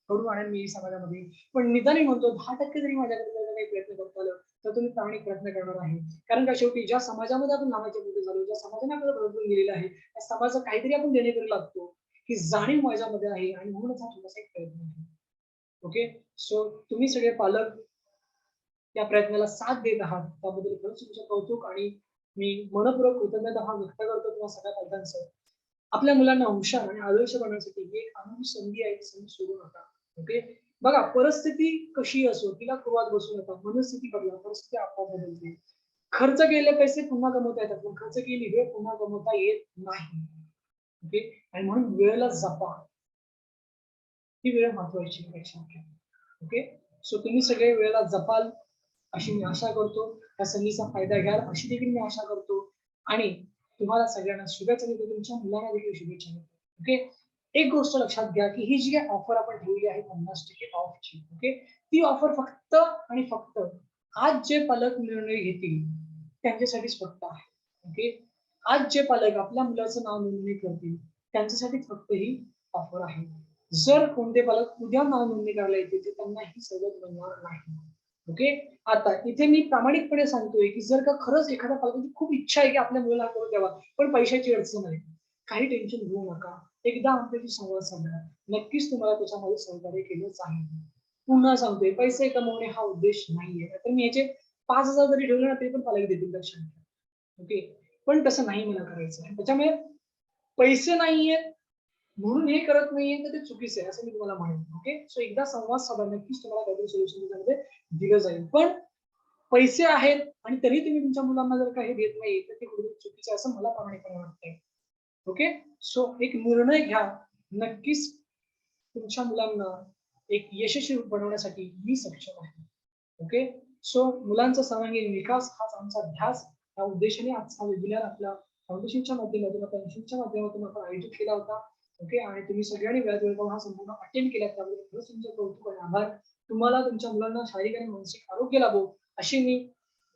घडवून आणेन मी समाजामध्ये. पण निदान मी म्हणतो 10% जरी माझ्याकडे जर काही प्रयत्न करता आलं, तर तुम्ही प्रामाणिक प्रयत्न करणार आहे. कारण का शेवटी ज्या समाजामध्ये आपण नावाचे मोठे झालो, ज्या समाजाने आपल्याला घडवून गेलेलं आहे, त्या समाजाचं काहीतरी आपण देणेकरी लागतो, ही जाणीव माझ्यामध्ये आहे आणि म्हणूनच हा छोटासा एक प्रयत्न आहे. ओके. सो तुम्ही सगळे पालक या प्रयत्नाला साथ देत आहात. त्याबद्दल खरंच तुमचं कौतुक आणि मी मनःपूर्वक कृतज्ञता व्यक्त करतो तुम्हा सगळ्या पालकांचं. आपल्या मुलांना हुशार आणि आदर्श बनवण्यासाठी ही एक अनोखी संधी आहे, ती संधी सोडू नका. ओके. बघा परिस्थिती कशी असो, तिला कुवात बसू नका. मनस्थिती बदला, परिस्थिती आपोआप बदलते. खर्च केलेले पैसे पुन्हा कमवता येतात, पण खर्च केलेली वेळ पुन्हा कमवता येत नाही. ओके. आणि म्हणून वेळेला जपा. ही वेळ महत्वाची आहे लक्षात घ्या. ओके. सो तुम्ही सगळे वेळेला जपाल अशी मी आशा करतो. या संधीचा फायदा घ्याल अशी देखील मी आशा करतो आणि तुम्हाला सगळ्यांना शुभेच्छा देतो. तुमच्या मुलांना देखील शुभेच्छा देतो. ओके. एक गोष्ट लक्षात घ्या की ही जी काही ऑफर आपण ठेवली आहे 50% ऑफची, ओके, ती ऑफर फक्त आणि फक्त आज जे पालक निर्णय घेतील त्यांच्यासाठीच फक्त आहे. ओके. आज जे पालक आपल्या मुलाचं नाव नोंदणी करतील त्यांच्यासाठीच फक्त ही ऑफर आहे. जर कोणते पालक उद्या नाव नोंदणी करायला येतील तर त्यांना ही सवलत मिळणार नाही. ओके. आता इथे मी प्रामाणिकपणे सांगतोय की जर का खरंच एखाद्या पालकाची खूप इच्छा आहे की आपल्या मुलाला करून द्यावा, पण पैशाची अडचण आहे, काही टेन्शन घेऊ नका. एकदा आमच्याशी संवाद साधा. नक्कीच तुम्हाला त्याच्यामध्ये सहकार्य केलं जाईल. पुन्हा सांगतोय, पैसे कमवणे हा उद्देश नाहीये. तर मी याचे 5,000 जरी ठेवले ना तरी पण पालक देतील लक्षात घ्या. ओके. पण तसं नाही मला करायचं. त्याच्यामुळे पैसे नाहीयेत म्हणून हे करत नाहीये तर ते चुकीचं आहे असं मी तुम्हाला म्हणेन. ओके. सो एकदा संवाद साधा, नक्कीच तुम्हाला काहीतरी सोल्युशन त्याच्यामध्ये दिलं जाईल. पण पैसे आहेत आणि तरी तुम्ही तुमच्या मुलांना जर काही देत नाही तर ते कुठेतरी चुकीचं आहे असं मला प्रामाणिकपणे वाटतंय. ओके. सो एक निर्णय घ्या. नक्कीच तुमच्या मुलांना एक यशस्वी बनवण्यासाठी मी सक्षम आहे. ओके. सो मुलांचा सर्वांगीण विकास हाच आमचा ध्यास. या उद्देशाने आजचा वेबिनार आपल्या फाउंडेशनच्या माध्यमातून पेन्शनच्या माध्यमातून आपण आयोजित केला होता. ओके. आणि तुम्ही सगळ्यांनी वेळात वेळ काढून हा संपूर्ण अटेंड केला त्याबद्दल खरंच तुमचं कौतुक आणि आभार. तुम्हाला तुमच्या मुलांना शारीरिक आणि मानसिक आरोग्य लाभो अशी मी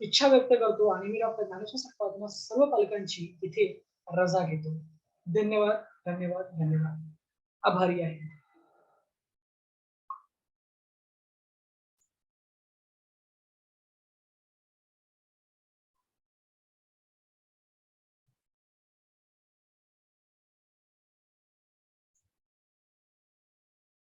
इच्छा व्यक्त करतो आणि मी डॉक्टर ज्ञानेश्वर सकपाळ तुम्हा सर्व पालकांची इथे रजा घेतो. धन्यवाद, धन्यवाद, धन्यवाद. आभारी आहे.